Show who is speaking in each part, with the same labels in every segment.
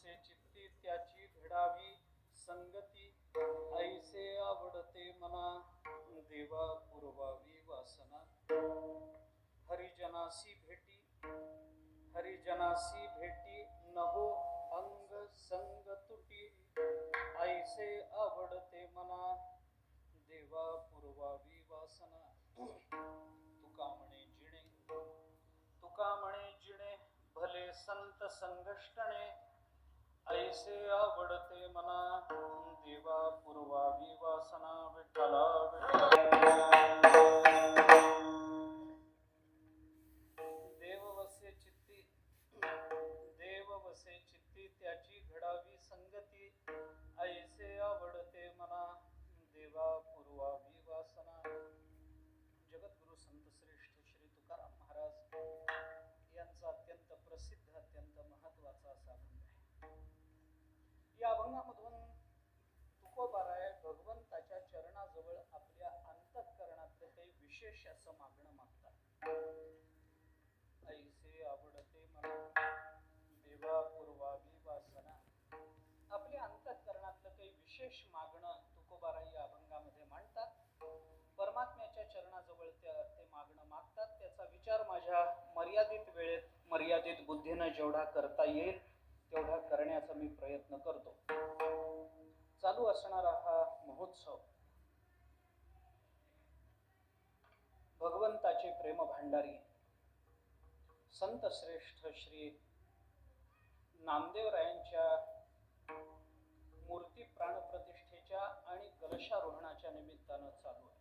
Speaker 1: वसे चित्ती त्याची घडावी संगती ऐसे आवडते मना देवा पुरवावी वासना हरिजनासी भेटी नभो अंग संग तुटी ऐसे आवडते मना देवा पुरवावी वासना तुका म्हणे जिणे भले संत संगष्टणे ऐसे आवडते मना देवा पुरवावी वासना विठ्ठला देव वसे चित्ती त्याची घडावी संगती ऐसे आवडते मना देवा पुरवावी वासना। जगद्गुरु संत श्रेष्ठ श्री तुकाराम महाराज यांचा अत्यंत प्रसिद्ध अत्यंत महत्वाचा असा अभंग आहे। या अभंगामधून तुकोबाराय भगवंताच्या चरणाजवळ आपल्या अंतःकरणातलं काही विशेष असं मागणं मागतात। ऐसे आवडते मला देवा पुरवावी वासना। आपल्या अंतःकरणातलं काही विशेष मागणं तुकोबाराय या अभंगामध्ये मांडतात। परमात्म्याच्या चरणाजवळ ते मागणं मागतात। त्याचा विचार माझ्या मर्यादित वेळेत मर्यादित बुद्धीनं जेवढा करता येईल तेवढा करण्याचा मी प्रयत्न करतो। चालू असणारा हा महोत्सव भगवंताचे प्रेम भांडारी संत श्रेष्ठ श्री नामदेवरायांच्या मूर्ती प्राणप्रतिष्ठेच्या आणि कलशारोहणाच्या निमित्तानं चालू आहे।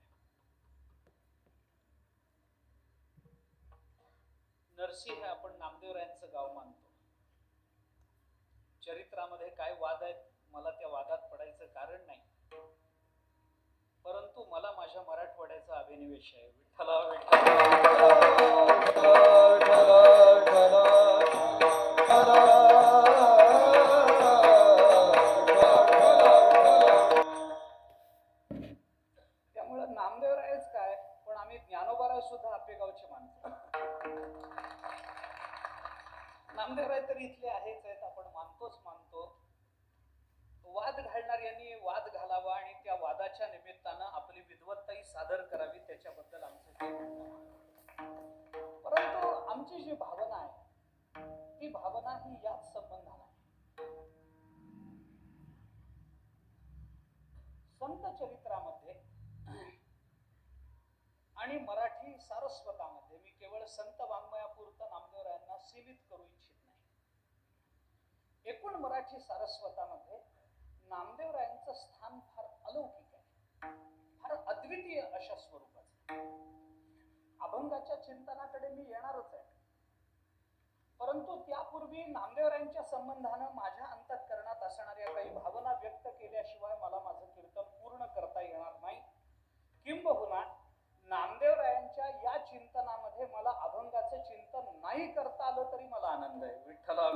Speaker 1: नरसी हे आपण नामदेवरायांचं गाव मानतो। चरित्रामध्ये काय वाद आहेत मला त्या वादात पडायचं कारण नाही, परंतु मला माझ्या मराठवाड्याचा अभिनिवेश आहे। विठ्ठला त्यामुळे नामदेवरायच काय पण आम्ही ज्ञानोबाराय सुद्धा आपल्या गावचे मानतो। नामदेवराय तर इथले आहेच आहेत, आपण मानतोच मानतो। वाद घालणाऱ्यांनी वाद घालावा आणि त्या वादाच्या निमित्तानं आपली विद्वत्ताही सादर करावी त्याच्याबद्दल आमचं काही म्हणणं नाही। परंतु आमची जी भावना आहे ती भावना ही याच संबंधाने आहे। संत चरित्रामध्ये आणि मराठी सारस्वतामध्ये मी केवळ संत वाङ्मयापुरतं नामदेवरायांना सीमित करू इच्छित नाही। एकूण मराठी सारस्वतामध्ये नामदेवरायांचं स्थान फार अलौकिक आहे, फार अद्वितीय अशा स्वरूपाचं। अभंगाच्या चिंतनाकडे मी येणारच आहे, परंतु त्यापूर्वी नामदेवरायांच्या संबंधानं माझ्या अंतःकरणात असणाऱ्या काही भावना व्यक्त केल्याशिवाय मला माझं कीर्तन पूर्ण करता येणार नाही। किंबहुना नामदेवरायांच्या या चिंतनामध्ये मला अभंगाचं चिंतन नाही करता आलं तरी मला आनंद आहे। विठ्ठला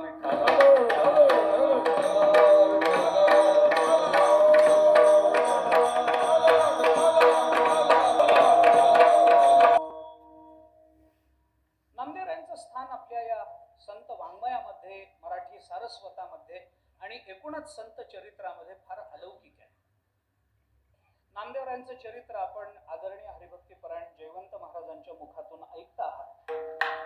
Speaker 1: नामदेवरायांचं स्थान आपल्या या संत वाङ्मयामध्ये मराठी सारस्वतामध्ये आणि एकूणच संत चरित्रामध्ये फार अलौकिक आहे। नामदेवरायांचं चरित्र आपण आदरणीय हरिभक्तीपरायण जयवंत महाराजांच्या मुखातून ऐकता आहात।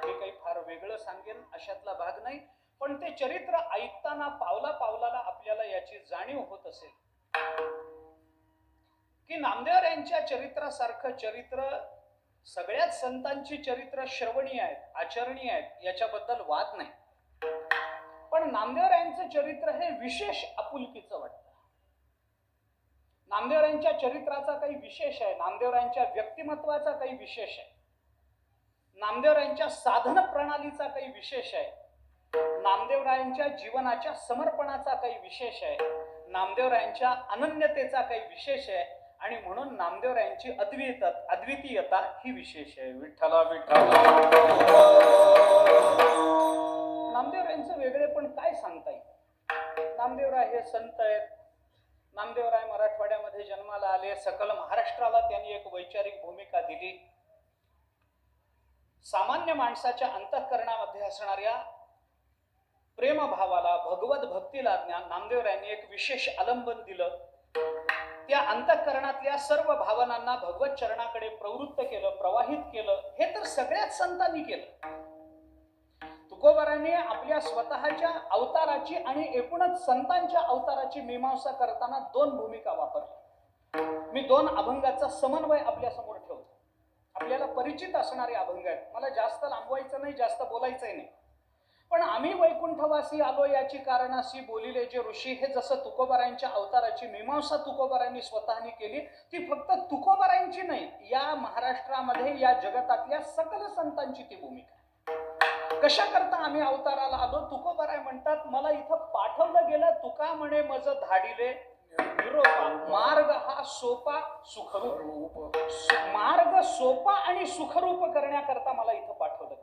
Speaker 1: हे काही फार वेगळं सांगेन अशातला भाग नाही, पण ते चरित्र ऐकताना पावला पावलाला आपल्याला याची जाणीव होत असेल की नामदेवरायांच्या चरित्रासारखं चरित्र सगळ्याच संतांची चरित्र श्रवणीय आहेत, आचरणीय आहेत, याच्याबद्दल वाद नाही। पण नामदेवरायांचं चरित्र हे विशेष आपुलकीचं वाटतं। नामदेवरायांच्या चरित्राचा काही विशेष आहे, नामदेवरायांच्या व्यक्तिमत्वाचा काही विशेष आहे, नामदेवरायांच्या साधन प्रणालीचा काही विशेष आहे, नामदेवरायांच्या जीवनाच्या समर्पणाचा काही विशेष आहे, नामदेवरायांच्या अनन्यतेचा काही विशेष आहे आणि म्हणून नामदेवरायांची अद्वितीयता ही विशेष आहे। विठ्ठला नामदेवरायांचं वेगळेपण काय सांगता येईल। नामदेवराय हे संत आहेत। नामदेवराय मराठवाड्यामध्ये जन्माला आले। सकल महाराष्ट्राला त्यांनी एक वैचारिक भूमिका दिली। सामान्य माणसाच्या अंतःकरणामध्ये असणाऱ्या प्रेमभावाला, भगवत भक्तीला नामदेवरायांनी एक विशेष आलंबन दिलं. त्या अंतःकरणातल्या सर्व भावनांना भगवत चरणाकडे प्रवृत्त केलं, प्रवाहित केलं. हे तर सगळ्याच संतांनी केलं. तुकोबारांनी आपल्या स्वतःच्या अवताराची आणि एकूणच संतांच्या अवताराची मीमांसा करताना दोन भूमिका वापरल्या. मी दोन अभंगाचा समन्वय आपल्या समोर ठेवतो. आपल्याला परिचित असणारे अभंग आहेत. मला जास्त लांबवायचं नाही, जास्त बोलायचंही नाही. पण आम्ही वैकुंठवासी आलो याची कारणाशी बोलिले जे ऋषी, हे जसं तुकोबारायांच्या अवताराची मीमांसा तुकोबारायांनी स्वतःनी केली, ती फक्त तुकोबारायांची नाही, या महाराष्ट्रामध्ये या जगतातल्या सकल संतांची ती भूमिका. कशा करता आम्ही अवताराला आलो? तुकोबाराय म्हणतात, मला इथं पाठवलं गेलं, तुका म्हणे मज धाडिले निरोपा. मार्ग हा सोपा सुखरूप, मार्ग सोपा आणि सुखरूप करण्याकरता मला इथं पाठवलं.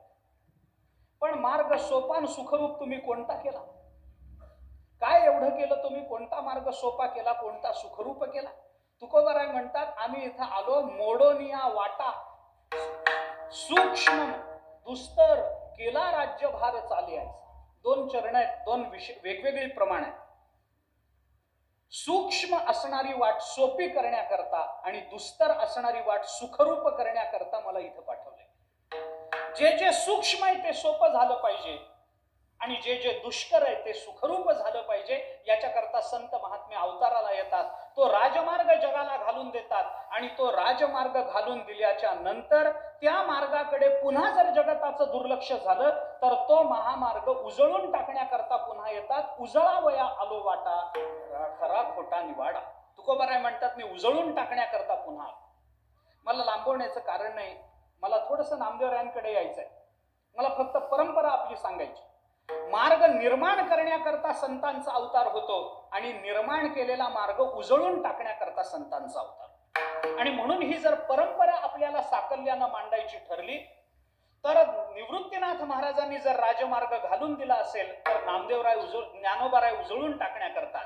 Speaker 1: पण मार्ग सोपा आणि सुखरूप तुम्ही कोणता केला? काय एवढं केलं तुम्ही? कोणता मार्ग सोपा केला, कोणता सुखरूप केला? तुकोबाराय म्हणतात, आम्ही इथं आलो मोडोनिया वाटा, सूक्ष्म दुस्तर केला राज्यभार चाले आहे. दोन चरण आहेत, दोन वेगवेगळी प्रमाण आहेत. सूक्ष्म असणारी वाट सोपी करण्याकरता आणि दुस्तर असणारी वाट सुखरूप करण्याकरता मला इथं पाठवलंय. जे जे सूक्ष्म आहे ते सोपं झालं पाहिजे आणि जे जे दुष्कर आहे ते सुखरूप झालं पाहिजे, याच्याकरता संत महात्मे अवताराला येतात. तो राजमार्ग जगाला घालून देतात आणि तो राजमार्ग घालून दिल्याच्या नंतर त्या मार्गाकडे पुन्हा जर जगताचं दुर्लक्ष झालं तर तो महामार्ग उजळून टाकण्याकरता पुन्हा येतात. उजळावया आलो वाटा, खरा खोटा निवाडा. तुकोबाराय म्हणतात, मी उजळून टाकण्याकरता पुन्हा. मला लांबवण्याचं कारण नाही, मला थोडंसं नामदेवरायांकडे यायचंय. मला फक्त परंपरा आपली सांगायची. मार्ग निर्माण करण्याकरता संतांचा अवतार होतो आणि निर्माण केलेला मार्ग उजळून टाकण्याकरता संतांचा अवतार. आणि म्हणून ही जर परंपरा आपल्याला साकल्यानं मांडायची ठरली तर निवृत्तीनाथ महाराजांनी जर राजमार्ग घालून दिला असेल तर नामदेवराय ज्ञानोबाराय उजळून टाकण्याकरता,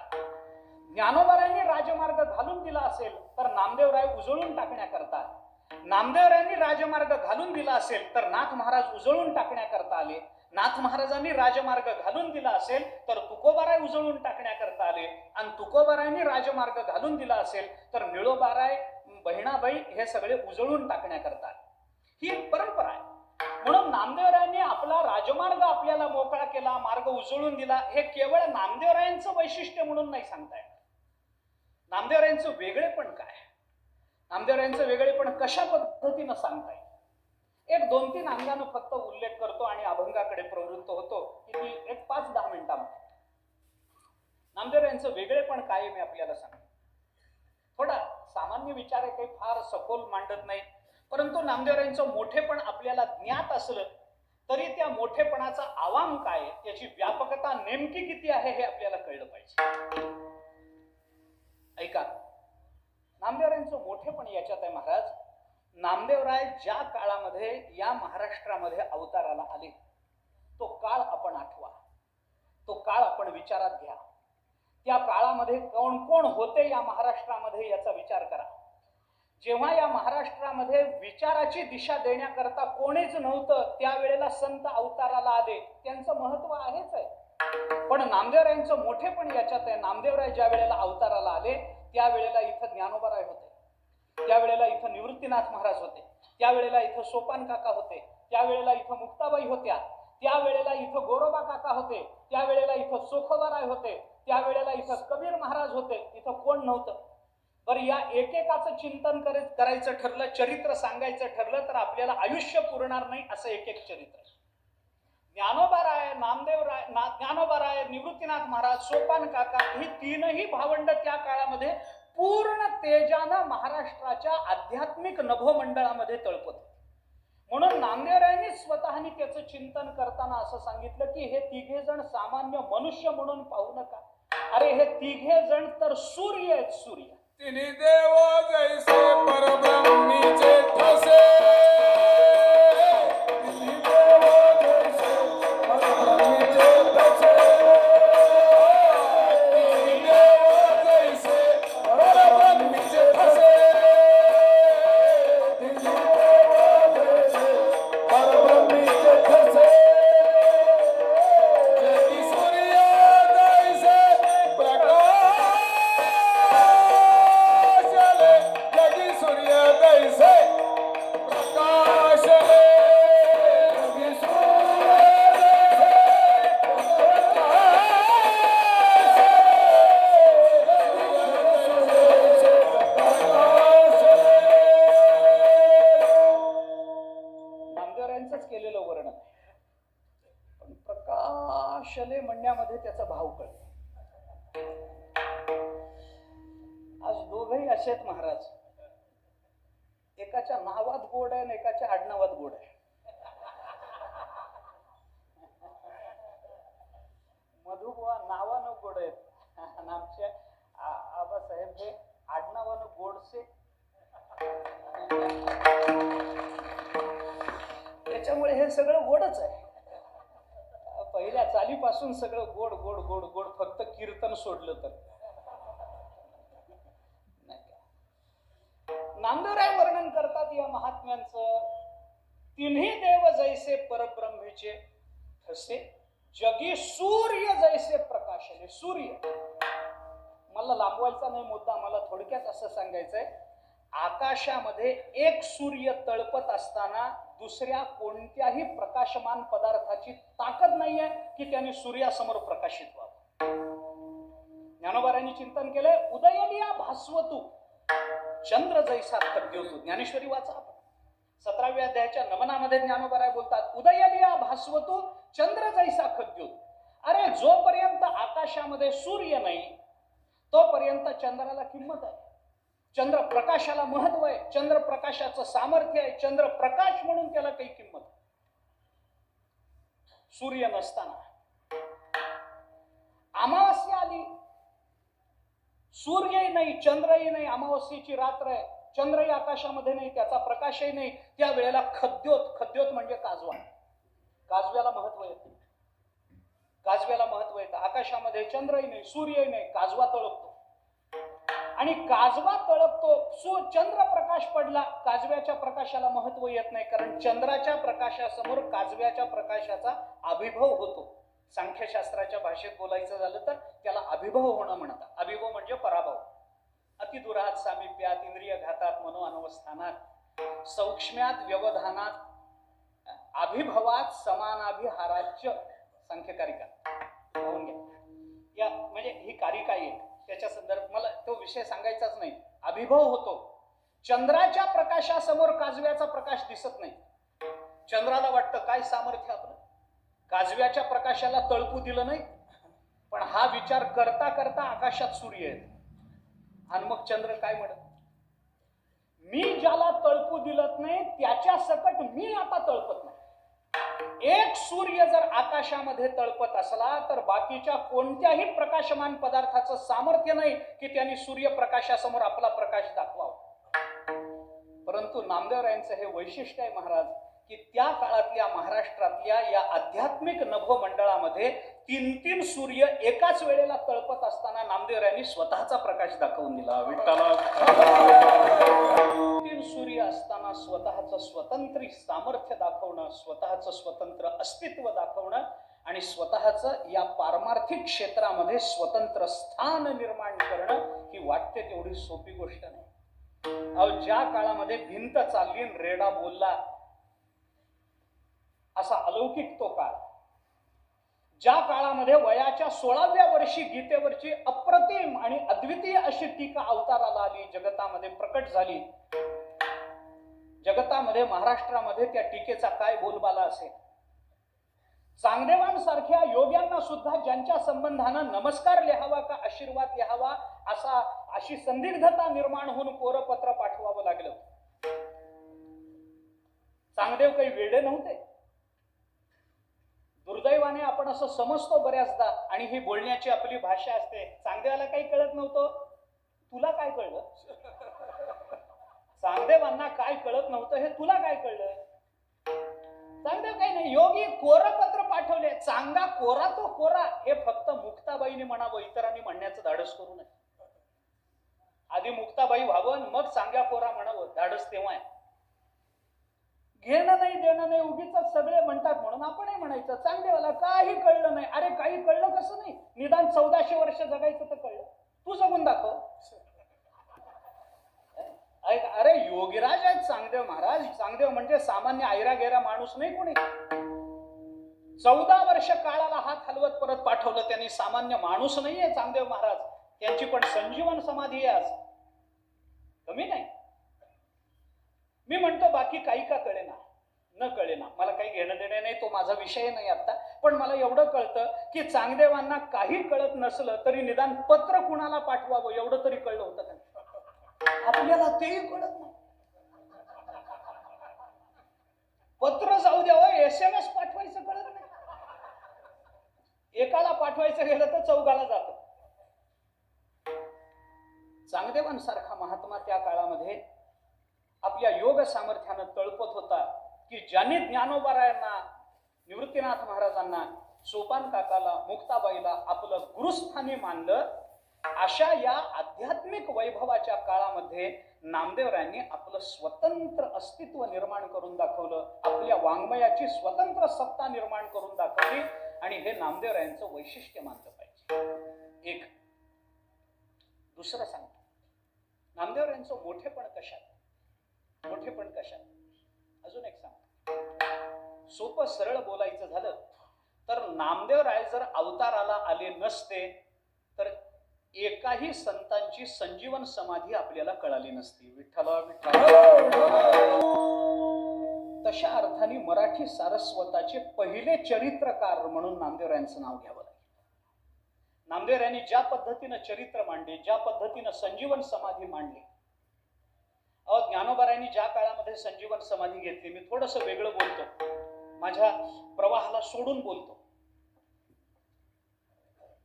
Speaker 1: ज्ञानोबारायांनी राजमार्ग घालून दिला असेल तर नामदेवराय उजळून टाकण्याकरता, नामदेवरायांनी राजमार्ग घालून दिला असेल तर नाथ महाराज उजळून टाकण्याकरता आले, नाथ महाराजांनी राजमार्ग घालून दिला असेल तर तुकोबाराय उजळून टाकण्याकरता आले, आणि तुकोबारायांनी राजमार्ग घालून दिला असेल तर निळोबाराय, बहिणाबाई हे सगळे उजळून टाकण्याकरता आले. ही एक परंपरा आहे. म्हणून नामदेवरायांनी आपला राजमार्ग आपल्याला मोकळा केला, मार्ग उजळून दिला, हे केवळ नामदेवरायांचं वैशिष्ट्य म्हणून नाही सांगताय. नामदेवरायांचं वेगळेपण काय? नामदेवरायांचं वेगळेपण कशा पद्धतीनं सांगताय? एक 2-3 अंगानं फक्त उल्लेख करतो आणि अभंगाकडे प्रवृत्त होतो की एक 5-10 मिनिटांमध्ये. नामदेवरायांचं वेगळेपण काय मी आपल्याला सांगतो. थोडा सामान्य विचार आहे, काही फार सखोल मांडत नाही, परंतु नामदेवरायांचं मोठेपण आपल्याला ज्ञात असलं तरी त्या मोठेपणाचा आवाम काय, त्याची व्यापकता नेमकी किती आहे हे आपल्याला कळलं पाहिजे. ऐका, नामदेवरायांचं मोठेपण याच्यात आहे महाराज. नामदेवराय ज्या काळामध्ये या महाराष्ट्रामध्ये अवताराला आले तो काळ आपण आठवा, तो काळ आपण विचारात घ्या. त्या काळामध्ये कोण कोण होते या महाराष्ट्रामध्ये याचा विचार करा. जेव्हा या महाराष्ट्रामध्ये विचाराची दिशा देण्याकरता कोणीच नव्हतं त्यावेळेला संत अवताराला आले, त्यांचं महत्व आहेच आहे. पण नामदेवरायांचं मोठेपण याच्यात आहे. नामदेवराय ज्या वेळेला अवताराला आले त्यावेळेला इथं ज्ञानोबाराय होते, त्यावेळेला इथं निवृत्तीनाथ महाराज होते, त्यावेळेला इथं सोपान काका होते, त्यावेळेला इथं मुक्ताबाई होत्या, त्यावेळेला इथं गोरोबा काका होते, त्यावेळेला इथं सोखोबाराय होते, त्यावेळेला इथं कबीर महाराज होते. इथं कोण नव्हतं? बरं, या एकेकाचं चिंतन करायचं ठरलं, चरित्र सांगायचं ठरलं तर आपल्याला आयुष्य पुरणार नाही असं एक एक चरित्र. ज्ञानोबाराय, नामदेवराय, ज्ञानोबाराय, निवृत्तीनाथ महाराज, सोपान काका ही तीनही भावंड त्या काळामध्ये पूर्ण तेजानं महाराष्ट्राच्या आध्यात्मिक नभोमंडळामध्ये तळपत. म्हणून नामदेवरायांनी स्वतःनी त्याचं चिंतन करताना असं सांगितलं की हे तिघे जण सामान्य मनुष्य म्हणून पाहू नका. अरे हे तिघे जण तर सूर्य आहेत, सूर्य.
Speaker 2: तिन्ही देव जैसे परब्रह्मीचे ठसे, तिन्ही देव जैसे परब्रह्मीचे ठसे, तिन्ही देव जैसे परब्रह्मीचे ठसे, तिन्ही देव जैसे परब्रह्मीचे ठसे, जैसे
Speaker 1: नामदेवरायांचंच केलेलं वर्णन आहे. पण प्रकाशले म्हणण्यामध्ये त्याचा भाव कळतो. आज दोघही असे आहेत महाराज, एकाच्या नावात गोड आहे आणि एकाच्या आडनावात गोड आहे. मधुबुवा नावानं गोड आहेत आणि आमचे आबासाहेब हे आडनावानं गोडसे. त्याच्यामुळे हे सगळं गोडच आहे. पहिल्या चालीपासून सगळं गोड गोड गोड गोड, फक्त कीर्तन सोडलं तर. नामदेवराय वर्णन करतात या महात्म्यांचं, तिन्ही देव जैसे परब्रह्मेचे तसे जगी सूर्य जैसे प्रकाशले. सूर्य मला लांबवायचा नाही मुद्दा, मला थोडक्यात असं सांगायचंय, आकाशामध्ये एक सूर्य तळपत असताना दुसऱ्या कोणत्याही प्रकाशमान पदार्थाची ताकद नाहीये की त्याने सूर्यासमोर प्रकाशित व्हावं. ज्ञानोबारांनी चिंतन केलंय, उदयलिया भास्वतू चंद्र जैसा खद्योतू. ज्ञानेश्वरी वाचा आपण 17व्या अध्यायाच्या नमनामध्ये ज्ञानोबाराय बोलतात, उदयलिया भास्वतू चंद्र जैसा खद्योतू. अरे जोपर्यंत आकाशामध्ये सूर्य नाही तोपर्यंत चंद्राला किंमत आहे, चंद्र प्रकाशाला महत्व आहे, चंद्र प्रकाशाचं सामर्थ्य आहे, चंद्र प्रकाश म्हणून त्याला काही किंमत. सूर्य नसताना अमावास्या आली, सूर्यही नाही चंद्रही नाही, अमावस्येची रात्र आहे, चंद्रही आकाशामध्ये नाही, त्याचा प्रकाशही नाही, त्या वेळेला खद्योत. खद्योत म्हणजे काजवा. काजव्याला महत्व येतं, काजव्याला महत्व येतं. आकाशामध्ये चंद्रही नाही सूर्यही नाही, काजवा तळपतो. आणि काजवा तळपतो, चंद्र प्रकाश पडला, काजव्याच्या प्रकाशाला महत्व येत नाही, कारण चंद्राच्या प्रकाशासमोर काजव्याच्या प्रकाशाचा अभिभव होतो. सांख्यशास्त्राच्या भाषेत बोलायचं झालं तर त्याला अभिभव होणं म्हणतात. अभिभव म्हणजे पराभव. अतिदुरात सामिप्यात इंद्रिय घातात मनो अनवस्थानात सौक्ष्म्यात व्यवधानात अभिभवात समानाभिहाराच्य. सांख्यकारिका पाहून घ्या. या म्हणजे ही कारिका आहे, त्याच्या संदर्भात मला तो विषय सांगायचाच नाही. अभिभव होतो. चंद्राच्या प्रकाशासमोर काजव्याचा प्रकाश दिसत नाही. चंद्राला वाटतं काय सामर्थ्य आपलं, काजव्याच्या प्रकाशाला तळपू दिलं नाही. पण हा विचार करता करता आकाशात सूर्य येतो आणि मग चंद्र काय म्हणत, मी ज्याला तळपू दिलत नाही त्याच्या सकट मी आता तळपत नाही. एक सूर्य जर आकाशामध्ये तळपत असला तर बाकीच्या कोणत्याही प्रकाशमान पदार्थाचं सामर्थ्य नाही की त्यांनी सूर्यप्रकाशासमोर आपला प्रकाश दाखवावा. परंतु नामदेवरायांचं हे वैशिष्ट्य आहे महाराज, की त्या काळातल्या महाराष्ट्रातल्या या आध्यात्मिक नभो मंडळामध्ये 3-3 सूर्य एकाच वेळेला तळपत असताना नामदेवरायांनी स्वतःचा प्रकाश दाखवून दिला. विठ्ठला 3 सूर्य असताना स्वतःचं स्वतंत्र सामर्थ्य दाखवणं, स्वतःचं स्वतंत्र अस्तित्व दाखवणं आणि स्वतःचं या पारमार्थिक क्षेत्रामध्ये स्वतंत्र स्थान निर्माण करणं ही वाटते तेवढी सोपी गोष्ट नाही. ज्या काळामध्ये भिंत चालली रेडा बोलला असा अलौकिक तो काळ, ज्या काळामध्ये वयाच्या 16व्या वर्षी गीतेवरची अप्रतिम आणि अद्वितीय अशी टीका अवताराला आली, जगतामध्ये प्रकट झाली. जगतामध्ये महाराष्ट्रामध्ये त्या टीकेचा काय बोलबाला असेल. चांगदेवांसारख्या योग्यांना सुद्धा ज्यांच्या संबंधानं नमस्कार लिहावा का आशीर्वाद लिहावा अशी संदिग्धता निर्माण होऊन कोरपत्र पाठवावं लागलं. चांगदेव काही वेडे नव्हते. दुर्दैवाने आपण असं समजतो बऱ्याचदा, आणि ही बोलण्याची आपली भाषा असते. चांगदेवाला काही कळत नव्हतं, तुला काय कळलं? चांगदेवांना काय कळत नव्हतं हे तुला काय कळलं? चांगदेव काही नाही, योगी कोरपत्र पाठवले. चांगा कोरा तो कोरा हे फक्त मुक्ताबाईने म्हणावं, इतरांनी म्हणण्याचं धाडस करू नये. आधी मुक्ताबाई व्हावं मग चांगा कोरा म्हणावं, धाडस तेव्हा आहे. घेणं नाही देणं नाही, उगीच सगळे म्हणतात म्हणून आपणही म्हणायचं. चांगदेवाला काही कळलं नाही. अरे काही कळलं कसं नाही, निदान 1400 वर्ष जगायचं तर कळलं. तू जगून दाखव. अरे योगीराज आहेत चांगदेव महाराज. चांगदेव म्हणजे सामान्य ऐरा गेरा माणूस नाही कोणी. 14 वर्ष काळाला हात हलवत परत पाठवलं त्यांनी. सामान्य माणूस नाहीये चांगदेव महाराज. त्यांची पण संजीवन समाधी आहे आज, कमी नाही. मी म्हणतो बाकी काही का कळेना, न कळेना. घेणं देणं नाही, तो माझा विषय नाही आता. पण मला एवढं कळतं की चांगदेवांना काही कळत नसलं तरी निदान पत्र कुणाला पाठवावं एवढं तरी कळलं होतं त्यांना. आपल्याला तेही कळत नाही. पत्र जाऊ द्यावं, SMS पाठवायचं कळत नाही. एकाला पाठवायचं गेलं तर चौघाला जातं. चांगदेवांसारखा महात्मा त्या काळामध्ये आपल्या योग सामर्थ्यानं तळपत होता की ज्यांनी ज्ञानोबारायांना, निवृत्तीनाथ महाराजांना, सोपान काकाला, मुक्ताबाईला आपलं गुरुस्थानी मानलं, अशा या आध्यात्मिक वैभवाच्या काळामध्ये नामदेवरायांनी आपलं स्वतंत्र अस्तित्व निर्माण करून दाखवलं, आपल्या वाङ्मयाची स्वतंत्र सत्ता निर्माण करून दाखवली. आणि हे नामदेवरायांचं वैशिष्ट्य मानलं पाहिजे. एक दुसरं सांगतो, नामदेवरायांचं मोठेपण कशात, मोठेपण कशात. अजून एक सांग, सोपं सरळ बोलायचं झालं तर नामदेवराय जर अवताराला आले नसते तर एकाही संतांची संजीवन समाधी आपल्याला कळाली नसती. विठ्ठला विठ्ठला. तशा अर्थाने मराठी सारस्वताचे पहिले चरित्रकार म्हणून नामदेवरायांचं नाव घ्यावं लागेल. नामदेवरायांनी ज्या पद्धतीनं चरित्र मांडले, ज्या पद्धतीनं संजीवन समाधी मांडली. ज्ञानोबारायांनी ज्या काळामध्ये संजीवन समाधी घेतली, मी थोडस वेगळं बोलतो, माझ्या प्रवाहाला सोडून बोलतो,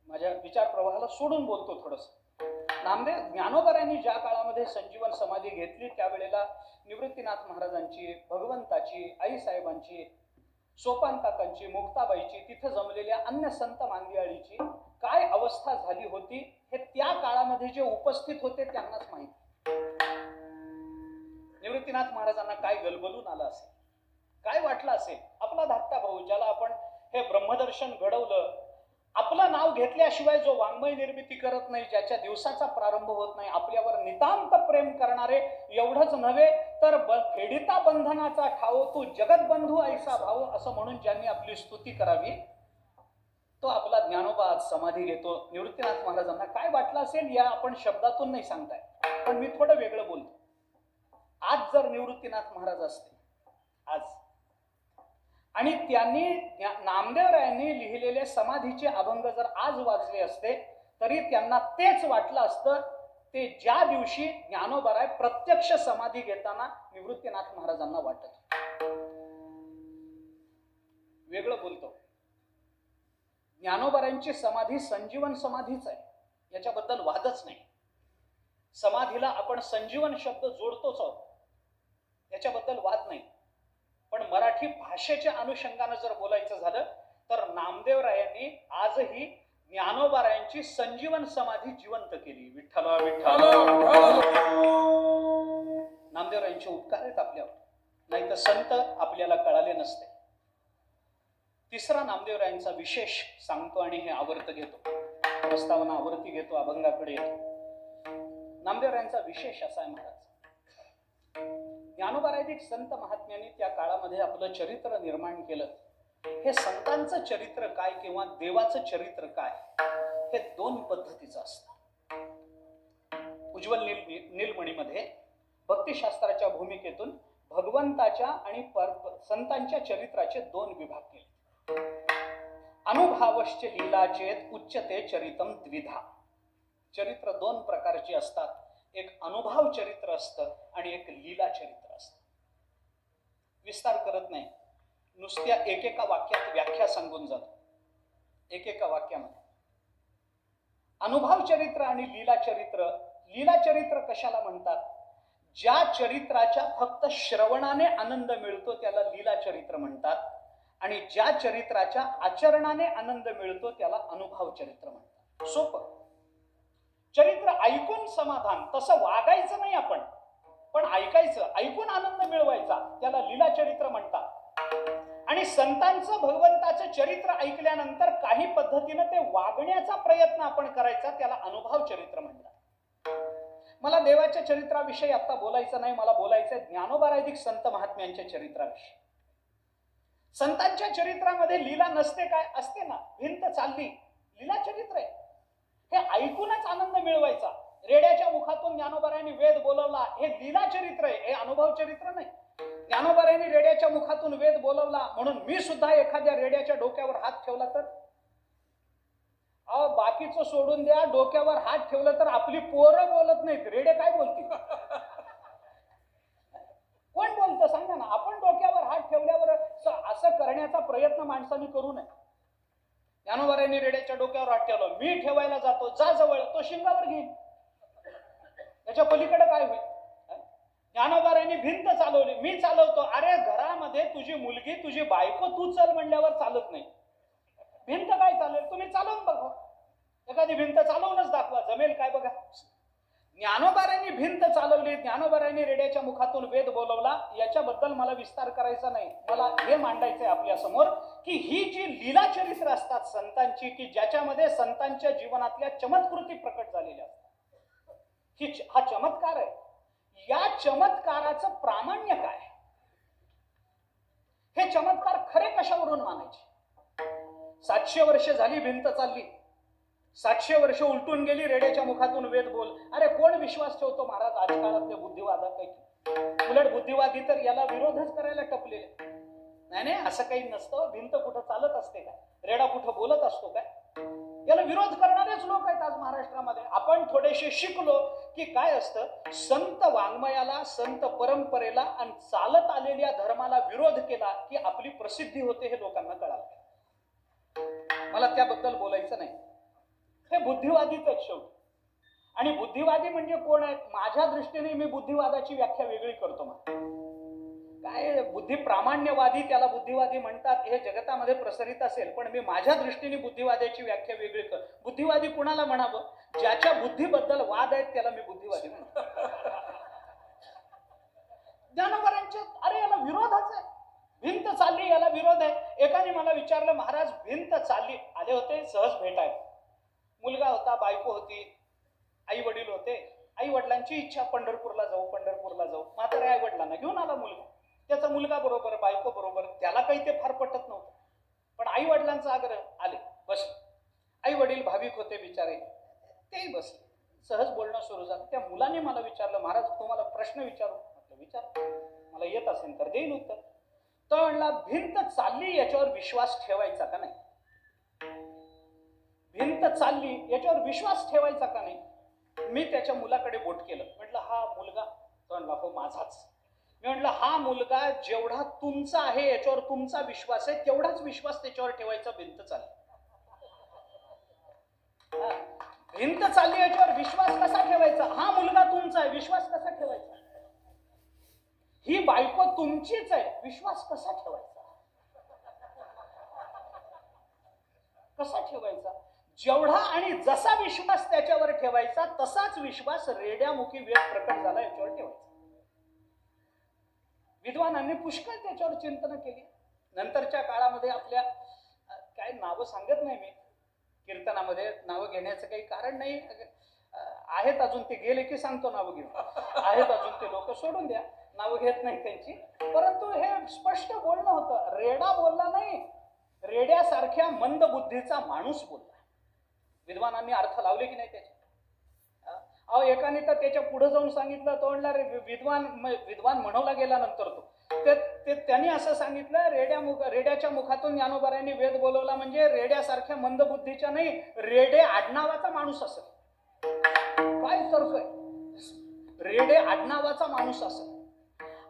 Speaker 1: माझ्या विचार प्रवाहाला सोडून बोलतो थोडस. ज्ञानोबारायांनी ज्या काळामध्ये संजीवन समाधी घेतली त्यावेळेला निवृत्तीनाथ महाराजांची, भगवंताची, आईसाहेबांची, सोपान काकांची, मुक्ताबाईची, तिथं जमलेल्या अन्य संत मांदियाळीची काय अवस्था झाली होती हे त्या काळामध्ये जे उपस्थित होते त्यांनाच माहिती. निवृत्तीनाथ महाराजांना काय गलबलून आलं असेल, काय वाटलं असेल. आपला धाकटा भाऊ, ज्याला आपण हे ब्रह्मदर्शन घडवलं, आपलं नाव घेतल्याशिवाय जो वाङ्मय निर्मिती करत नाही, ज्याच्या दिवसाचा प्रारंभ होत नाही, आपल्यावर नितांत प्रेम करणारे, एवढंच नव्हे तर फेडिता बंधनाचा ठाव तू जगतबंधू ऐसा भाऊ असं म्हणून ज्यांनी आपली स्तुती करावी, तो आपला ज्ञानोबा आज समाधी घेतो. निवृत्तीनाथ महाराजांना काय वाटलं असेल या आपण शब्दातून नाही सांगताय, पण मी थोडं वेगळं बोलतो. आज जर निवृत्तीनाथ महाराज असते आज, आणि त्यांनी नामदेवरायांनी लिहिलेले समाधीचे अभंग जर आज वाचले असते तरी त्यांना तेच वाटलं असतं ते ज्या दिवशी ज्ञानोबाराय प्रत्यक्ष समाधी घेताना निवृत्तीनाथ महाराजांना वाटत. वेगळं बोलतो, ज्ञानोबारायांची समाधी संजीवन समाधीच आहे, याच्याबद्दल वादच नाही. समाधीला आपण संजीवन शब्द जोडतोच आहोत, याच्याबद्दल वाद नाही. पण मराठी भाषेच्या अनुषंगानं जर बोलायचं झालं तर नामदेवरायांनी आजही ज्ञानोबारायांची संजीवन समाधी जिवंत केली. विठ्ठला विठ्ठला. नामदेवरायांचे उपकार आहेत आपल्यावर, नाही तर संत आपल्याला कळाले नसते. तिसरा नामदेवरायांचा विशेष सांगतो आणि हे आवर्त घेतो, प्रस्तावना आवर्ती घेतो, अभंगाकडे येतो. नामदेवरायांचा विशेष असा आहे महाराज, ज्ञानोबारायांनी संत महात्म्यांनी त्या काळामध्ये आपलं चरित्र निर्माण केलं. हे संतांचं चरित्र काय किंवा देवाचं चरित्र काय हे दोन पद्धतीचं असतं. उज्ज्वल नीलमणीमध्ये भक्तिशास्त्राच्या भूमिकेतून भगवंताच्या आणि संतांच्या चरित्राचे दोन विभाग केले. अनुभवश्च लीलाचेत उच्चते चरितम द्विधा. चरित्र दोन प्रकारची असतात, एक अनुभव चरित्र असतं आणि एक लीला चरित्र असतं. विस्तार करत नाही, नुसत्या एकेका वाक्यात व्याख्या सांगून जातो. एकेका वाक्यामध्ये अनुभव चरित्र आणि लीला चरित्र. लीला चरित्र कशाला म्हणतात? ज्या चरित्राच्या फक्त श्रवणाने आनंद मिळतो त्याला लीला चरित्र म्हणतात, आणि ज्या चरित्राच्या आचरणाने आनंद मिळतो त्याला अनुभव चरित्र म्हणतात. सोपं. चरित्र ऐकून समाधान, तसं वागायचं नाही आपण, पण ऐकायचं, ऐकून आनंद मिळवायचा, त्याला लीला चरित्र म्हणतात. आणि संतांचं भगवंताचं चरित्र ऐकल्यानंतर काही पद्धतीनं ते वागण्याचा प्रयत्न आपण करायचा, त्याला अनुभव चरित्र म्हणतात. मला देवाच्या चरित्राविषयी आता बोलायचं नाही, मला बोलायचंय ज्ञानोबाराधिक संत महात्म्यांच्या चरित्राविषयी. संतांच्या चरित्रामध्ये लीला नसते काय? असते ना, भिंत चालली, लीला चरित्र आहे. हे ऐकूनच आनंद मिळवायचा. रेड्याच्या मुखातून ज्ञानोबारायांनी वेद बोलवला, हे लीला चरित्र आहे, हे अनुभव चरित्र नाही. ज्ञानोबारायांनी रेड्याच्या मुखातून वेद बोलवला म्हणून मी सुद्धा एखाद्या रेड्याच्या डोक्यावर हात ठेवला तर? अहो बाकीचं सोडून द्या, डोक्यावर हात ठेवलं तर आपली पोरं बोलत नाहीत, रेडे काय बोलतील? कोण बोलतं सांगा ना. आपण डोक्यावर हात ठेवल्यावर असं करण्याचा प्रयत्न माणसाने करू नये. ज्ञानोबारायांनी रेड्याच्या डोक्यावर हात ठेवला, मी ठेवायला जातो, जा जवळ, तो शिंगावर घेईल, त्याच्या पलीकडे काय होईल? ज्ञानोबारायांनी भिंत चालवली, मी चालवतो, अरे घरामध्ये तुझी मुलगी तुझी बायको तू चल म्हणल्यावर चालत नाही, भिंत काय चालेल? तुम्ही चालवून बघा, एखादी भिंत चालवूनच दाखवा, जमेल काय बघा. ज्ञानोबारायांनी भिंत चालवली, ज्ञानोबारायांनी रेड्याच्या मुखातून वेद बोलवला. याच्याबद्दल मला विस्तार करायचा नाही, मला हे मांडायचंय आपल्या समोर की ही जी लीला चरित्र असतात संतांची, की ज्याच्यामध्ये संतांच्या जीवनातल्या चमत्कृती प्रकट झालेल्या असतात, हा चमत्कार आहे. या चमत्काराचं प्रामाण्य काय? हे चमत्कार खरे कशावरून मानायचे? 700 वर्ष झाली भिंत चालली, 700 वर्ष उलटून गेली, रेड्याच्या मुखातून वेद बोल. अरे कोण विश्वास ठेवतो महाराज आजकाळातल्या बुद्धिवादापैकी? उलट बुद्धिवादी तर याला विरोधच करायला टपलेले. नाही नाही, असं काही नसतं. भिंत कुठं चालत असते काय? रेडा कुठं बोलत असतो काय? याला विरोध करणारेच लोक आहेत आज महाराष्ट्रामध्ये. आपण थोडेसे शिकलो की काय असतं, संत वाङ्मयाला, संत परंपरेला आणि चालत आलेल्या धर्माला विरोध केला की आपली प्रसिद्धी होते, हे लोकांना कळालं. मला त्याबद्दल बोलायचं नाही. हे बुद्धिवादीच आहेत शेवटी. आणि बुद्धिवादी म्हणजे कोण आहेत? माझ्या दृष्टीने मी बुद्धिवादाची व्याख्या वेगळी करतो. काय बुद्धी प्रामाण्यवादी त्याला बुद्धिवादी म्हणतात, हे जगतामध्ये प्रसरित असेल, पण मी माझ्या दृष्टीने बुद्धिवादाची व्याख्या वेगळी कर. बुद्धिवादी कुणाला म्हणावं? ज्याच्या बुद्धीबद्दल वाद आहेत त्याला मी बुद्धिवादी म्हणतो. ज्ञानोबारांचे अरे याला विरोधच आहे, भिंत चालली याला विरोध आहे. एकाने मला विचारलं, महाराज भिंत चालली, आले होते सहज भेटायला, मुलगा होता, बायको होती, आई वडील होते. आई वडिलांची इच्छा पंढरपूरला जाऊ, पंढरपूरला जाऊ. म्हाताऱ्या आई वडिलांना घेऊन आला मुलगा, त्याचा मुलगा बरोबर, बायको बरोबर. त्याला काही ते फार पटत नव्हतं, पण आई वडिलांचा आग्रह, आले, बस. आई वडील भाविक होते बिचारे, तेही बसले. सहज बोलणं सुरू झालं. त्या मुलाने मला विचारलं, महाराज तुम्हाला प्रश्न विचारू? म्हटलं विचार, मला येत असेल तर देईन उत्तर. तो म्हणला, भिंत चालली याच्यावर विश्वास ठेवायचा का नाही? भिंत चालली याच्यावर विश्वास ठेवायचा का नाही? मी त्याच्या मुलाकडे बोट केलं, म्हटलं हा मुलगा? तो म्हणला हो माझाच. मी म्हटलं हा मुलगा जेवढा तुमचा आहे, याच्यावर तुमचा विश्वास आहे, तेवढाच विश्वास त्याच्यावर ठेवायचा. भिंत चालली, भिंत चालली याच्यावर विश्वास कसा ठेवायचा? हा मुलगा तुमचा आहे, विश्वास कसा ठेवायचा? ही बायको तुमचीच आहे, विश्वास कसा ठेवायचा? कसा ठेवायचा? जेवढा आणि जसा विश्वास त्याच्यावर ठेवायचा तसाच विश्वास रेड्यामुखी वेद प्रकट झाला याच्यावर ठेवायचा. विद्वानांनी पुष्कळ त्याच्यावर चिंतन केली. नंतरच्या काळामध्ये आपल्या काय नावं सांगत नाही मी, कीर्तनामध्ये नावं घेण्याचं काही कारण नाही. आहेत अजून, ते गेले की सांगतो नावं घेऊन. आहेत अजून ते लोक, सोडून द्या, नावं घेत नाही त्यांची. परंतु हे स्पष्ट बोलणं होतं. रेडा बोलला नाही, रेड्यासारख्या मंद बुद्धीचा माणूस बोलला. विद्वानांनी अर्थ लावले की नाही त्याचे? अहो एकाने तर त्याच्या पुढे जाऊन सांगितलं, तो म्हणला विद्वान म्हणवला गेल्यानंतर त्यांनी असं सांगितलं, रेड्याच्या मुखातून ज्ञानोबारायांनी वेद बोलवला म्हणजे रेड्यासारख्या मंद बुद्धीच्या नाही, रेडे आडनावाचा माणूस असेल. काय तर्क आहे? रेडे आडनावाचा माणूस असेल.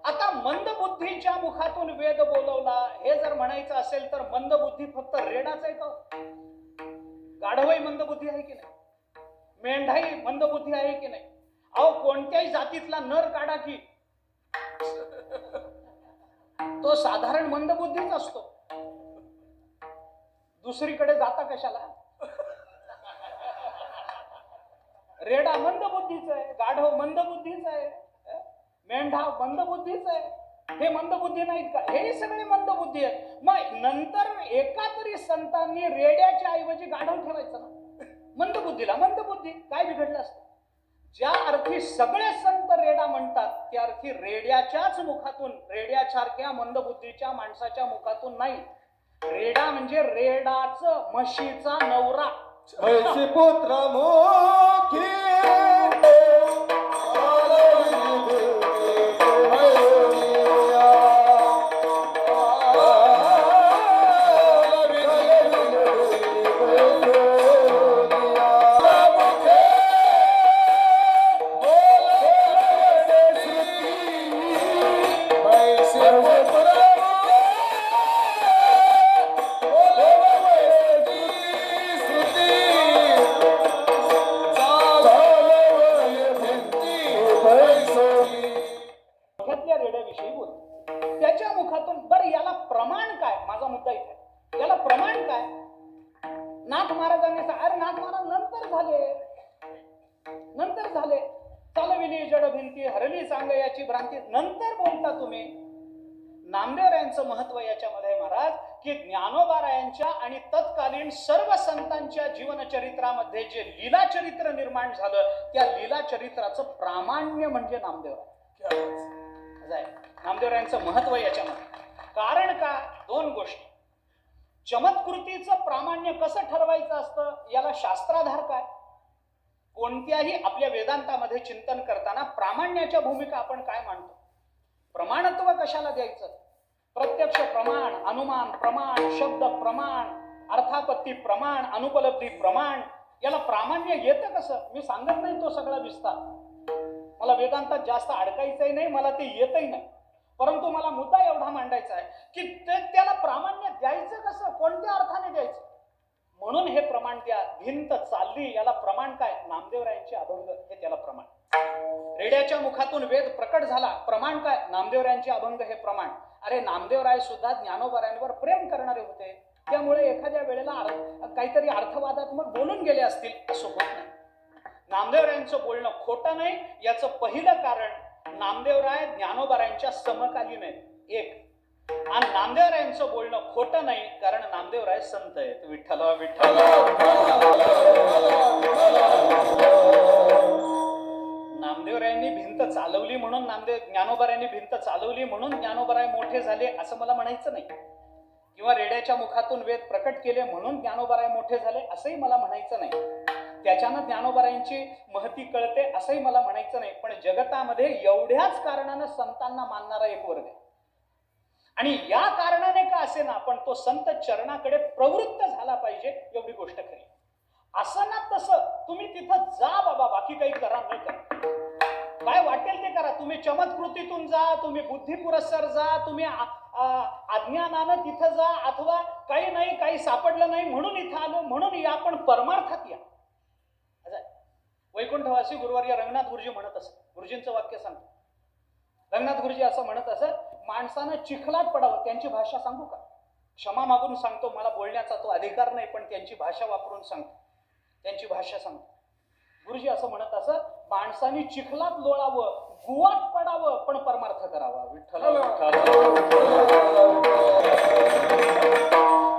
Speaker 1: आता मंद बुद्धीच्या मुखातून वेद बोलवला हे जर म्हणायचं असेल तर मंद बुद्धी फक्त रेडाच आहे का? गाढवही मंद बुद्धी आहे की नाही? मेंढाही मंद बुद्धी आहे की नाही? अहो कोणत्याही जातीतला नर काढा की तो साधारण मंद बुद्धीच असतो. दुसरीकडे जाता कशाला? रेडा मंद बुद्धीच आहे, गाढव मंद बुद्धीच आहे, मेंढा मंद बुद्धीच आहे. हे मंद बुद्धी नाहीत का? हे सगळे मंद बुद्धी आहेत. मग नंतर एका तरी संतांनी रेड्याच्या ऐवजी गाढव ठेवायचं ना. मंद बुद्धीला मंद बुद्धी काय बिघडलं असतं? ज्या अर्थी सगळे संत रेडा म्हणतात त्या अर्थी रेड्याच्याच मुखातून, रेड्यासारख्या मंद बुद्धीच्या माणसाच्या मुखातून नाही. रेडा म्हणजे रेडाच म्हशीचा नवरा.
Speaker 2: ऐशी पुत्र मुखी
Speaker 1: महाराजांनी अरे नाथ महाराज नंतर झाले चालविली जड भिंती हरली सांग याची भ्रांती, नंतर बोलता तुम्ही. नामदेवरायांचं महत्व याच्यामध्ये महाराज की ज्ञानोबारायांच्या आणि तत्कालीन सर्व संतांच्या जीवनचरित्रामध्ये जे लीला चरित्र निर्माण झालं त्या लीला चरित्राचं प्रामाण्य म्हणजे नामदेवराय. नामदेवरायांचं महत्व याच्यामध्ये कारण का, दोन गोष्टी. चमत्कृतीचं प्रामाण्य कसं ठरवायचं असतं याला शास्त्राधार काय. कोणत्याही आपल्या वेदांतामध्ये चिंतन करताना प्रामाण्याच्या भूमिका आपण काय मांडतो. प्रमाणत्व कशाला द्यायचं. प्रत्यक्ष प्रमाण, अनुमान प्रमाण, शब्द प्रमाण, अर्थापत्ती प्रमाण, अनुपलब्धी प्रमाण, याला प्रामाण्य येतं कसं. मी सांगत नाही तो सगळा विस्तार, मला वेदांतात जास्त अडकायचंही नाही, मला ते येतही नाही. परंतु मला मुद्दा एवढा मांडायचा आहे की त्याला प्रामाण्य द्यायचं कसं, कोणत्या अर्थाने द्यायचं. म्हणून हे प्रमाण द्या. भिंत चालली याला प्रमाण काय, नामदेवरायांचे अभंग हे त्याला प्रमाण. रेड्याच्या मुखातून वेद प्रकट झाला, प्रमाण काय, नामदेवरायांचे अभंग हे प्रमाण. अरे नामदेवराय सुद्धा ज्ञानोबारायांवर प्रेम करणारे होते, त्यामुळे एखाद्या वेळेला काहीतरी अर्थवादात्मक बोलून गेले असतील असं होत नाही. नामदेवरायांचं बोलणं खोटं नाही याचं पहिलं कारण नामदेवराय ज्ञानोबारायांच्या समकालीन आहेत एक, आणि नामदेवरायांचं बोलणं खोटं नाही कारण नामदेवराय संत आहेत. विठ्ठल विठ्ठल. नामदेवरायांनी भिंत चालवली म्हणून ज्ञानोबारायांनी भिंत चालवली म्हणून ज्ञानोबाराय मोठे झाले असं मला म्हणायचं नाही, किंवा रेड्याच्या मुखातून वेद प्रकट केले म्हणून ज्ञानोबाराय मोठे झाले असंही मला म्हणायचं नाही. त्याच्यानं ज्ञानोबारायांची महती कळते असंही मला म्हणायचं नाही. पण जगतामध्ये एवढ्याच कारणानं संतांना मानणारा एक वर्ग आहे, आणि या कारणाने का असे ना पण तो संत चरणाकडे प्रवृत्त झाला पाहिजे एवढी गोष्ट खरी. असं ना तसं तुम्ही तिथं जा बाबा, बाकी काही करा न करा, काय वाटेल ते करा. तुम्ही चमत्कृतीतून जा, तुम्ही बुद्धी पुरस्सर जा, तुम्ही अज्ञानानं तिथं जा, अथवा काही नाही काही सापडलं नाही म्हणून इथं आलो म्हणून या, पण परमार्थात या. वैकुंठवासी गुरुवर्य रंगनाथ गुरुजी म्हणत असत, गुरुजींचं वाक्य सांगतो. रंगनाथ गुरुजी असं म्हणत असत, माणसानं चिखलात पडावं. त्यांची भाषा सांगू का, क्षमा मागून सांगतो, मला बोलण्याचा तो अधिकार नाही, पण त्यांची भाषा वापरून सांगतो, त्यांची भाषा सांगतो. गुरुजी असं म्हणत असत, माणसाने चिखलात लोळावं, गुवात पडावं, पण परमार्थ करावा. विठ्ठल.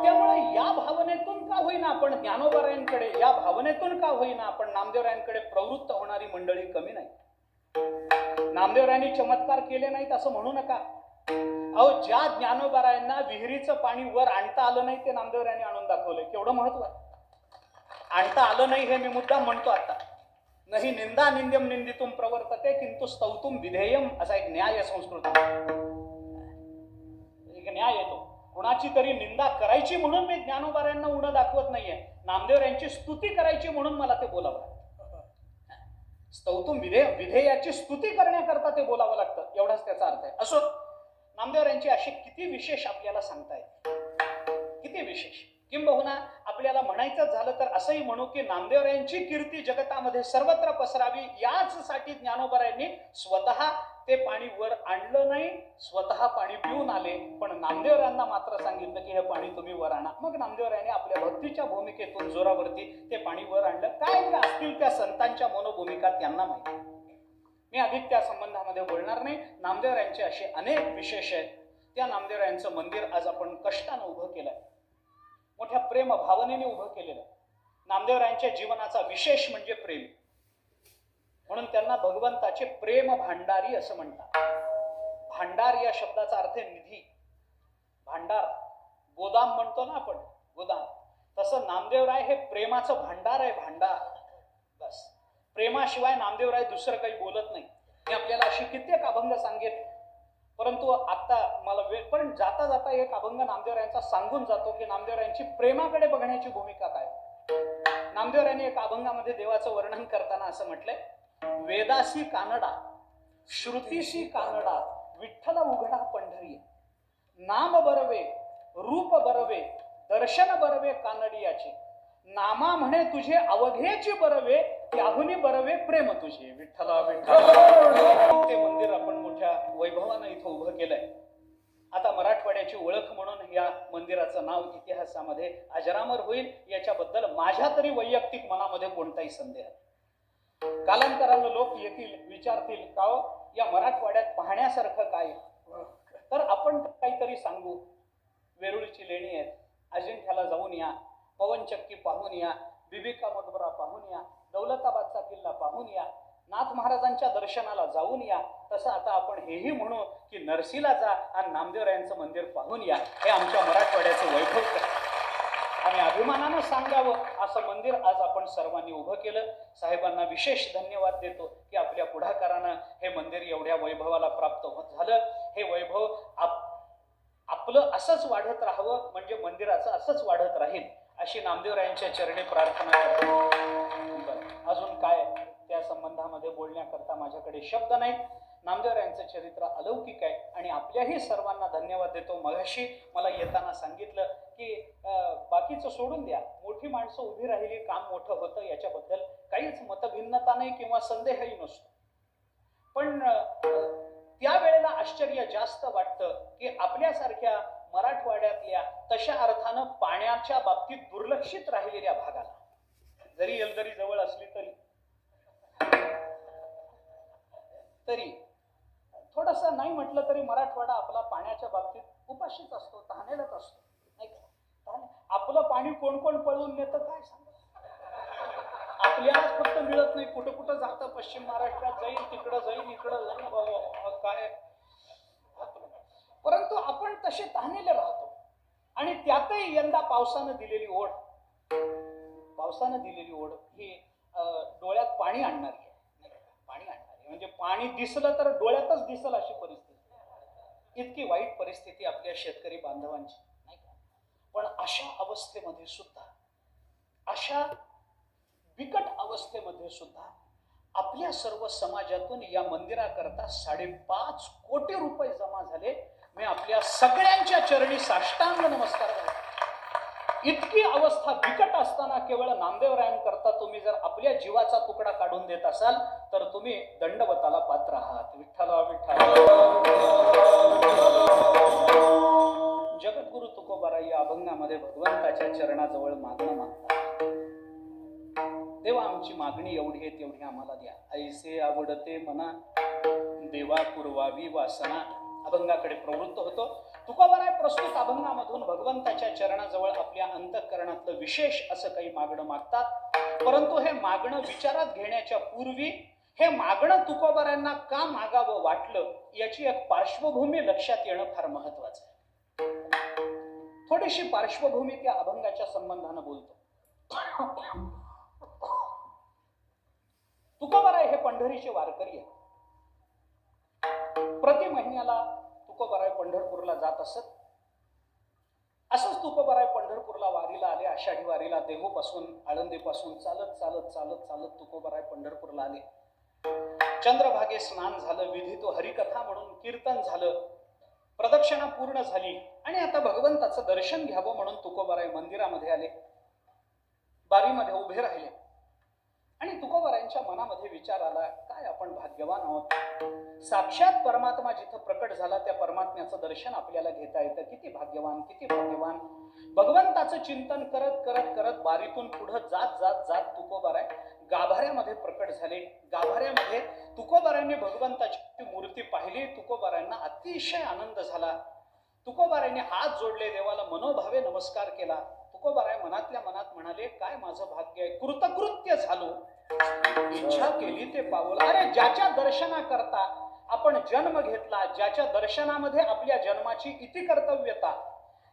Speaker 1: त्यामुळे या भावनेतून का होईना आपण ज्ञानोबारायांकडे, या भावनेतून का होईना आपण नामदेवरायांकडे प्रवृत्त होणारी मंडळी कमी नाही. नामदेवरायांनी चमत्कार केले नाहीत असं म्हणू नका. अहो, ज्या ज्ञानोबारायांना विहिरीचं पाणी वर आणता आलं नाही ते नामदेवरायांनी आणून दाखवलंय. केवढं महत्व आहे. आणता आलं नाही हे मी मुद्दा म्हणतो आता. नाही निंदा निंद्यम निंदितुम प्रवर्तते किंतु स्तौतुम विधेयम असा एक न्याय संस्कृत, एक न्याय येतो. कुणाची तरी निंदा करायची म्हणून मी ज्ञानोबारायांना उणं दाखवत नाहीये, नामदेवरायांची स्तुती करायची म्हणून मला ते बोलावं लागतं. स्तौतुम विधेयाची स्तुती करण्याकरता ते बोलावं लागतं, एवढाच त्याचा अर्थ आहे. असो, नामदेवरायांची अशी किती विशेष आपल्याला सांगता येते, किती विशेष. किंबहुना आपल्याला म्हणायचं झालं तर असंही म्हणू की नामदेवरायांची कीर्ती जगतामध्ये सर्वत्र पसरावी याचसाठी ज्ञानोबारायांनी स्वतः ते पाणी वर आणलं नाही, स्वतः पाणी पिऊन आले, पण नामदेवरायांना मात्र सांगितलं की हे पाणी तुम्ही वर आणा. मग नामदेवरायांनी आपल्या भक्तीच्या भूमिकेतून जोरावरती ते पाणी वर आणलं. काय असतील त्या संतांच्या मनोभूमिका त्यांना माहिती, मी अधिक त्या संबंधामध्ये बोलणार नाही. नामदेवरायांचे असे अनेक विशेष आहेत. त्या नामदेवरायांचं मंदिर आज आपण कष्टानं उभं केलंय, मोठ्या प्रेम भावनेने उभं केलेलं. नामदेवरायांच्या जीवनाचा विशेष म्हणजे प्रेम, म्हणून त्यांना भगवंताचे प्रेम भांडारी असं म्हणतात. भांडार या शब्दाचा अर्थ आहे निधी, भांडार, गोदाम म्हणतो ना आपण, गोदाम. तसं नामदेवराय हे प्रेमाचं भांडार आहे, भांडार. बस प्रेमाशिवाय नामदेवराय दुसरं काही बोलत नाही. मी आपल्याला अशी कित्येक अभंग सांगेन, परंतु आता मला वेळ, पण जाता जाता एक अभंग नामदेवरायांचा सांगून जातो की नामदेवरायांची प्रेमाकडे बघण्याची भूमिका काय. नामदेवरायांनी एक अभंगामध्ये देवाचं वर्णन करताना असं म्हटलंय, वेदासी कानडा श्रुतीशी कानडा विठ्ठल उघडा पंढरी, नाम बरवे रूप बरवे दर्शन बरवे कानडियाचे, नामा म्हणे तुझे अवघेची बरवे त्याहुनी बरवे प्रेम तुझे. विठ्ठल विठ्ठल. ते मंदिर आपण मोठ्या वैभवानं इथं उभं केलंय. आता मराठवाड्याची मराठवाड्याची ओळख म्हणून या मंदिराचं नाव इतिहासामध्ये अजरामर होईल याच्याबद्दल माझ्या तरी वैयक्तिक मनामध्ये कोणताही संदेह नाही. कालांतरानं लोक येतील, विचारतील का हो या मराठवाड्यात पाहण्यासारखं काय, तर आपण काहीतरी सांगू. वेरूळची लेणी आहेत, अजिंठ्याला जाऊन या, पवनचक्की पाहून या, बिबिका मकबरा पाहून या, दौलताबादचा किल्ला पाहून या, नाथ महाराजांच्या दर्शनाला जाऊन या. तसं आता आपण हेही म्हणू की नरसीला जा आणि नामदेवरायांचं मंदिर पाहून या. हे आमच्या मराठवाड्याचं वैभव आणि अभिमानानं सांगावं असं मंदिर आज आपण सर्वांनी उभं केलं. साहेबांना विशेष धन्यवाद देतो की आपल्या पुढाकारानं हे मंदिर एवढ्या वैभवाला प्राप्त होत झालं. हे वैभव आपलं असंच वाढत राहावं, म्हणजे मंदिराचं असंच वाढत राहील अशी नामदेवरायांच्या चरणी प्रार्थना करतो. अजून काय त्या संबंधामध्ये बोलण्याकरता माझ्याकडे शब्द नाहीत. नामदेवरायांचं चरित्र अलौकिक आहे आणि आपल्याही सर्वांना धन्यवाद देतो. मगाशी मला येताना सांगितलं की बाकीचं सोडून द्या, मोठी माणसं उभी राहिली काम मोठं होतं, याच्याबद्दल काहीच मतभिन्नता नाही किंवा संदेहही नसतो. पण त्यावेळेला आश्चर्य जास्त वाटतं की आपल्यासारख्या मराठवाड्यातल्या तशा अर्थानं पाण्याच्या बाबतीत दुर्लक्षित राहिलेल्या भागाला, जरी येलदरी जवळ असली तरी थोडंसं नाही म्हटलं तरी मराठवाडा आपला पाण्याच्या बाबतीत उपाशीच असतो, तहानेलाच असतो, नाही का? आपलं पाणी कोण कोण पळवून नेतं काय सांगा. आपल्यालाच फक्त मिळत नाही, कुठं कुठं जातं, पश्चिम महाराष्ट्रात जाईल, तिकडं जाईल, इकडं जाईल, काय. परंतु आपण तसे तहानेले राहतो. आणि त्यातही यंदा पावसानं दिलेली ओढ ही डोळ्यात पाणी आणणारी आहे, पाणी आणणारी म्हणजे पाणी दिसलं तर डोळ्यातच दिसल अशी परिस्थिती. इतकी वाईट परिस्थिती आपल्या शेतकरी बांधवांची, नाही का? पण अशा अवस्थेमध्ये सुद्धा, अशा बिकट अवस्थेमध्ये सुद्धा आपल्या सर्व समाजातून या मंदिराकरता 5.5 कोटी रुपये जमा झाले. मी आपल्या सगळ्यांच्या चरणी साष्टांग नमस्कार करतो. इतकी अवस्था बिकट असताना केवळ नामदेवरायांकरता तुम्ही जर आपल्या जीवाचा तुकडा काढून देत असाल तर तुम्ही दंडवताला पात्र आहात. विठ्ठला विठ्ठला. जगद्गुरु तुकोबाराय या अभंगामध्ये भगवंताच्या चरणाजवळ मागणं मागतात. देवा आमची मागणी एवढी आहे तेवढी आम्हाला द्या. ऐसे आवडते मना देवा पुरवावी वासना अभंगाकडे प्रवृत्त होतो. तुकोबाराय प्रस्तुत अभंगामधून भगवंताच्या चरणाजवळ आपल्या अंतःकरणातलं विशेष असं काही मागणं मागतात. परंतु हे मागणं विचारात घेण्याच्या पूर्वी हे मागणं तुकोबारायांना का मागावं वाटलं याची एक पार्श्वभूमी लक्षात येणं फार महत्वाचं आहे. थोडीशी पार्श्वभूमी त्या अभंगाच्या संबंधानं बोलतो. तुकोबाराय हे पंढरीचे वारकरी आहेत. प्रति महिन्याला तुकोबाराय पंढरपूरला जात असत. असंच तुकोबाराय पंढरपूरला वारीला आले. आषाढी वारीला देहूपासून, आळंदीपासून चालत चालत चालत चालत तुकोबाराय पंढरपूरला आले. चंद्रभागे स्नान झालं, विधितो हरिकथा म्हणून कीर्तन झालं, प्रदक्षिणा पूर्ण झाली आणि आता भगवंताचं दर्शन घ्यावं म्हणून तुकोबाराय मंदिरामध्ये आले. बारीमध्ये उभे राहिले आणि तुकोबारायांच्या मनामध्ये विचार आला, काय आपण भाग्यवान आहोत. साक्षात परमात्मा जिथं प्रकट झाला त्या परमात्म्याचं दर्शन आपल्याला घेता येतं. किती भाग्यवान, किती भाग्यवान. भगवंताचं चिंतन करत करत करत बारीतून पुढं जात जात जात तुकोबाराय गाभाऱ्यामध्ये प्रकट झाले. गाभाऱ्यामध्ये तुकोबारायांनी भगवंताची मूर्ती पाहिली. तुकोबारायांना अतिशय आनंद झाला. तुकोबारायांनी हात जोडले, देवाला मनोभावे नमस्कार केला. तुकोबाराय मनातल्या मनात म्हणाले, काय माझं भाग्य आहे, कृतकृत्य झालो, इच्छा केली ते पावलं. अरे ज्याच्या दर्शनाकरता आपण जन्म घेतला, ज्याच्या दर्शनामध्ये आपल्या जन्माची इति कर्तव्यता,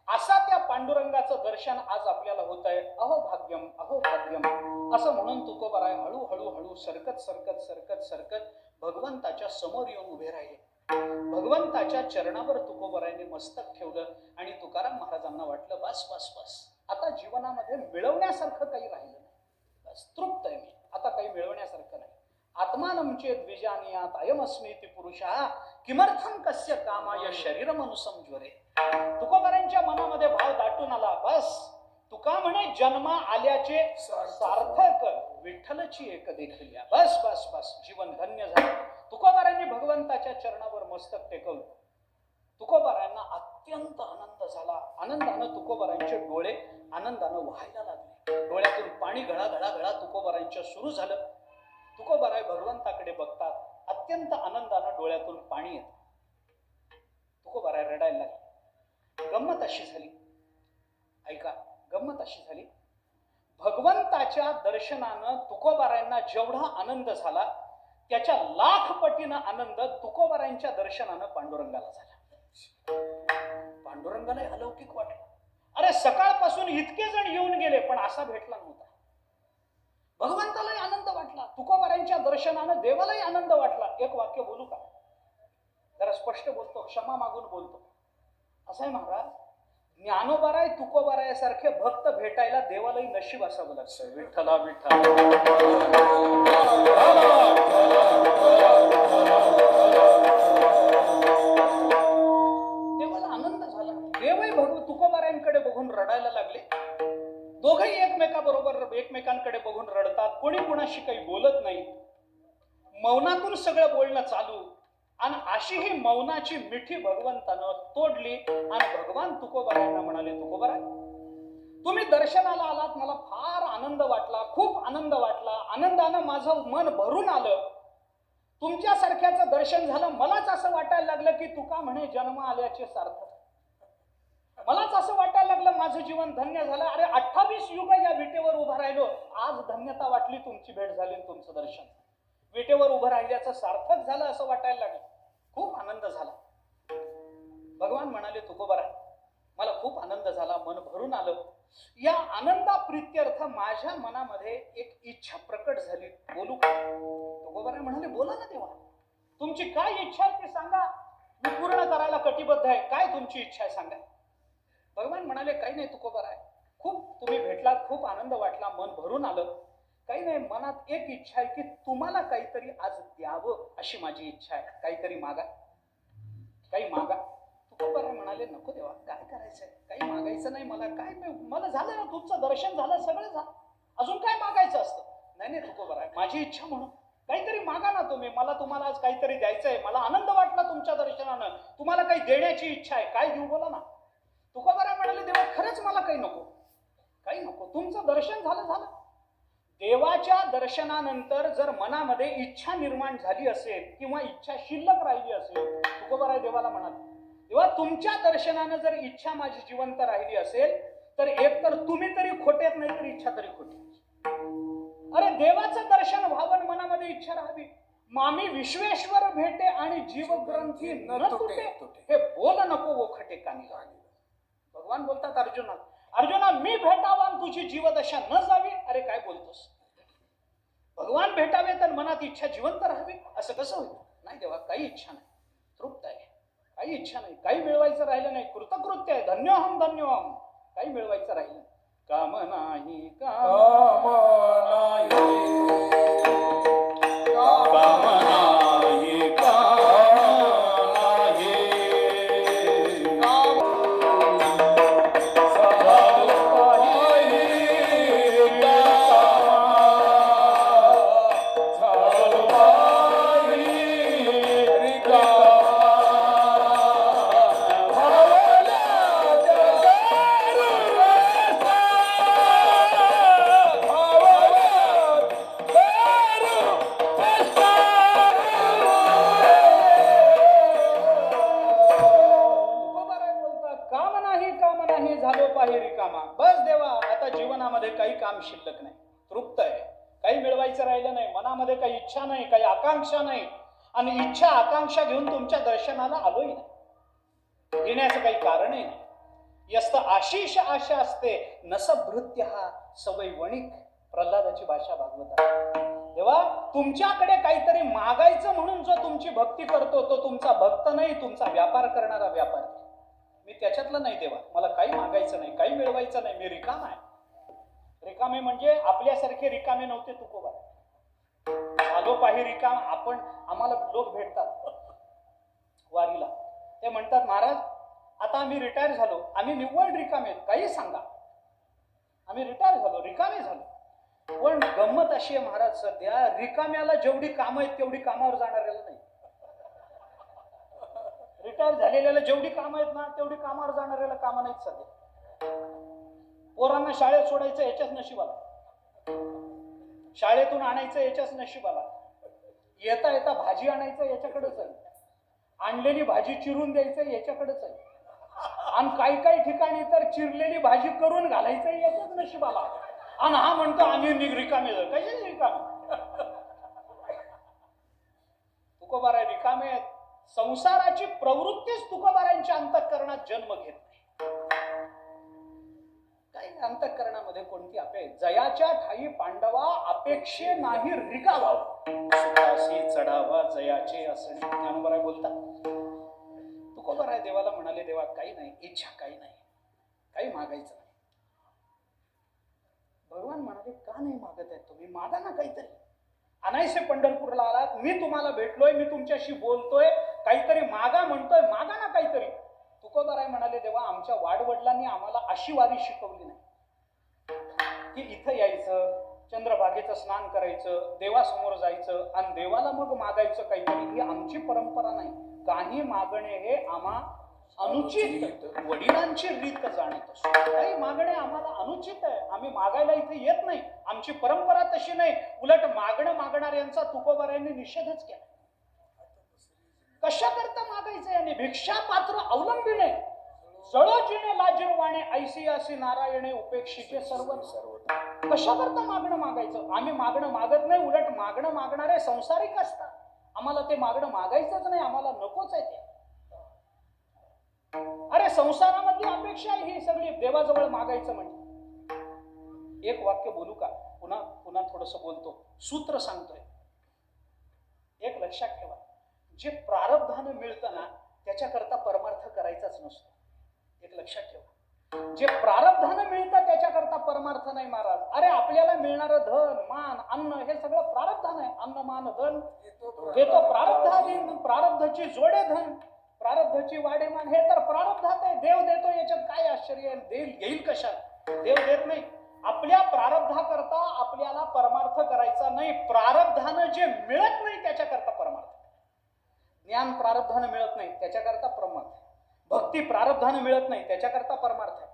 Speaker 1: असा त्या पांडुरंगाचं दर्शन आज आपल्याला होत आहे. अहो भाग्यम, अहो भाग्यम असं म्हणून तुकोबाराय हळूहळू हळू सरकत सरकत सरकत सरकत भगवंताच्या समोर येऊन उभे राहिले. भगवंताच्या चरणावर तुकोबारायांनी मस्तक ठेवलं आणि तुकाराम महाराजांना वाटलं, बस बस बस, आता जीवनामध्ये मिळवण्यासारखं काही राहिलं नाही, बस तृप्त आहे मी, आता काही मिळवण्यासारखं नाही. आत्मानं चेत द्विजानीयात अयमस्मीति पुरुषा किमर्थं कस्य कामाय शरीरमनुसंज्वरे. तुकोबारायांच्या मनामध्ये भाव दाटून आला, बस तुका म्हणे जन्मा आल्याचे सार्थक, विठ्ठलची एक देखील, बस बस बस, जीवन धन्य झालं. तुकोबारायांनी भगवंताच्या चरणावर मस्तक टेकवलं. तुकोबारायांना अत्यंत आनंद झाला. आनंदानं तुकोबारायांचे डोळे आनंदानं व्हायला लागले. डोळ्यातून पाणी गळा गळा गळा तुकोबारायांच्या सुरू झालं. तुकोबाराय भगवंताकडे बघतात. अत्यंत आनंदानं डोळ्यातून पाणी येतं. तुकोबाराय रडायला लागले. गंमत अशी झाली, ऐका, गंमत अशी झाली, भगवंताच्या दर्शनानं तुकोबारायांना जेवढा आनंद झाला त्याच्या लाख पटीनं आनंद तुकोबारायांच्या दर्शनानं पांडुरंगाला झाला. पांडुरंगाला अलौकिक वाटलं. अरे सकाळपासून इतके जण येऊन गेले पण असा भेटला नव्हता. भगवंतालाही आनंद वाटला, तुकोबारायांच्या दर्शनानं देवालाही आनंद वाटला. एक वाक्य बोलू का? जरा स्पष्ट बोलतो, क्षमा मागून बोलतो. असं आहे महाराज, ज्ञानोबाराय तुकोबाराय सारखे भक्त भेटायला देवालाही नशीब असावं लागतं. विठ्ठला विठ्ठला. देवाला आनंद झाला. देवही तुकोबारायांकडे बघून रडायला लागले. दोघही एकमेकांकडे बघून रडतात. कोणी कोणाशी काही बोलत नाही. मौनातून सगळं बोलणं चालू. आणि अशी ही मौनाची मिठी भगवंतानं तोडली आणि भगवान तुकोबारायांना म्हणाले, तुकोबाराय, तुम्ही दर्शनाला आलात, मला फार आनंद वाटला, खूप आनंद वाटला. आनंदानं माझं मन भरून आलं. तुमच्यासारख्याचं दर्शन झालं. मलाच असं वाटायला लागलं की तुका म्हणे जन्म आल्याचे सार्थक. मलाच असं वाटायला लागलं माझं जीवन धन्य झालं. अरे 28 युग या विटेवर उभं राहिलो, आज धन्यता वाटली, तुमची भेट झाली, तुमचं दर्शन, विटेवर उभं राहिल्याचं सार्थक झालं असं वाटायला लागलं. खूप आनंद झाला. भगवान म्हणाले, तुकोबाराय, मला खूप आनंद झाला, मन भरून आलं. या आनंदा प्रीत्यर्थ माझ्या मनामध्ये एक इच्छा प्रकट झाली, बोलू का? तुकोबाराय म्हणाले, बोला ना देवा, तुमची काय इच्छा आहे ते सांगा, मी पूर्ण करायला कटिबद्ध आहे. काय तुमची इच्छा आहे सांगा. भगवान म्हणाले, काही नाही तुकोबाराय, खूप तुम्ही भेटलात, खूप आनंद वाटला, मन भरून आलं. काही नाही, मनात एक इच्छा आहे की तुम्हाला काहीतरी आज द्यावं अशी माझी इच्छा आहे. काहीतरी मागा, काही मागा. तुकोबाराय म्हणाले, नको देवा, काय करायचंय, काही मागायचं नाही मला. काय मला झालं ना, तुमचं दर्शन झालं, सगळं झालं, अजून काय मागायचं असतं? नाही नाही तुकोबाराय, माझी इच्छा म्हणून काहीतरी मागा ना तुम्ही. मला तुम्हाला आज काहीतरी द्यायचंय. मला आनंद वाटला तुमच्या दर्शनानं, तुम्हाला काही देण्याची इच्छा आहे. काय देऊ बोला ना. तुकोबाराय म्हणाले, देवा खरंच मला काही नको, काही नको. तुमचं दर्शन झालं. देवाच्या दर्शनानंतर जर मनामध्ये इच्छा निर्माण झाली असेल किंवा इच्छा शिल्लक राहिली असेल, तुकोबाराय देवाला म्हणाले, देवा तुमच्या दर्शनानं जर इच्छा माझी जिवंत राहिली असेल तर एक तर तुम्ही तरी खोटेत, नाही तर इच्छा तरी खोटी. अरे देवाचं दर्शन व्हावं, मनामध्ये इच्छा राहावी. मामी विश्वेश्वर भेटे आणि जीवग्रंथी न तुटे, हे बोल नको वो खटे कानी. भगवान बोलतात अर्जुना मी भेटावा आणि तुझी जीवदशा न जावी. अरे काय बोलतोस? भगवान भेटावे तर मनात इच्छा जिवंत राहावी, असं कसं होईल? नाही देवा, काही इच्छा नाही, तृप्त आहे, काही इच्छा नाही, काही मिळवायचं राहिलं नाही, कृतकृत्य आहे, धन्योहम धन्योहम, काही मिळवायचं राहिलं नाही. काम नाही काम शिल्लक नाही, तृप्त आहे, काही मिळवायचं राहिलं नाही, मनामध्ये काही इच्छा नाही, काही आकांक्षा नाही. आणि इच्छा आकांक्षा घेऊन तुमच्या दर्शनाला आलोही नाही, येण्याचं काही कारणही नाही. यस्त आशिष आशा असते नसभृत्य हा सवय वणिक. प्रल्हादाची भाषा भागवतात. तेव्हा तुमच्याकडे काहीतरी मागायचं म्हणून जो तुमची भक्ती करतो तो तुमचा भक्त नाही, तुमचा व्यापार करणारा व्यापारी. मी त्याच्यातलं नाही देवा, मला काही मागायचं नाही, काही मिळवायचं नाही, मी रिकाम आहे. रिकामे म्हणजे आपल्यासारखे रिकामे नव्हते तुकोबाराय. आलो पाही रिकाम. आम्हाला लोक भेटतात वारीला, ते म्हणतात महाराज आता आम्ही रिटायर झालो, आम्ही निव्वळ रिकामे आहेत, काही सांगा. आम्ही रिटायर झालो, रिकामे झालो. पण गंमत अशी आहे महाराज, सध्या रिकाम्याला जेवढी कामं आहेत तेवढी कामावर जाणाऱ्याला नाही. रिटायर झालेल्याला जेवढी कामं आहेत ना तेवढी कामावर जाणाऱ्याला कामं नाहीत सध्या. पोरांना शाळेत सोडायचं याच्याच नशिबाला, शाळेतून आणायचं याच्याच नशिबाला, येता येता भाजी आणायचं याच्याकडेच आहे, आणलेली भाजी चिरून द्यायचं याच्याकडेच आहे, आणि काही काही ठिकाणी तर चिरलेली भाजी करून घालायचं याच्याच नशिबाला. आणि हा म्हणतो आम्ही रिकामे कशाच रिकामे. तुकोबाराय रिकामे आहेत. संसाराची प्रवृत्तीच तुकोबारायांच्या अंतःकरणात जन्म घेत नाही. काही अंतःकरणामध्ये कोणती अपेक्षा, जयाच्या ठाई पांडवा अपेक्षे नाही रिकावा, सुखासी चढावा जयाचे असणे. ज्ञानोबराय बोलतात. तुकोबाराय देवाला म्हणाले, देवा काही नाही, इच्छा काही नाही, काही मागायचं नाही. भगवान म्हणाले, का नाही मागत आहे तुम्ही? मागा ना काहीतरी. अनायसे पंढरपूरला आलात, मी तुम्हाला भेटलोय, मी तुमच्याशी बोलतोय, काहीतरी मागा म्हणतोय, मागा ना काहीतरी. तुकोबाराय म्हणाले, देवा आमच्या वाडवडिलांनी आम्हाला अशी वारी शिकवली नाही की इथं यायचं, चंद्रभागेचं स्नान करायचं, देवासमोर जायचं आणि देवाला मग मागायचं काहीतरी. ही आमची परंपरा नाही. काही मागणे हे आम्हा अनुचित, वडिलांची रीत जाणत असतो. काही मागणे आम्हाला अनुचित आहे, आम्ही मागायला इथे येत नाही, आमची परंपरा तशी नाही. उलट मागणं मागणाऱ्यांचा तुकोबारायांनी निषेधच केला. कशा करता मागायचं याने? भिक्षा पात्र अवलंबिणे जळोचिने लाजिरवाणे ऐसी असी नारायणे उपेक्षीचे सर्व. कशा करता मागणं मागायचं? आम्ही मागणं मागत नाही, उलट मागणं मागणारे संसारिक असतात. आम्हाला ते मागणं मागायचंच नाही, आम्हाला नकोच आहे ते. अरे संसारामधली अपेक्षा आहे ही सगळी, देवाजवळ मागायचं म्हणजे. एक वाक्य बोलू का? पुन्हा पुन्हा थोडस बोलतो, सूत्र सांगतोय. एक लक्षात ठेवा, जे प्रारब्धानं मिळतं ना त्याच्याकरता परमार्थ करायचाच नसतो. एक लक्षात ठेवा, जे प्रारब्धानं मिळतं त्याच्याकरता परमार्थ नाही महाराज. अरे आपल्याला मिळणारं धन मान अन्न हे सगळं प्रारब्धान आहे. अन्न मान धन देतो प्रारब्धाधीन, प्रारब्धाची जोडे धन, प्रारब्धाची वाडेमान हे तर प्रारब्धात आहे. देव देतो याच्यात काय आश्चर्य आहे? देईल घेईल कशात? देव देत नाही. आपल्या प्रारब्धाकरता आपल्याला परमार्थ करायचा नाही. प्रारब्धानं जे मिळत नाही त्याच्याकरता परमार्थ. ज्ञान प्रारब्धानं मिळत नाही त्याच्याकरता परमार्थ. भक्ती प्रारब्धानं मिळत नाही त्याच्याकरता परमार्थ आहे.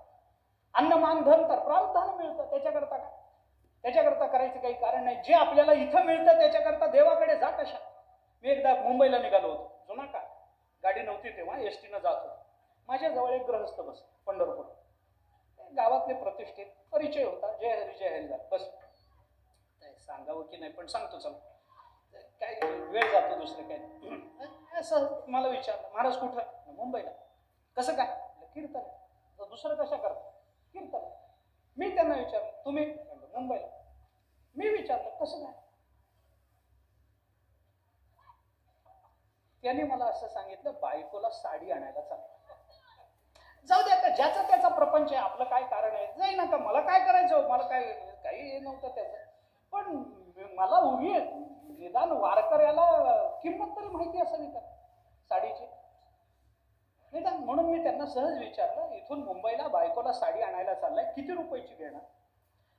Speaker 1: अन्न मान धन तर प्रारब्धानं मिळतं त्याच्याकरता काय? त्याच्याकरता करायचं काही कारण नाही. जे आपल्याला इथं मिळतं त्याच्याकरता देवाकडे जा कशा. मी एकदा मुंबईला निघालो होतो, जुना का गाडी नव्हती तेव्हा, एसटीनं जात होतो. माझ्या जवळ एक गृहस्थ बस, पंढरपूर गावातले प्रतिष्ठित, परिचय होता. जय हरी जय हरी. बस सांगावं की नाही पण सांगतो. चल काय वेळ जातो दुसरं काय. असं मला विचारलं, महाराज कुठं? मुंबईला. कसं काय? कीर्तन. दुसरं कशा करता? कीर्तन. मी त्यांना विचारलं, तुम्ही? मुंबईला. मी विचारलं कसं काय? त्यांनी मला असं सांगितलं, बायकोला साडी आणायला चाललं. जाऊ दे आता, ज्याचा त्याचा प्रपंच आहे, आपलं काय कारण आहे, जाई ना का, मला काय करायचं, मला काय काही नव्हतं त्याचं. पण मला उभी निदान वारकऱ्याला किंमत तरी माहिती असावी का साडीची निदान. म्हणून मी त्यांना सहज विचारलं, इथून मुंबईला बायकोला साडी आणायला चाललाय, किती रुपयाची घेणार?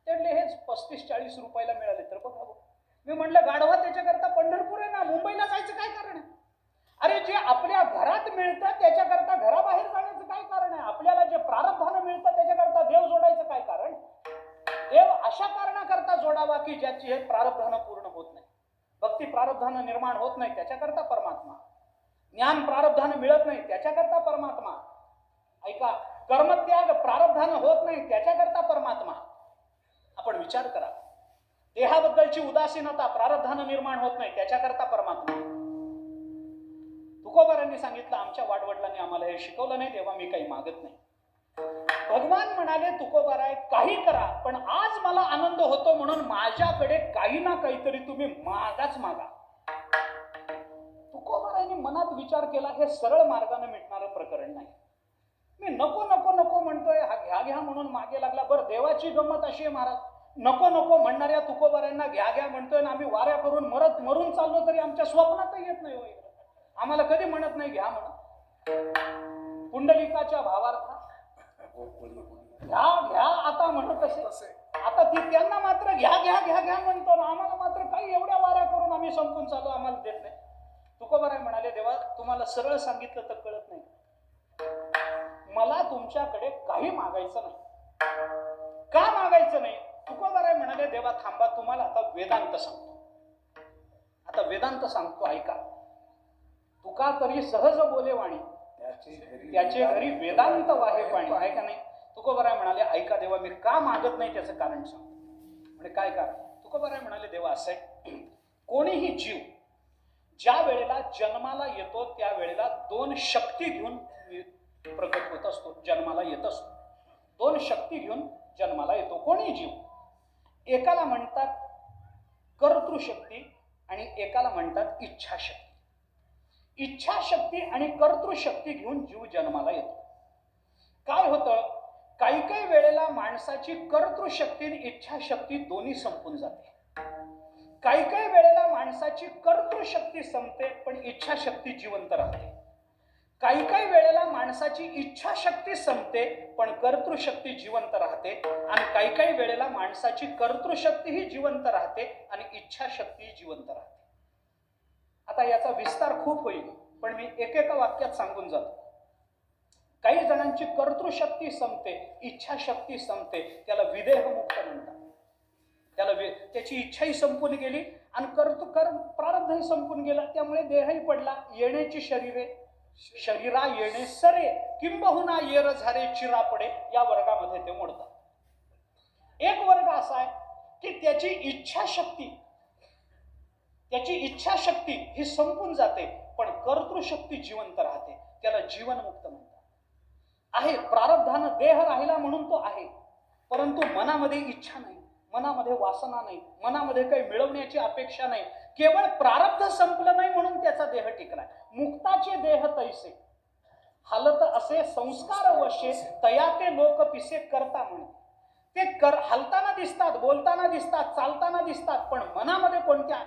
Speaker 1: ते म्हणले हेच 35-40 रुपयाला मिळाले तर बघा. मी म्हटलं गाढवा, त्याच्याकरता पंढरपूर आहे ना, मुंबईला जायचं काय कारण आहे? अरे जे आपल्या घरात मिळतं त्याच्याकरता घराबाहेर जाण्याचं काय कारण आहे? आपल्याला जे प्रारब्धानं मिळतं त्याच्याकरता देव जोडायचं काय कारण? देव अशा कारणाकरता जोडावा की ज्याची हे प्रारब्धानं पूर्ण होत नाही. भक्ती प्रारब्धानं निर्माण होत नाही त्याच्याकरता परमात्मा. ज्ञान प्रारब्धानं मिळत नाही त्याच्याकरता परमात्मा. ऐका, कर्मत्याग प्रारब्धानं होत नाही त्याच्याकरता परमात्मा. आपण विचार करा, देहाबद्दलची उदासीनता प्रारब्धानं निर्माण होत नाही त्याच्याकरता परमात्मा. तुकोबारांनी सांगितलं, आमच्या वाडवडिलांनी आम्हाला हे शिकवलं नाही तेव्हा मी काही मागत नाही. भगवान म्हणाले, तुकोबाराय काही करा पण आज मला आनंद होतो म्हणून माझ्याकडे काही ना काहीतरी तुम्ही मागाच मागा. तुकोबारांनी मनात विचार केला, हे सरळ मार्गाने मिटणारं प्रकरण नाही. मी नको नको नको म्हणतोय, हा घ्या घ्या म्हणून मागे लागला. बरं, देवाची गंमत अशी आहे महाराज, नको नको म्हणणाऱ्या तुकोबारांना घ्या घ्या म्हणतोय ना, आम्ही वाऱ्या करून मरून चाललो तरी आमच्या स्वप्नातही येत नाही. होय, आम्हाला कधी म्हणत नाही घ्या म्हणून. पुंडलिकाच्या भावार्थ घ्या घ्या आता म्हणत असे. आता ती त्यांना मात्र घ्या घ्या घ्या घ्या म्हणतो ना, आम्हाला मात्र काही एवढ्या वाऱ्या करून आम्ही संपून चालू, आम्हाला देत नाही. तुकोबाराय म्हणाले, देवा तुम्हाला सरळ सांगितलं तर कळत नाही. मला तुमच्याकडे काही मागायचं नाही. का मागायचं नाही? तुकोबाराय म्हणाले, देवा थांबा, तुम्हाला आता वेदांत सांगतो. आता वेदांत सांगतो, ऐका. तुका तरी सहज बोले वाणी, त्याचे घरी वेदांत वाहे पाणी. आहे का नाही? तुकोबाराय म्हणाले, ऐका देवा, मी का मागत नाही त्याचं कारण सांगतो. म्हणजे काय कारण? तुकोबाराय म्हणाले, देवा असं आहे, कोणीही जीव ज्या वेळेला जन्माला येतो त्यावेळेला दोन शक्ती घेऊन प्रकट होत असतो, जन्माला येत असतो. दोन शक्ती घेऊन जन्माला येतो कोणी जीव. एकाला म्हणतात कर्तृशक्ती आणि एकाला म्हणतात इच्छाशक्ती. इच्छाशक्ती आणि कर्तृशक्ती घेऊन जीव जन्माला येतो. काय होतं, काही काही वेळेला माणसाची कर्तृशक्ती आणि इच्छाशक्ती दोन्ही संपून जाते. काही काही वेळेला माणसाची कर्तृशक्ती संपते पण इच्छाशक्ती जिवंत राहते. काही काही वेळेला माणसाची इच्छाशक्ती संपते पण कर्तृशक्ती जिवंत राहते. आणि काही काही वेळेला माणसाची कर्तृशक्तीही जिवंत राहते आणि इच्छाशक्ती जिवंत राहते. आता याचा विस्तार खूप होईल पण मी एकेका वाक्यात सांगून जातो. काही जणांची कर्तृशक्ती संपते, इच्छाशक्ती संपते, त्याला विदेहमुक्त म्हणतात. त्याला त्याची इच्छाही संपून गेली आणि प्रारब्धही संपून गेला, त्यामुळे देहही पडला. येण्याची शरीरे, शरीरा येणे सरे, किंबहुना येर झारे चिरापडे, या वर्गामध्ये ते मोडतात. एक वर्ग असा आहे की त्याची इच्छाशक्ती ही संपून जाते पण कर्तृशक्ती जिवंत राहते, त्याला जीवनमुक्त म्हणतात. आहे प्रारब्धानं देह राहिला म्हणून तो आहे, परंतु मनामध्ये इच्छा नाही, मनामध्ये वासना नाही, मनामध्ये काही मिळवण्याची अपेक्षा नाही. केवळ प्रारब्ध संपलं नाही म्हणून त्याचा देह टिकलाय. मुक्ताचे देह तैसे हालत असे संस्कार वशे, तया ते लोक पिसे करता म्हणे. ते हलताना दिसतात, बोलताना दिसतात, चालताना दिसतात, पण मनामध्ये कोणत्या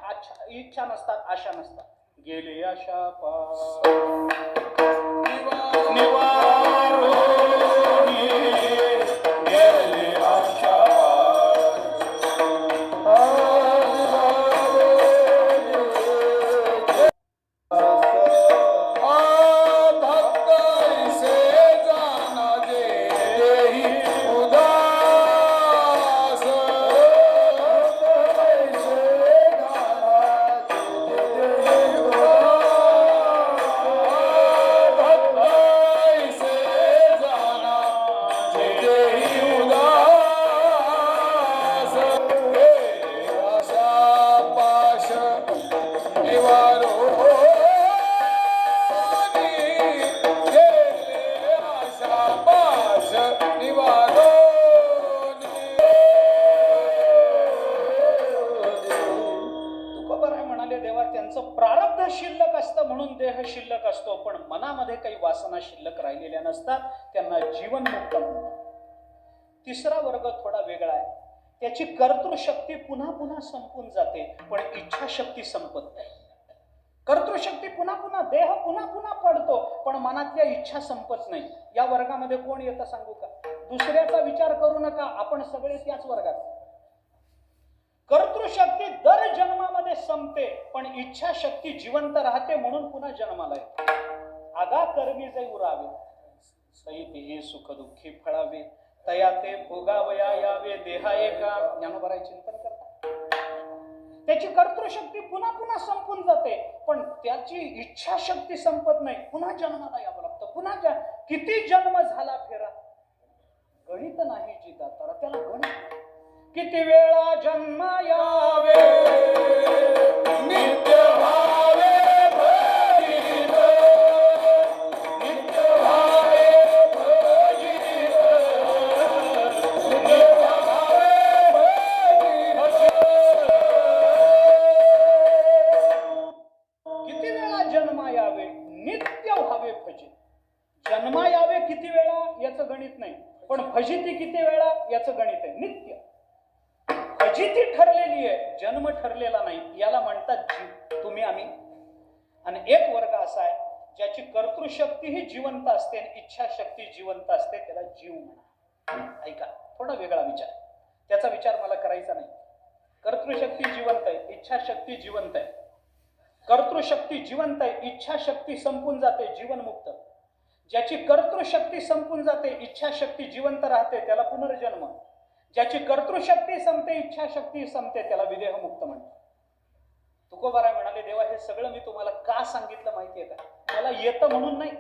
Speaker 1: इच्छा नसतात, आशा नसतात. गेले आशा शिल्लक असतं म्हणून देह शिल्लक असतो, पण मनामध्ये काही वासना शिल्लक राहिलेल्या नसतात, त्यांना जीवनमुक्त म्हणतात. तिसरा वर्ग थोडा वेगळा आहे. त्याची कर्तृशक्ती पुन्हा पुन्हा संपून जाते पण इच्छाशक्ती संपत नाही. कर्तृशक्ती पुन्हा पुन्हा, देह पुन्हा पुन्हा पडतो पण मनातल्या इच्छा संपत नाही. या वर्गामध्ये कोण येतं सांगू का? दुसऱ्याचा विचार करू नका, आपण सगळे त्याच वर्गात. कर्तृशक्ती दर जन्मामध्ये संपते पण इच्छाशक्ती जिवंत राहते म्हणून पुन्हा जन्माला येते. आगा कर्मी जै उरावे, सहित सुख दुःखी फळावे, तया ते भोगावया यावे देहा एका. ज्ञानोबराय चिंतन करतात. त्याची कर्तृशक्ती पुन्हा पुन्हा संपून जाते पण त्याची इच्छाशक्ती संपत नाही, पुन्हा जन्माला यावं लागतं. पुन्हा किती जन्म झाला फेरा, गणित नाही जिता तारा, त्याला गणित. किती वेळा जन्म यावे नित्य भावे भजित, नित्य भावे भजित, नित्य भावे भजित. किती वेळा जन्म यावे नित्य भावे भजित. जन्म यावे किती वेळा याचं गणित नाही, पण भजिती किती वेळा याचं गणित आहे. नित्य फजिती ठरलेली आहे, जन्म ठरलेला नाही, याला म्हणतात जीव, तुम्ही आम्ही. आणि एक वर्ग असा आहे ज्याची कर्तृशक्ती ही जिवंत असते आणि इच्छाशक्ती जिवंत असते, त्याला जीव म्हणा. ऐका, थोडा वेगळा विचार, त्याचा विचार मला करायचा नाही. कर्तृशक्ती जिवंत आहे, इच्छाशक्ती जिवंत आहे. कर्तृशक्ती जिवंत आहे, इच्छाशक्ती संपून जाते, जीवनमुक्त. ज्याची कर्तृशक्ती संपून जाते, इच्छाशक्ती जिवंत राहते, त्याला पुनर्जन्म. ज्याची कर्तृशक्ती संपते, इच्छाशक्ती संपते, त्याला विदेहमुक्त म्हणतात. तुकोबाराय म्हणाले, देवा हे सगळं मी तुम्हाला का सांगितलं माहितीये का? मला येतं म्हणून नाही.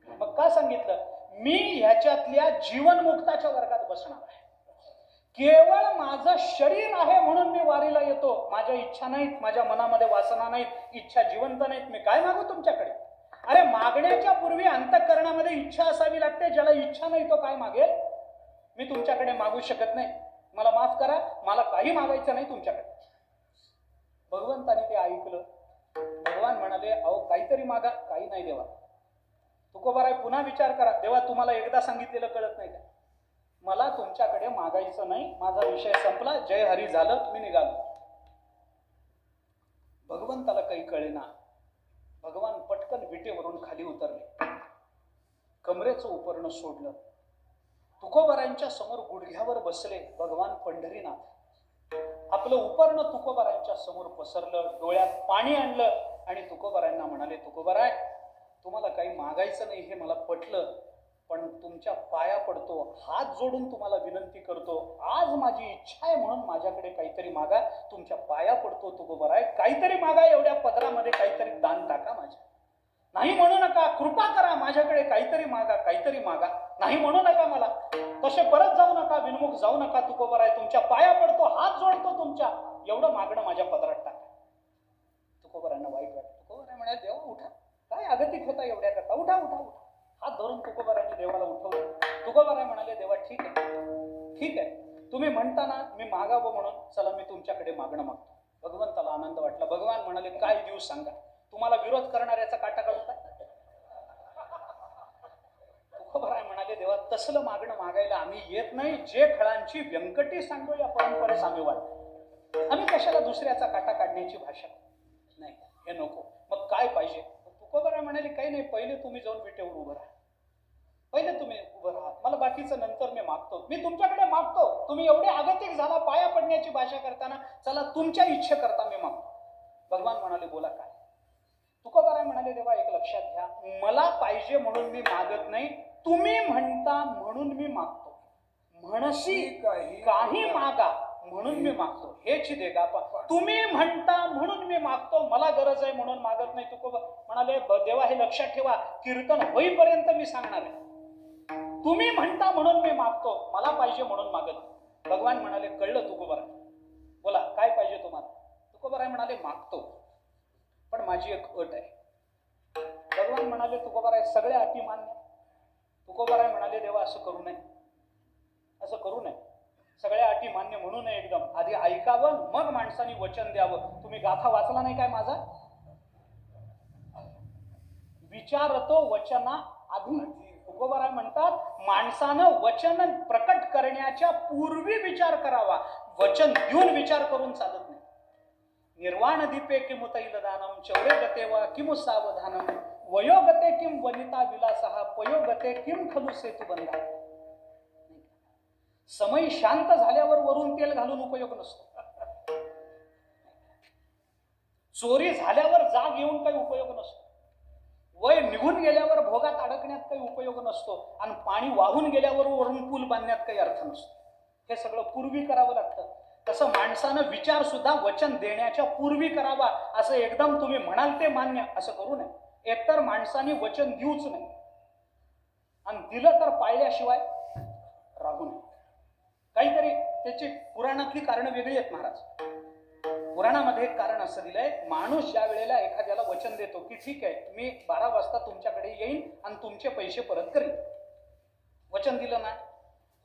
Speaker 1: मग का सांगितलं? मी ह्याच्यातल्या जीवनमुक्ताच्या वर्गात बसणार आहे. केवळ माझं शरीर आहे म्हणून मी वारीला येतो. माझ्या इच्छा नाहीत, माझ्या मनामध्ये वासना नाहीत, इच्छा जिवंत नाहीत. मी काय मागू तुमच्याकडे? अरे मागण्याच्या पूर्वी अंतःकरणामध्ये इच्छा असावी लागते. ज्याला इच्छा नाही तो काय मागेल? मी तुमच्याकडे मागू शकत नाही. मला माफ करा, मला काही मागायचं नाही तुमच्याकडे. भगवंताने ते ऐकलं. भगवान म्हणाले, अहो काहीतरी मागा. काही नाही देवा. तुकोबाराय पुन्हा विचार करा. देवा तुम्हाला एकदा सांगितलेलं कळत नाही का? मला तुमच्याकडे मागायचं नाही. माझा विषय संपला. जय हरी झालं. मी निघालो. भगवंताला काही कळेना. भगवान पटकन विटेवरून खाली उतरले. कमरेचं उपरणं सोडलं. तुकोबारायांच्या समोर गुडघ्यावर बसले भगवान पंढरीनाथ. आपलं उपरणं तुकोबारायांच्या समोर पसरलं. डोळ्यात पाणी आणलं आणि तुकोबारायांना म्हणाले, तुकोबाराय तुम्हाला काही मागायचं नाही हे मला पटलं, पण तुमच्या पाया पडतो, हात जोडून तुम्हाला विनंती करतो. आज माझी इच्छा आहे म्हणून माझ्याकडे काहीतरी मागा. तुमच्या पाया पडतो तुकोबाराय, काहीतरी मागा. एवढ्या पदरामध्ये काहीतरी दान टाका माझ्या. नाही म्हणू नका. कृपा करा, माझ्याकडे काहीतरी मागा, काहीतरी मागा. नाही म्हणू नका मला. तसे परत जाऊ नका, विनमुख जाऊ नका. तुकोबाराय तुमच्या पाया पडतो, हात जोडतो तुमच्या. एवढं मागणं माझ्या पदरात टाका. तुकोबारायांना वाईट वाटतं. तुकोबाराय म्हणाले, देवा उठा. काय अगतिक होता एवढ्या करता? उठा उठा उठा. हात धरून तुकोबारायांनी देवाला उठवलं. तुकोबाराय म्हणाले, देवा ठीक आहे, ठीक आहे. तुम्ही म्हणता ना मी मागावं म्हणून, चला मी तुमच्याकडे मागणं मागतो. भगवंताला आनंद वाटला. भगवान म्हणाले, काय देऊ सांगा. तुम्हाला विरोध करणाऱ्याचा काटा काढता? तुकोबाराय म्हणाले, देवा तसलं मागणं मागायला आम्ही येत नाही. जे खळांची व्यंकटी सांगतो या परंपरेस आम्ही वाटतो. आम्ही कशाला दुसऱ्याचा काटा काढण्याची भाषा? नाही, हे नको. मग काय पाहिजे? तुकोबाराय म्हणाले, काही नाही, पहिले तुम्ही जाऊन विटेवर उभं राहा. पहिले तुम्ही उभं राहा. मला बाकीचं नंतर मी मागतो. मी तुमच्याकडे मागतो. तुम्ही एवढे आगतिक झाला पाया पडण्याची भाषा करताना, चला तुमच्या इच्छे करता मी मागतो. भगवान म्हणाले, बोला काय? तुकोबाराय म्हणाले, देवा एक लक्षात घ्या, मला पाहिजे म्हणून मी मागत नाही. तुम्ही म्हणता म्हणून मी मागतो. म्हणशी काही मागा म्हणून मी मागतो. हेच देगा. तुम्ही म्हणता म्हणून मी मागतो. मला गरज आहे म्हणून मागत नाही. तुकोबा म्हणाले, देवा हे लक्षात ठेवा, कीर्तन होईपर्यंत मी सांगणार आहे. तुम्ही म्हणता म्हणून मी मागतो, मला पाहिजे म्हणून मागत. भगवान म्हणाले, कळलं तुकोबाराय, बोला काय पाहिजे तुम्हाला? तुकोबाराय म्हणाले, मागतो, पण माझी एक अट आहे. भगवान म्हणाले, तुकोबाराय सगळ्या अटी मान्य. तुकोबाराय म्हणाले, देवा असं करू नये, असं करू नये. सगळ्या अटी मान्य म्हणू नये. एकदम आधी ऐकावं, मग माणसाने वचन द्यावं. तुम्ही गाथा वाचला नाही काय माझा? विचारतो वचना आधी. तुकोबाराय म्हणतात, माणसानं वचन प्रकट करण्याच्या पूर्वी विचार करावा. वचन देऊन विचार करून चालत नाही. निर्वाण दीपे किमु तैलदानम चौरे गते वा किमु सावधानम वयोगते किम वनिता विलासः पयोगते किम खलु सेतु बंधा. समय शांत झाल्यावर वरून तेल घालून उपयोग नसतो. चोरी झाल्यावर जाग येऊन काही उपयोग नसतो. वय निघून गेल्यावर भोगात अडकण्यात काही उपयोग नसतो. आणि पाणी वाहून गेल्यावर वरून पूल बांधण्यात काही अर्थ नसतो. हे सगळं पूर्वी करावं लागतं. तसं माणसानं विचार सुद्धा वचन देण्याच्या पूर्वी करावा. असं एकदम तुम्ही म्हणाल ते मान्य असं करू नये. एकतर माणसाने वचन देऊच नाही, आणि दिलं तर पाळल्याशिवाय राहू नये. काहीतरी त्याची पुराणातली कारण वेगळी आहेत महाराज. पुराणामध्ये एक कारण असं दिलंय, माणूस ज्या वेळेला एखाद्याला वचन देतो की ठीक आहे मी 12 वाजता तुमच्याकडे येईन आणि तुमचे पैसे परत करीन, वचन दिलं ना,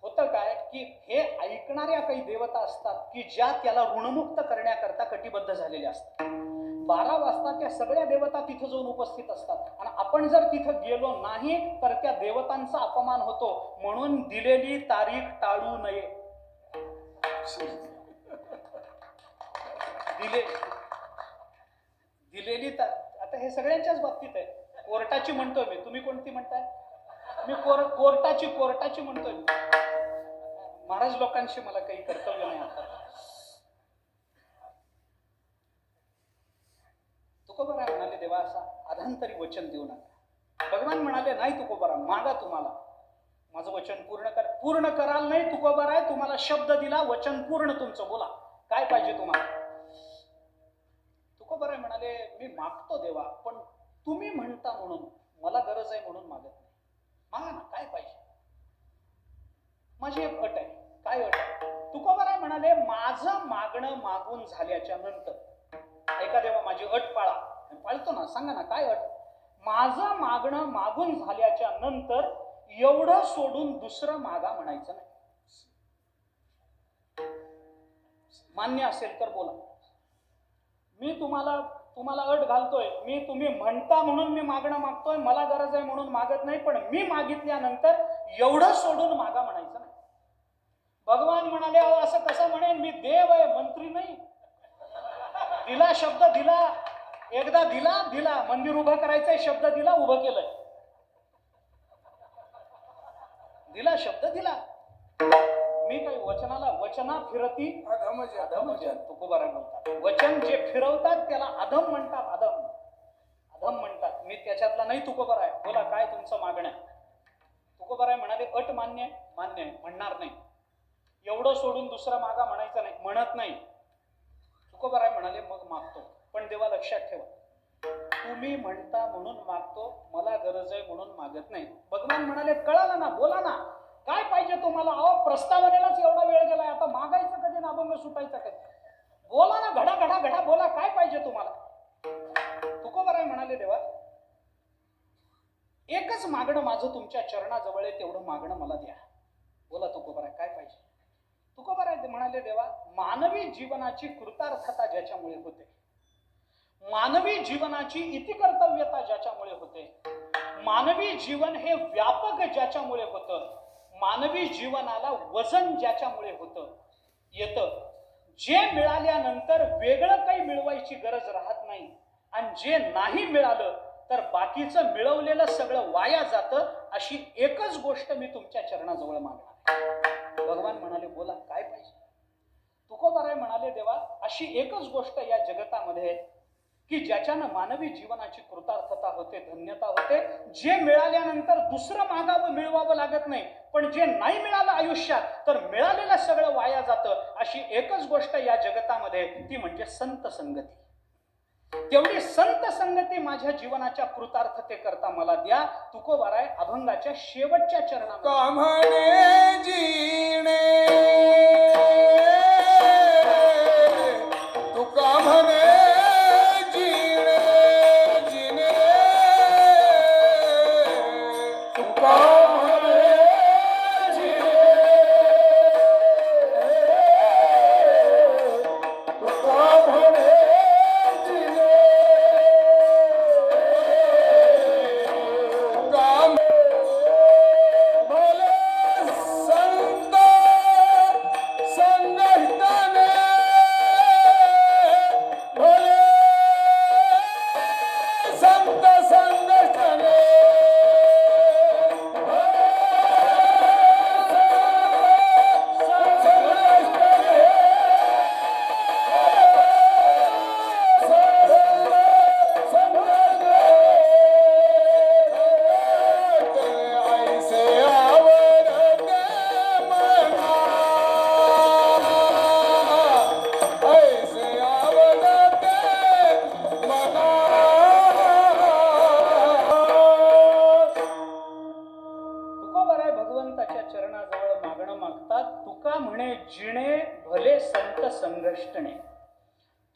Speaker 1: होतं काय की हे ऐकणाऱ्या काही देवता असतात की ज्या त्याला ऋणमुक्त करण्याकरता कटिबद्ध झालेल्या असतात. 12 वाजता त्या सगळ्या देवता तिथे जाऊन उपस्थित असतात, आणि आपण जर तिथं गेलो नाही तर त्या देवतांचा अपमान होतो. म्हणून दिलेली तारीख टाळू नये. दिलेली आता हे सगळ्यांच्याच बाबतीत आहे. कोर्टाची म्हणतोय मी, तुम्ही कोणती म्हणताय? मी कोर्टाची म्हणतोय. महाराज लोकांशी मला काही कर्तव्य नाही आता. तुकोबाराय म्हणाले, देवा असा आधांतरी वचन देऊ नका. भगवान भगवान म्हणाले नाही तुकोबाराय मागा तुम्हाला माझं वचन पूर्ण कराल नाही तुकोबाराय तुम्हाला शब्द दिला वचन पूर्ण तुमचं बोला काय पाहिजे तुम्हाला. तुकोबाराय म्हणाले मी मागतो देवा पण तुम्ही म्हणता म्हणून मला गरज आहे म्हणून मागत नाही. मागा ना काय पाहिजे. माझी एक अट आहे. काय अट आहे. तुकोबाराय म्हणाले माझं मागणं मागून झाल्याच्या नंतर ऐका देवा माझी अट पाळा. पाळतो ना सांगा ना काय अट. माझं मागणं मागून झाल्याच्या नंतर एवढं सोडून दुसरं मागा म्हणायचं नाही. मान्य असेल तर बोला. मी तुम्हाला अट घालतोय. तुम्ही म्हणता म्हणून मी मागणं मागतोय मला गरज आहे म्हणून मागत नाही पण मी मागितल्यानंतर एवढं सोडून मागा म्हणायचं नाही. भगवान म्हणाले अहो असं कसं म्हणेन मी देव आहे मंत्री नाही. दिला शब्द दिला एकदा दिला मंदिर उभं करायचंय शब्द दिला उभं केलंय. दिला शब्द दिला. मी काही वचना फिरती अधम तुकोबाराय बोलतात. वचन जे फिरवतात त्याला अधम म्हणतात. अधम म्हणतात. मी त्याच्यातला नाही तुकोबाराय. बोला काय तुमचं मागणं. तुकोबाराय म्हणाले अट मान्य आहे म्हणणार नाही. एवढं सोडून दुसरा मागा म्हणायचं नाही म्हणत नाही. तुकोबाराय म्हणाले मग मागतो पण देवा लक्षात ठेवा तुम्ही म्हणता म्हणून मागतो मला गरज आहे म्हणून मागत नाही. भगवान म्हणाले कळालं ना बोला ना काय पाहिजे तुम्हाला. अहो प्रस्तावनेलाच एवढा वेळ गेलाय आता मागायचं कधी ना अभंग सुटायचा कधी. बोला ना घडा बोला काय पाहिजे तुम्हाला. तुकोबाराय म्हणाले देवा एकच मागणं माझं तुमच्या चरणाजवळ आहे तेवढं मागणं मला द्या. बोला तुकोबाराय काय पाहिजे. तुकोबाराय म्हणाले देवा मानवी जीवनाची कृतार्थता ज्याच्यामुळे होते मानवी जीवनाची इतिकर्तव्यता ज्याच्यामुळे होते मानवी जीवन हे व्यापक ज्याच्यामुळे होतं मानवी जीवनाला वजन ज्याच्यामुळे येतं जे मिळाल्यानंतर वेगळं काही मिळवायची गरज राहत नाही आणि जे नाही मिळालं तर बाकीचं मिळवलेलं सगळं वाया जातं. अशी एकच गोष्ट मी तुमच्या चरणाजवळ मागणार. भगवान म्हणाले बोला काय पाहिजे. तुकोबाराय म्हणाले देवा अशी एकच गोष्ट या जगतामध्ये की ज्याच्यानं मानवी जीवनाची कृतार्थता होते धन्यता होते. जे मिळाल्यानंतर दुसरं मागावं मिळवावं लागत नाही पण जे नाही मिळालं आयुष्यात तर मिळालेलं सगळं वाया जातं. अशी एकच गोष्ट या जगतामध्ये ती म्हणजे संत संगती. तेवढी संत संगती माझ्या जीवनाच्या कृतार्थते करता मला द्या. तुकोबाराय अभंगाच्या शेवटच्या चरणामध्ये
Speaker 2: कामणे जीणे तुका म्हणे जीणे जीणे तुका म्हणे जीणे तुका म्हणे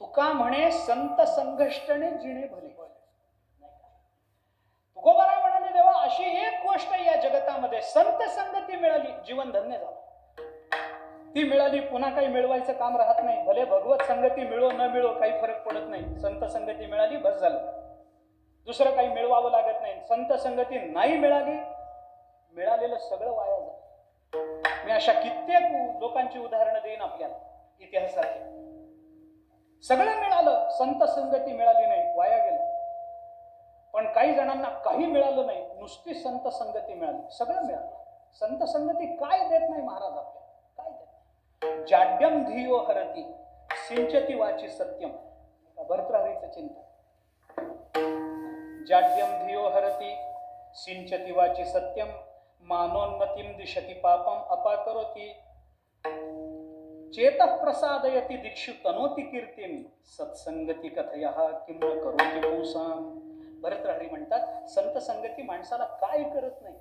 Speaker 1: तुका म्हणे संत संघष्टने जिणे भले. तुकोबाराय म्हणाले देवा अशी एक गोष्ट या जगतामध्ये संत संगती मिळाली जीवन धन्य झालं. ती मिळाली पुन्हा काही मिळवायचं काम राहत नाही. भले भगवत संगती मिळो न मिळो काही फरक पडत नाही. संत संगती मिळाली बस झालं. दुसरं काही मिळवावं लागत नाही. संत संगती नाही मिळाली मिळालेलं सगळं वाया जातं. मी अशा कित्येक लोकांची उदाहरणं देईन आपल्याला इतिहासाची. सगळं मिळालं संत संगती मिळाली नाही वाया गेलं. पण काही जणांना काही मिळालं नाही नुसती संत संगती मिळाली सगळं मिळालं. संत संगती काय देत नाही महाराज आपल्याला काय देत. जाड्यम धियो हरती सिंचती वाची सत्यम. भर्तृहरीचं चिंतन. जाड्यम धियो हरती सिंचति वाचि सत्यम मानोन्नतिं दिशति पापम अपाकरोति चेतः प्रसादयति दिक्षु तनोति कीर्तिम सत्संगती कथयः किं न करोति पुंसाम. भरतहरी म्हणतात संत संगती माणसाला काय करत नाही.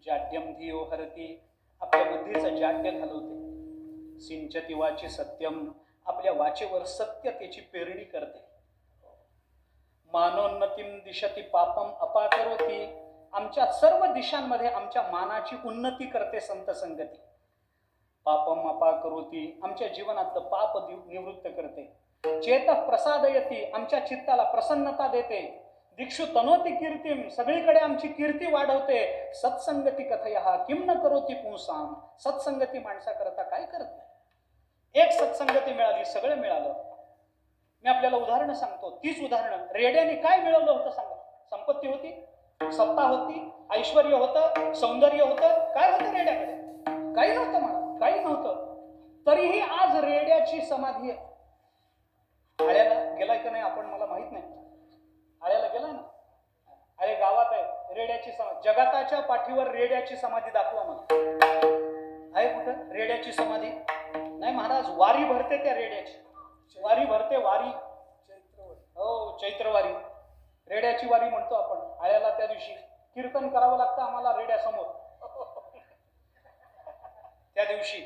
Speaker 1: जाड्यम धियो हरती, आपल्या बुद्धीचं जाड्य घालवते. सिंचती वाची सत्यम, आपल्या वाचेवर सत्य त्याची पेरणी करते. मानोन्नतीम दिशती पापम अपाकरोती, आमच्या सर्व दिशांमध्ये आमच्या मानाची उन्नती करते संत संगती. पापम अपाकरोती, आमच्या जीवनातलं पाप निवृत्त करते. चेतः प्रसादयती, आमच्या चित्ताला प्रसन्नता देते. दिक्षु तनोती कीर्तिम, सगळीकडे आमची कीर्ती वाढवते. सत्संगती कथयः किं न करोति पुंसाम, सत्संगती माणसा करता काय करत नाही. एक सत्संगती मिळाली, सगळं मिळालं. मी आपल्याला उदाहरणं सांगतो. तीच उदाहरणं. रेड्याने काय मिळवलं होतं सांगा. संपत्ती होती, सत्ता होती, ऐश्वर्य होतं, सौंदर्य होतं. काय होतं रेड्याकडे? काही नव्हतं म्हणा, काही नव्हतं. तरीही आज रेड्याची समाधी आहे. आळ्याला गेलाय का नाही आपण मला माहित नाही. आळ्याला गेलाय ना? अरे गावात आहे रेड्याची समाधी. जगाताच्या पाठीवर रेड्याची समाधी दाखवा मला. आहे कुठं रेड्याची समाधी? नाही महाराज, वारी भरते त्या रेड्याची. वारी भरते, वारी. हो, चैत्रवारी, रेड्याची वारी म्हणतो आपण. आळ्याला त्या दिवशी कीर्तन करावं लागतं आम्हाला रेड्यासमोर. त्या दिवशी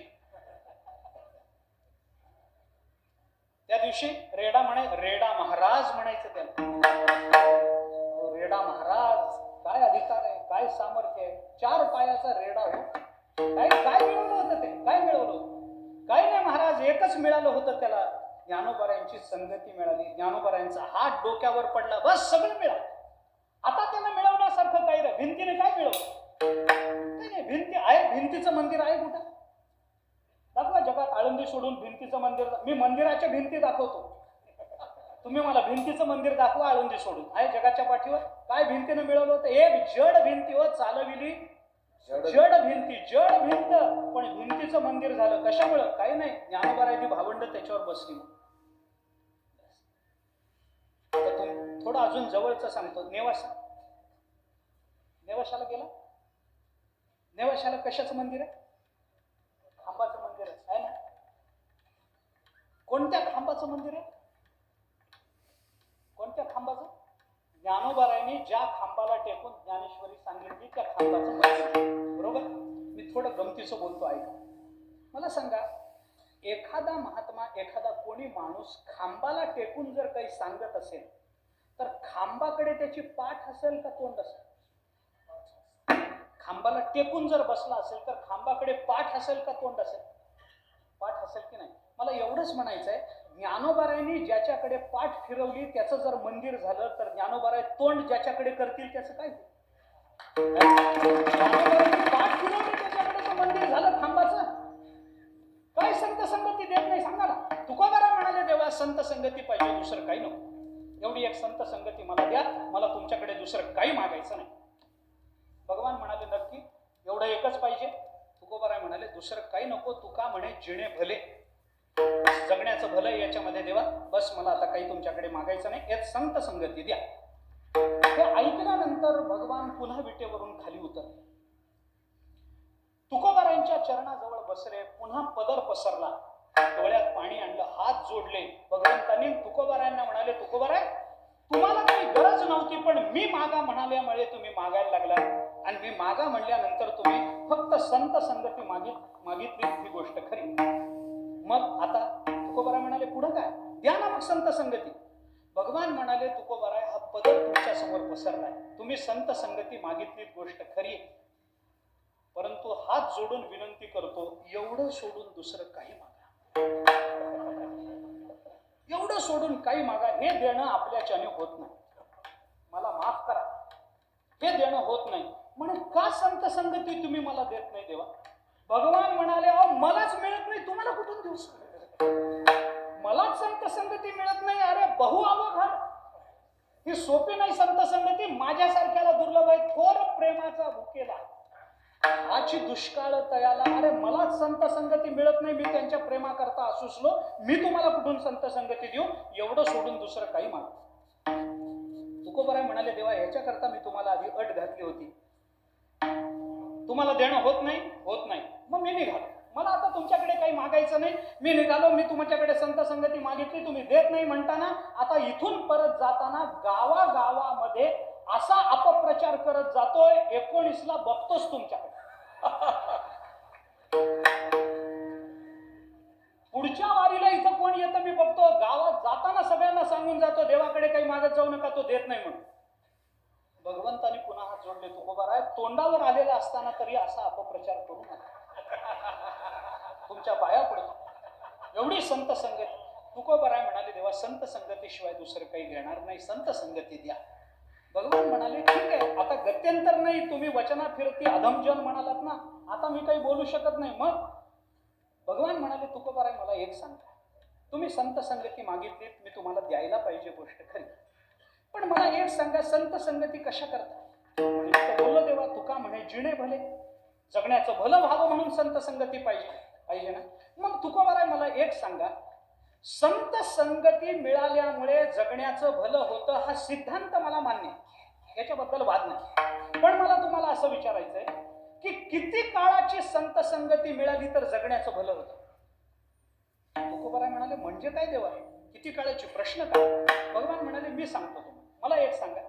Speaker 1: रेडा रेडा महाराज म्हणायचं त्याला. रेडा महाराज, काय अधिकार आहे, काय सामर्थ्य आहे. 4 पायाचा रेडा हो. काय मिळवलं होतं ते? काय मिळवलं होतं? काय नाही महाराज, एकच मिळालं होतं त्याला. ज्ञानोबारायांची संगती मिळाली. ज्ञानोबारायांचा हात डोक्यावर पडला, बस सगळं मिळालं. आता त्याला मिळवण्यासारखं काय रे? भिंतीने काय मिळवलं? नाही, भिंती आहे. भिंतीचं मंदिर आहे कुठं? दाखवा जगात. आळंदी सोडून भिंतीचं मंदिर. मी मंदिराच्या भिंती दाखवतो, तुम्ही मला भिंतीचं मंदिर दाखवा. आळंदी सोडून आहे जगाच्या पाठीवर. काय भिंतीनं मिळवलं होतं? एक जड भिंती व चालविली जड भिंती, जड भिंत, पण भिंतीचं मंदिर झालं. कशामुळं? काही नाही, ज्ञानोबारायची भावंड त्याच्यावर बसली. थोडं अजून जवळचं सांगतो. नेवासा, नेवाशाला गेला? नेवाशाला कशाचं मंदिर आहे? खांबाचं मंदिर आहे ना? कोणत्या खांबाचं मंदिर आहे? कोणत्या खांबाचं? ज्ञानोबारायांनी ज्या खांबाला टेकून ज्ञानेश्वरी सांगितली त्या खांबाचं मंदिर. बरोबर? मी थोडं गमतीचं बोलतो, ऐका. मला सांगा, एखादा महात्मा, एखादा कोणी माणूस खांबाला टेकून जर काही सांगत असेल तर खांबाकडे त्याची पाठ असेल का तोंड असेल? खांबाला टेकून जर बसला असेल तर खांबाकडे पाठ असेल का तोंड असेल? पाठ असेल की नाही? मला एवढंच म्हणायचंय, ज्ञानोबारायांनी ज्याच्याकडे पाठ फिरवली त्याचं जर मंदिर झालं तर ज्ञानोबाराय तोंड ज्याच्याकडे करतील त्याचं काय? ज्ञानोबारायांनी पाठ फिरवली त्याच्याकडे मंदिर झालं खांबाचं. काय संत संगती देत नाही सांगा ना? तुकोबाराय म्हणाले देवा संत संगती पाहिजे, दुसरं काही नको. एवढी एक संत संगती मला द्या, मला तुमच्याकडे दुसरं काही मागायचं नाही. भगवान म्हणाले नक्की एवढं एकच पाहिजे? तुकोबाराय म्हणाले दुसरं काही नको. तुका म्हणे जिणे भले, जगण्याचं भलं याच्यामध्ये देवा, बस मला आता काही तुमच्याकडे मागायचं नाही, यात संत संगती द्या. हे ऐकल्यानंतर भगवान पुन्हा विटेवरून खाली उतरले. तुकोबारायांच्या चरणाजवळ बसले. पुन्हा पदर पसरला, डोळ्यात पाणी आणलं, हात जोडले. भगवंतांनी तुकोबारायांना म्हणाले, तुकोबाराय तुम्हाला काही गरज नव्हती, पण मी मागा म्हणाल्यामुळे तुम्ही मागायला लागला. आणि मी मागा म्हणल्यानंतर तुम्ही फक्त संत संगती मागितली, ही गोष्ट खरी. मग आता तुकोबाराय म्हणाले पुढं काय? द्या ना मग संत संगती. भगवान म्हणाले, तुकोबाराय हा पदर तुमच्या समोर पसरलाय, तुम्ही संत संगती मागितली गोष्ट खरी, परंतु हात जोडून विनंती करतो, एवढं सोडून दुसरं काही मागा. एवढं सोडून काही मागा. हे देणं आपल्याच्याने होत नाही, मला माफ करा, हे देणं होत नाही. म्हणे का संत संगती तुम्ही मला देत नाही देवा? भगवान म्हणाले, अहो मलाच मिळत नाही, तुम्हाला कुठून देऊ? मलाच संत संगती मिळत नाही. अरे बहु अवघड, ही सोपी नाही संत संगती. माझ्यासारख्याला दुर्लभ आहे, थोर प्रेमाचा भुकेला आची दुष्काळ तयाला. अरे मलाच संत संगती मिळत नाही, मी त्यांच्या प्रेमाकरता असूसलो, मी तुम्हाला कुठून संत संगती देऊ? एवढं सोडून दुसरं काही माग. तुकोबाराय म्हणाले, देवा ह्याच्याकरता मी तुम्हाला आधी अट घातली होती. तुम्हाला देणं होत नाही, मग मी निघालो. मला आता तुमच्याकडे काही मागायचं नाही, मी निघालो. मी तुमच्याकडे संत संगती मागितली, तुम्ही देत नाही म्हणताना आता इथून परत जाताना गावागावामध्ये असा अपप्रचार करत जातोय, 19ला बघतोच तुमच्याकडे. पुढच्या वारीला इथं कोण येतं मी बघतो, गावात जाताना सगळ्यांना सांगून जातो, देवाकडे काही मागत जाऊ नका, तो देत नाही म्हणून. भगवंतानी पुन्हा हात जोडले, तुकोबाराय तोंडावर आलेला असताना तरी असा अपप्रचार करू नका, तुमच्या पाया पडतो. एवढी संत संगती. तुकोबाराय म्हणाले, देवा संत संगतीशिवाय दुसरं काही घेणार नाही, संत संगती द्या. भगवान म्हणाले, ठीक आहे, आता गत्यंतर नाही, तुम्ही वचना फिरती अधमजन म्हणालात ना, आता मी काही बोलू शकत नाही. मग भगवान म्हणाले, तुकोबाराय मला एक सांगा, तुम्ही संत संगती मागितलीत, मी तुम्हाला द्यायला पाहिजे, गोष्ट खरी, पण मला एक सांगा, संत संगती कशा करता? बोललो, देवा तुका म्हणे जिणे भले, जगण्याचं भलं व्हावं म्हणून संत संगती पाहिजे ना. मग तुकोबाराय मला एक सांगा, संत संगती मिळाल्यामुळे जगण्याचं भलं होतं हा सिद्धांत मला मान्य आहे, याच्याबद्दल वाद नाही. पण मला तुम्हाला असं विचारायचंय की किती काळाची संत संगती मिळाली तर जगण्याचं भलं होतं? तुकोबाराय म्हणाले, म्हणजे काय देवा, किती काळाची, प्रश्न काय? भगवान म्हणाले, मी सांगतो तुम्हाला, मला एक सांगा,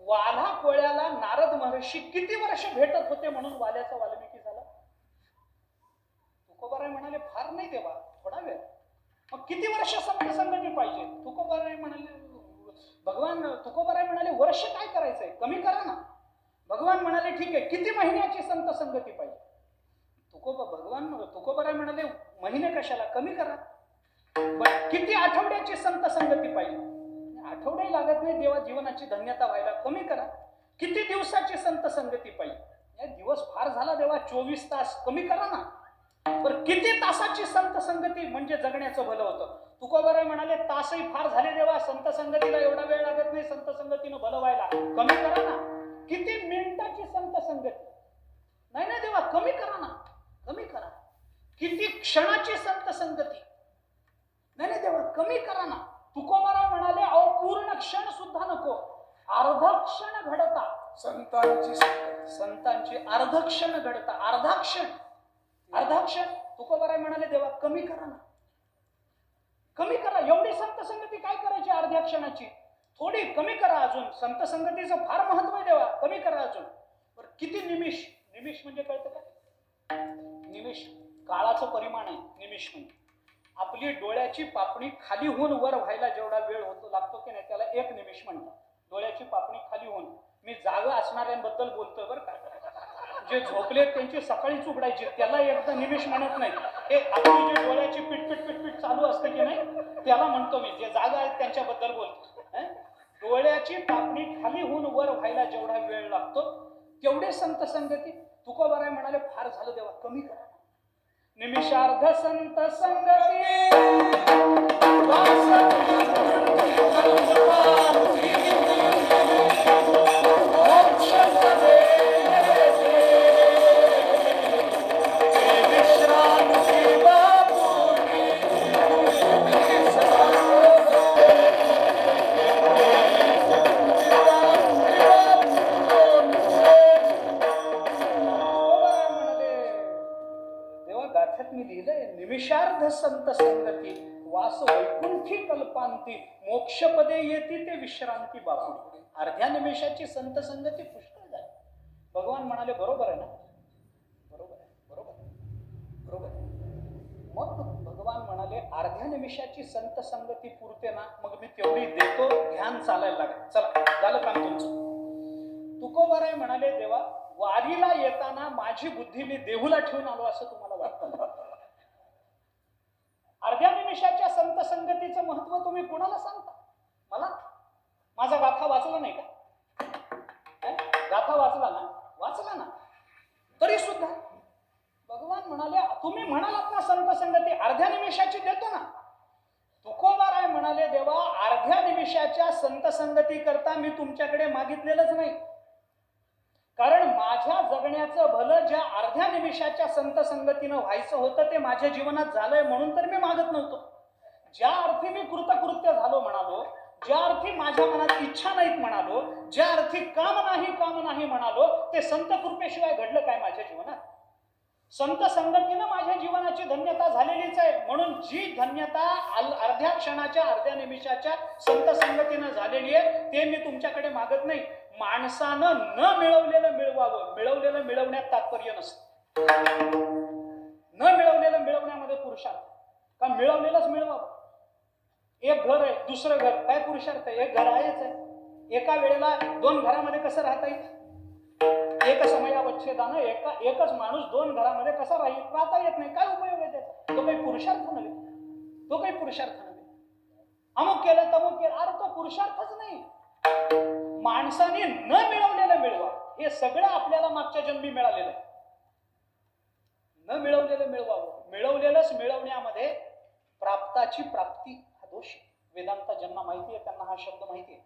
Speaker 1: वाल्हा कोळ्याला नारद महर्षी किती वर्ष भेटत होते म्हणून वाल्याचा वाल्मिकी झाला? तुकोबाराय म्हणाले, फार नाही देवा, थोडा वेळ. मग किती वर्ष संत संगती पाहिजे? तुकोबाराय म्हणाले, वर्ष काय करायचंय, कमी करा ना. भगवान म्हणाले, ठीक आहे, किती महिन्याची संत संगती पाहिजे? तुकोबाराय म्हणाले, महिने कशाला, कमी करा. किती आठवड्याची संत संगती पाहिजे? आठवडे लागत नाही देवा, जीवनाची धन्यता व्हायला, कमी करा. किती दिवसाची संत संगती पाहिजे? या दिवस फार झाला देवा, 24 तास, कमी करा ना. पण किती तासाची संत संगती म्हणजे जगण्याचं भलं होतं? तुकोबाराय म्हणाले, तासही फार झाले देवा, संत संगतीला एवढा वेळ लागत नाही, संत संगतीनं भलं व्हायला, कमी करा ना. किती मिनिटाची संत संगती? नाही ना देवा, कमी करा ना, कमी करा. किती क्षणाची संत संगती? नाही ना देवा, कमी करा ना. तुकोबाराय म्हणाले, अहो पूर्ण क्षण सुद्धा नको, अर्ध क्षण घडता संतांची अर्ध क्षण घडता, अर्धा क्षण. तुकोबाराय म्हणाले, देवा कमी करा ना, कमी करा. एवढी संत संगती काय करायची अर्ध्या क्षणाची? थोडी कमी करा अजून. संत संगतीचं फार महत्व आहे देवा, कमी करा अजून. बरं किती निमिष? निमिष म्हणजे कळतं का? निमिष काळाचं परिमाण आहे. निमिष म्हणजे आपली डोळ्याची पापणी खाली होऊन वर व्हायला जेवढा वेळ होतो लागतो की नाही, त्याला 1 निमिष म्हणतात. डोळ्याची पापणी खाली होऊन. मी जागा असणाऱ्यांबद्दल बोलतोय बरं का. जे झोपले त्यांची सकाळीच उघडायची, त्याला एकदा निमिष म्हणत नाही. हे आपली जे डोळ्याची पिटपिट चालू असते की नाही, त्याला म्हणतो मी. जे जागा आहेत त्यांच्याबद्दल बोलतो. डोळ्याची पापणी खाली होऊन वर व्हायला जेवढा वेळ लागतो तेवढे संत संगती. तुकोबाराय म्हणाले, फार झालं देवा, कमी करा. निमिषार्ध संत संगती निमिषार्ध संत संगती वास वैकुंठी कल्पांती मोक्षपदे येती ते विश्रांती बाबू. अर्ध्या निमिषाची संत संगती पुष्कळ झाली. भगवान म्हणाले, बरोबर आहे ना, बरोबर. मग भगवान म्हणाले, अर्ध्या निमिषाची संत संगती पुरते ना, मग मी तेवढी देतो, ध्यान चालायला लागेल. चला झालं काम तुमचं. तुकोबाराय म्हणाले, देवा वारीला येताना माझी बुद्धी मी देहूला ठेवून आलो असं तुम्हाला वाटतं? अर्ध्या निमिषाच्या संत संगतीचं महत्व तुम्ही कोणाला सांगता? मला? माझा गाथा वाचला नाही का? गाथा वाचला ना तरी सुद्धा भगवान म्हणाले, तुम्ही म्हणालात ना संत संगती अर्ध्या निमिषाची देतो ना. तुकोबाराय म्हणाले, देवा अर्ध्या निमिषाच्या संत संगती करता मी तुमच्याकडे मागितलेलंच नाही. कारण माझ्या जगण्याचं भलं ज्या अर्ध्या निमिषाच्या संत संगतीनं व्हायचं होतं ते माझ्या जीवनात झालंय, म्हणून तर मी मागत नव्हतो. ज्या अर्थी मी कृतकृत्य झालो म्हणालो, ज्या अर्थी माझ्या मनात इच्छा नाहीत म्हणालो, ज्या अर्थी काम नाही म्हणालो, ते संत कृपेशिवाय घडलं काय माझ्या जीवनात? संत संगतीनं माझ्या जीवनाची धन्यता झालेलीच आहे. म्हणून जी धन्यता अर्ध्या क्षणाच्या अर्ध्या निमिषाच्या संत संगतीनं झालेली आहे ते मी तुमच्याकडे मागत नाही. माणसानं न मिळवलेलं मिळवावं, मिळवलेलं मिळवण्यात तात्पर्य नसतं. न मिळवलेलं मिळवण्यामध्ये पुरुषार्थ, का मिळवलेलंच मिळवावं. एक घर आहे, दुसरं घर, काय पुरुषार्थ आहे? एक घर आहेच आहे. एका वेळेला दोन घरामध्ये कसं राहता येईल? एक समयावच्छेदानं एकच माणूस दोन घरामध्ये कसा राहता येत नाही. काय उपयोग आहे त्याचा? तो काही पुरुषार्थ नव्हे, तो काही पुरुषार्थ नव्हे. अमुक केलं तमुक केलं, अरे तो पुरुषार्थच नाही. माणसाने न मिळवलेलं मिळवा, हे सगळं आपल्याला मागच्या जन्मी मिळालेलं आहे. न मिळवलेलं मिळवावं, मिळवलेलंच मिळवण्यामध्ये प्राप्ताची प्राप्ती हा दोष आहे. वेदांत ज्यांना माहिती आहे त्यांना हा शब्द माहिती आहे.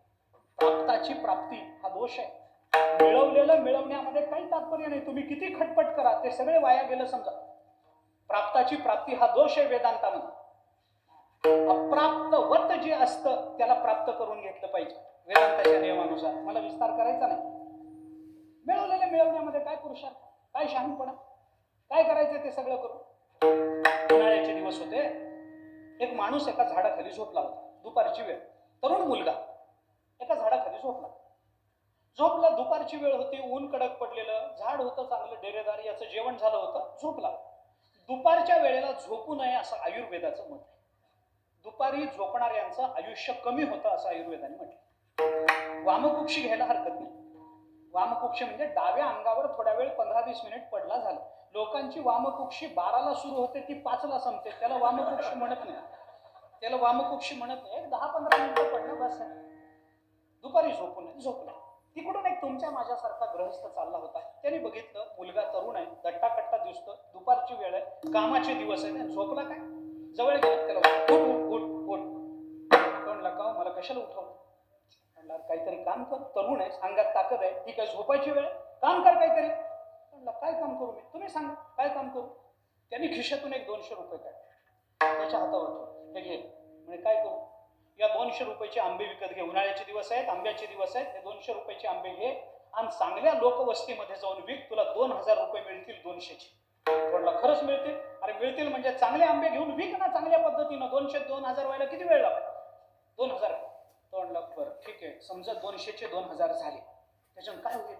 Speaker 1: प्राप्ताची प्राप्ती हा दोष आहे. मिळवलेलं मिळवण्यामध्ये काही तात्पर्य नाही. तुम्ही किती खटपट करा, ते सगळे वाया गेलं समजा. प्राप्ताची प्राप्ती हा दोष आहे वेदांतामध्ये. अप्राप्तवत जे असतं त्याला प्राप्त करून घेतलं पाहिजे वेदांताच्या नियमानुसार. मला विस्तार करायचा नाही. मिळवलेल्या मिळवण्यामध्ये काय पुरुषार्थ, काय शहाणपणा, काय करायचं ते सगळं करू. उन्हाळ्याचे दिवस होते. एक माणूस एका झाडाखाली झोपला होता. दुपारची वेळ, तरुण मुलगा एका झाडाखाली झोपला. दुपारची वेळ होती, ऊन कडक पडलेलं, झाड होतं चांगलं डेरेदार, याचं जेवण झालं होतं, झोपला. दुपारच्या वेळेला झोपू नये असं आयुर्वेदाचं मत आहे. दुपारी झोपणाऱ्यांचं आयुष्य कमी होतं असं आयुर्वेदाने म्हटलं. वामकुक्षी घ्यायला हरकत नाही. वामकुक्षी म्हणजे डाव्या अंगावर थोड्या वेळ 15-20 मिनिट पडला झाला. लोकांची वामकुक्षी 12ला सुरू होते, ती 5ला संपते. त्याला वामकुक्षी म्हणत नाही. त्याला वामकुक्षी म्हणत नाही. 10-15 मिनिटं पडलं बस. दुपारी झोपू नये. झोपला. तिकडून एक तुमच्या माझ्यासारखा गृहस्थ चालला होता. त्याने बघितलं मुलगा तरुण आहे, दट्टाकट्टा दिसतो, दुपारची वेळ आहे, कामाचे दिवस आहे, झोपला काय. जवळ गेलं, त्याला उठ उठ उठ उठ. म्हणला का मला कशाला उठवलं? म्हणला काहीतरी काम कर, तरुण आहे, अंगात ताकद आहे, ही काय झोपायची वेळ, काम कर काहीतरी. म्हणला काय काम करू मी, तुम्ही सांगा काय काम करू. त्यांनी खिशातून एक 200 रुपये काढले, त्याच्या हातावर ठेवले. हे घे. म्हणजे काय करू? या 200 रुपयाचे आंबे विकत घे. उन्हाळ्याचे दिवस आहेत, आंब्याचे दिवस आहेत. हे 200 रुपयाचे आंबे घे आणि चांगल्या लोकवस्तीमध्ये जाऊन विक, तुला 2000 रुपये मिळतील 200चे. म्हणला खरंच मिळतील? अरे मिळतील म्हणजे चांगले आंबे घेऊन विक ना चांगल्या पद्धतीनं. 200-2000 व्हायला किती वेळ लागला? 2000. तो म्हणला बरं ठीक आहे, समजा 200चे 2000 झाले, त्याच्यानं काय होईल?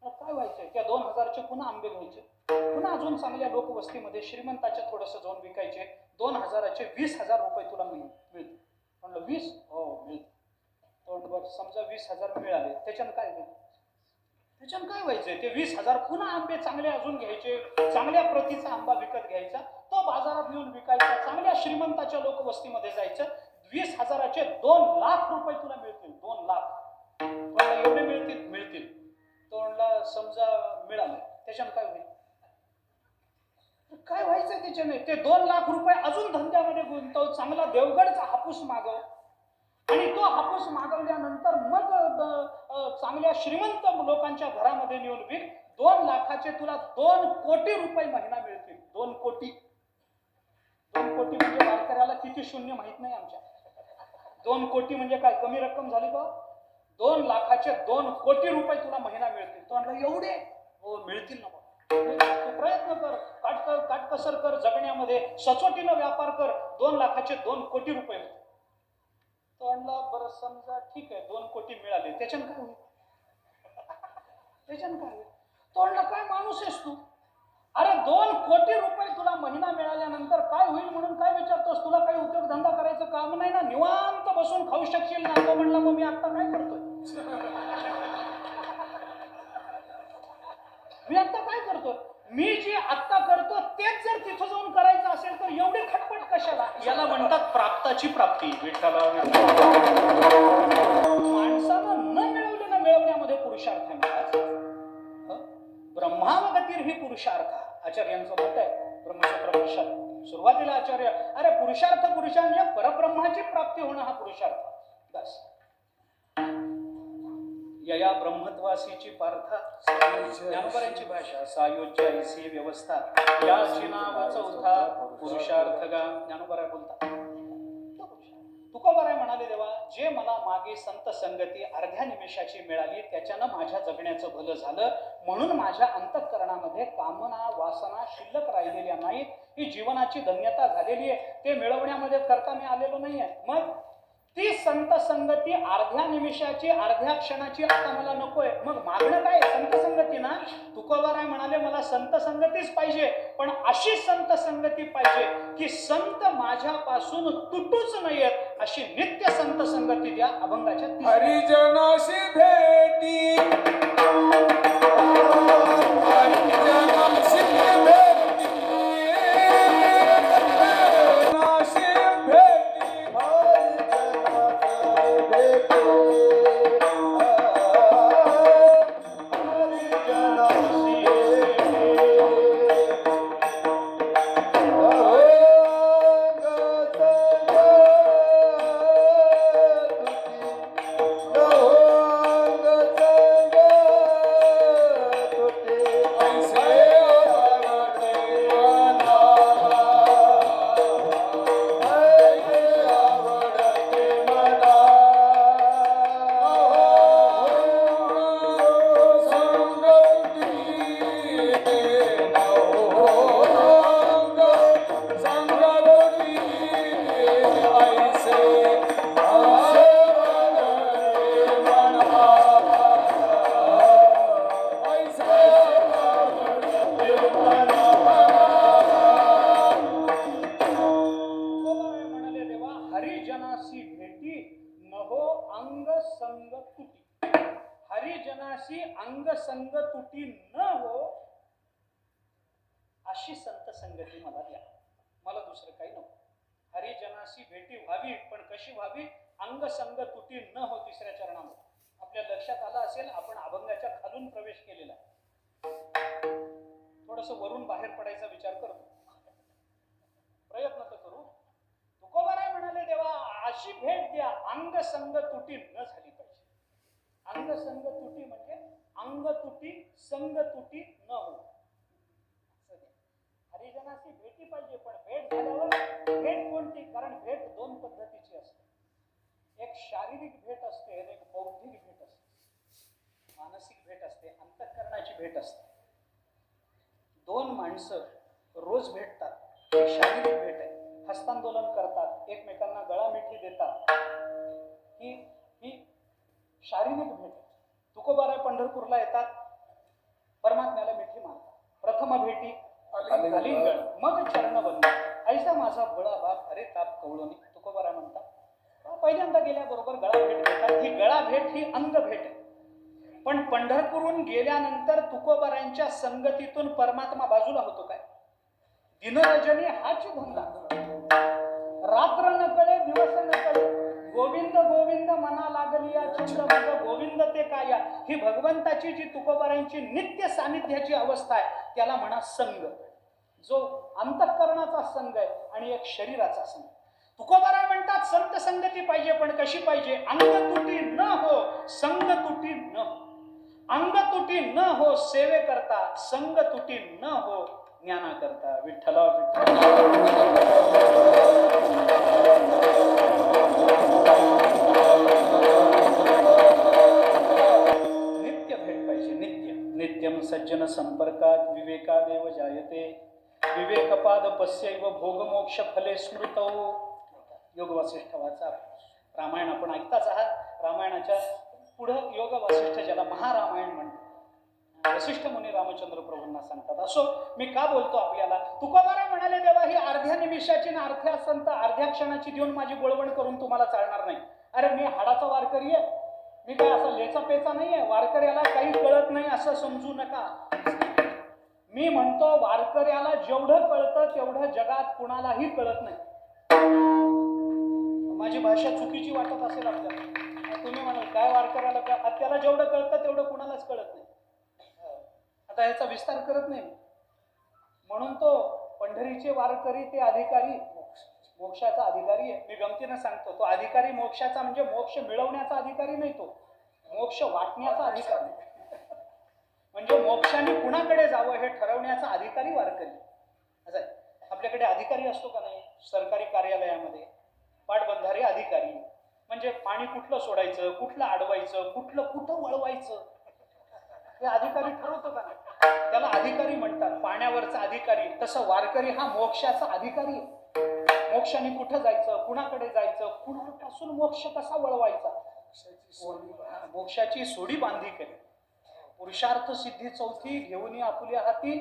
Speaker 1: काय व्हायचंय? त्या 2000चे पुन्हा आंबे घ्यायचे, पुन्हा अजून चांगल्या लोकवस्तीमध्ये श्रीमंताच्या थोडंसं जाऊन विकायचे. 2000चे 20,000 रुपये तुला मिळतील. म्हणलं 20? हो मिळतील. तो बरं समजा 20,000 मिळाले, त्याच्यानं काय होईल? त्याच्यानं काय व्हायचंय? ते 20,000 पुन्हा आंबे चांगले अजून घ्यायचे, चांगल्या प्रतीचा आंबा विकत घ्यायचा, तो बाजारात नेऊन विकायचा, चांगल्या श्रीमंताच्या लोकवस्तीमध्ये जायचं. 20,000चे 2 लाख रुपये तुला मिळतील. 2 लाख. म्हणलं एवढे मिळतील? मिळतील. तो म्हणला समजा मिळाले, त्याच्यानं काय होईल? काय व्हायचं त्याच्याने? ते 2 लाख रुपये अजून धंद्यामध्ये गुंतव, चांगला देवगडचा हापूस मागव आणि तो हापूस मागवल्यानंतर मग चांगल्या श्रीमंत लोकांच्या घरामध्ये नेऊन विक. 2 लाखाचे तुला 2 कोटी रुपये महिना मिळतील. 2 कोटी. 2 कोटी म्हणजे वारकऱ्याला किती शून्य माहित नाही आमच्या. 2 कोटी म्हणजे काय कमी रक्कम झाली का? 2 लाखाचे 2 कोटी रुपये तुला महिना मिळतील. तो म्हणला एवढे? हो मिळतील ना. तू प्रयत्न कर, काटकसर कर, जगण्यामध्ये सचोटीनं व्यापार कर, 2 लाखाचे 2 कोटी रुपये होते. तो म्हणला बरं समजा ठीक आहे 2 कोटी मिळाले, त्याच्यानं काय होईल? त्याच्यानं काय होईल? तो म्हणला काय माणूस आहेस तू? अरे 2 कोटी रुपये तुला महिना मिळाल्यानंतर काय होईल म्हणून काय विचारतोस? तुला काही उद्योगधंदा करायचं काम नाही ना, निवांत बसून खाऊ शकशील ना. तो म्हणला मग मी आता काय करतोय? मी आता काय करतो? मी जे आता करतो तेच जर तिथं जाऊन करायचं असेल तर एवढी खटपट कशाला? याला म्हणतात प्राप्ताची प्राप्ती. विठ्ठला माणसानं न मिळवलेलं मिळवण्यामध्ये पुरुषार्थ आहे. ब्रह्मावगतीर ही पुरुषार्थ आचार्यांचं मत आहे. ब्रह्मसूत्र भाष्यात सुरुवातीला आचार्य अरे पुरुषार्थ पुरुषांच्या परब्रह्माची प्राप्ती होणं हा पुरुषार्थ. बस यया ब्रह्मत्वासीची पार्था ज्ञानोबरांची भाषा सायोज्य ऐसी व्यवस्था याची नाव चौथा पुरुषार्थ गा. ज्ञानोबरा बोलतात तुकोबाराय म्हणाले, देवा जे मला मागे संत संगती अर्ध्या निमिषाची मिळाली त्याच्यानं माझ्या जगण्याचं भलं झालं, म्हणून माझ्या अंतःकरणामध्ये कामना वासना शिल्लक राहिलेल्या नाहीत, ही जीवनाची धन्यता झालेली आहे, ते मिळवण्यामध्ये करता मी आलेलो नाही आहे. मग ती संत संगती अर्ध्या निमिषाची अर्ध्या क्षणाची आता मला नकोय, मग मागणं काय? संत संगती ना. तुकोबाराय म्हणाले, मला संत संगतीच पाहिजे, पण अशी संत संगती पाहिजे की संत माझ्यापासून तुटूच नयेत, अशी नित्य संत संगती द्या. अभंगाच्या
Speaker 2: हरिजनाशी भेटी हरिजनाशी भेटी हरिजनाशी भेटी
Speaker 1: अंग संग तुटी न हो, अशी संत संगती मला द्या. मला दुसरं काही नको. हरिजनाशी भेटी व्हावी, पण कशी व्हावी? अंग संग तुटी न हो. तिसऱ्या चरणामध्ये आपल्या लक्षात आलं असेल, आपण अभंगाच्या खालून प्रवेश केलेला. थोडस वरून बाहेर पडायचा विचार करतो, प्रयत्न तर करू. तुकोबाराय म्हणाले, देवा अशी भेट द्या, अंग संग तुटी न झाली पाहिजे. अंग संग तुटी म्हणजे अंग तुटी संग तुटी न हो. हरिजनाशी भेटी पाहिजे, पण भेट झाल्यावर भेट कोणती? कारण भेट दोन पद्धतीची असते. एक शारीरिक भेट असते आणि एक बौद्धिक भेट असते. मानसिक भेट असते, अंतःकरणाची भेट असते. दोन माणसं रोज भेटतात, एक शारीरिक भेट आहे. हस्तांदोलन करतात, एकमेकांना गळा मिठी देतात, ही शारीरिक भेट आहे. तुकोबाराय पंढरपूरला येतात, परमात्म्याला मिठी मारतात. प्रथम भेटी आलिंगन, मग चरणबंद. ऐसा माझा बळा बाप अरे ताप कवळोनी. तुकोबाराय म्हणतात, पहिल्यांदा गेल्याबरोबर गळा भेट देतात. ही गळा भेट ही अंग भेट आहे. पण पंढरपूरहून गेल्यानंतर तुकोबारायांच्या संगतीतून परमात्मा बाजूला होतो काय? दिनरजनी हाच धंदा. रात्र न कळे दिवस न कळे, गोविंद गोविंद मना लागली या चंद्र गोविंद ते काया. ही भगवंताची जी तुकोबारायांची नित्य सानिध्याची अवस्था आहे, त्याला म्हणा संग. जो अंतःकरणाचा संग आहे आणि एक शरीराचा संग. तुकोबाराय म्हणतात, संत संगती पाहिजे, पण कशी पाहिजे? अंग तुटी न हो, संग तुटी न हो. अंग तुटी न हो सेवे करता, संग तुटी न हो ज्ञाना करता. विठ्ठला विठ्ठल. नित्य भेट पाहिजे, नित्य. नित्यम सज्जन संपर्कात विवेकादेव जायते, विवेकपाद पस्यैव भोगमोक्ष फले स्मृतौ. योग वासिष्ठ वाचा. रामायण आपण ऐकताच आहात. रामायणाच्या पुढं योग वासिष्ठ, ज्याला महारामायण म्हणतात, वसिष्ठ मुनी रामचंद्र प्रभूंना सांगतात. असो, मी का बोलतो आपल्याला? तुकोबाराय म्हणाले, देवा ही अर्ध्या निमिषाची ना अर्ध्या संत अर्ध्या क्षणाची देऊन माझी बोळवण करून तुम्हाला चालणार नाही. अरे मी हाडाचा वारकरी आहे, मी काय असा लेचा पेचा नाही आहे. वारकऱ्याला काही कळत नाही असं समजू नका. मी म्हणतो, वारकऱ्याला जेवढं कळतं तेवढं जगात कुणालाही कळत नाही. माझी भाषा चुकीची वाटत असेल आपल्याला, तुम्ही म्हणाल काय वारकऱ्याला काय? त्याला जेवढं कळतं तेवढं कुणालाच कळत नाही. आता ह्याचा विस्तार करत नाही, म्हणून तो पंढरीचे वारकरी ते अधिकारी, मोक्षाचा अधिकारी आहे. मी गमतीनं सांगतो, तो अधिकारी मोक्षाचा म्हणजे मोक्ष मिळवण्याचा अधिकारी नाही, तो मोक्ष वाटण्याचा अधिकारी. म्हणजे मोक्षाने कुणाकडे जावं हे ठरवण्याचा अधिकारी वारकरी. असं आहे. आपल्याकडे अधिकारी असतो का नाही? सरकारी कार्यालयामध्ये पाटबंधारे अधिकारी म्हणजे पाणी कुठलं सोडायचं, कुठलं अडवायचं, कुठलं कुठं वळवायचं हे अधिकारी ठरवतो का नाही? त्याला अधिकारी म्हणतात, पाण्यावरचा अधिकारी. तसं वारकरी हा मोक्षाचा अधिकारी आहे. मोक्षाने कुठं जायचं, कुणाकडे जायचं, कुणापासून मोक्ष कसा वळवायचा, मोक्षाची सोडी बांधी केली. पुरुषार्थ सिद्धी चौथी घेऊन आपुल्या हाती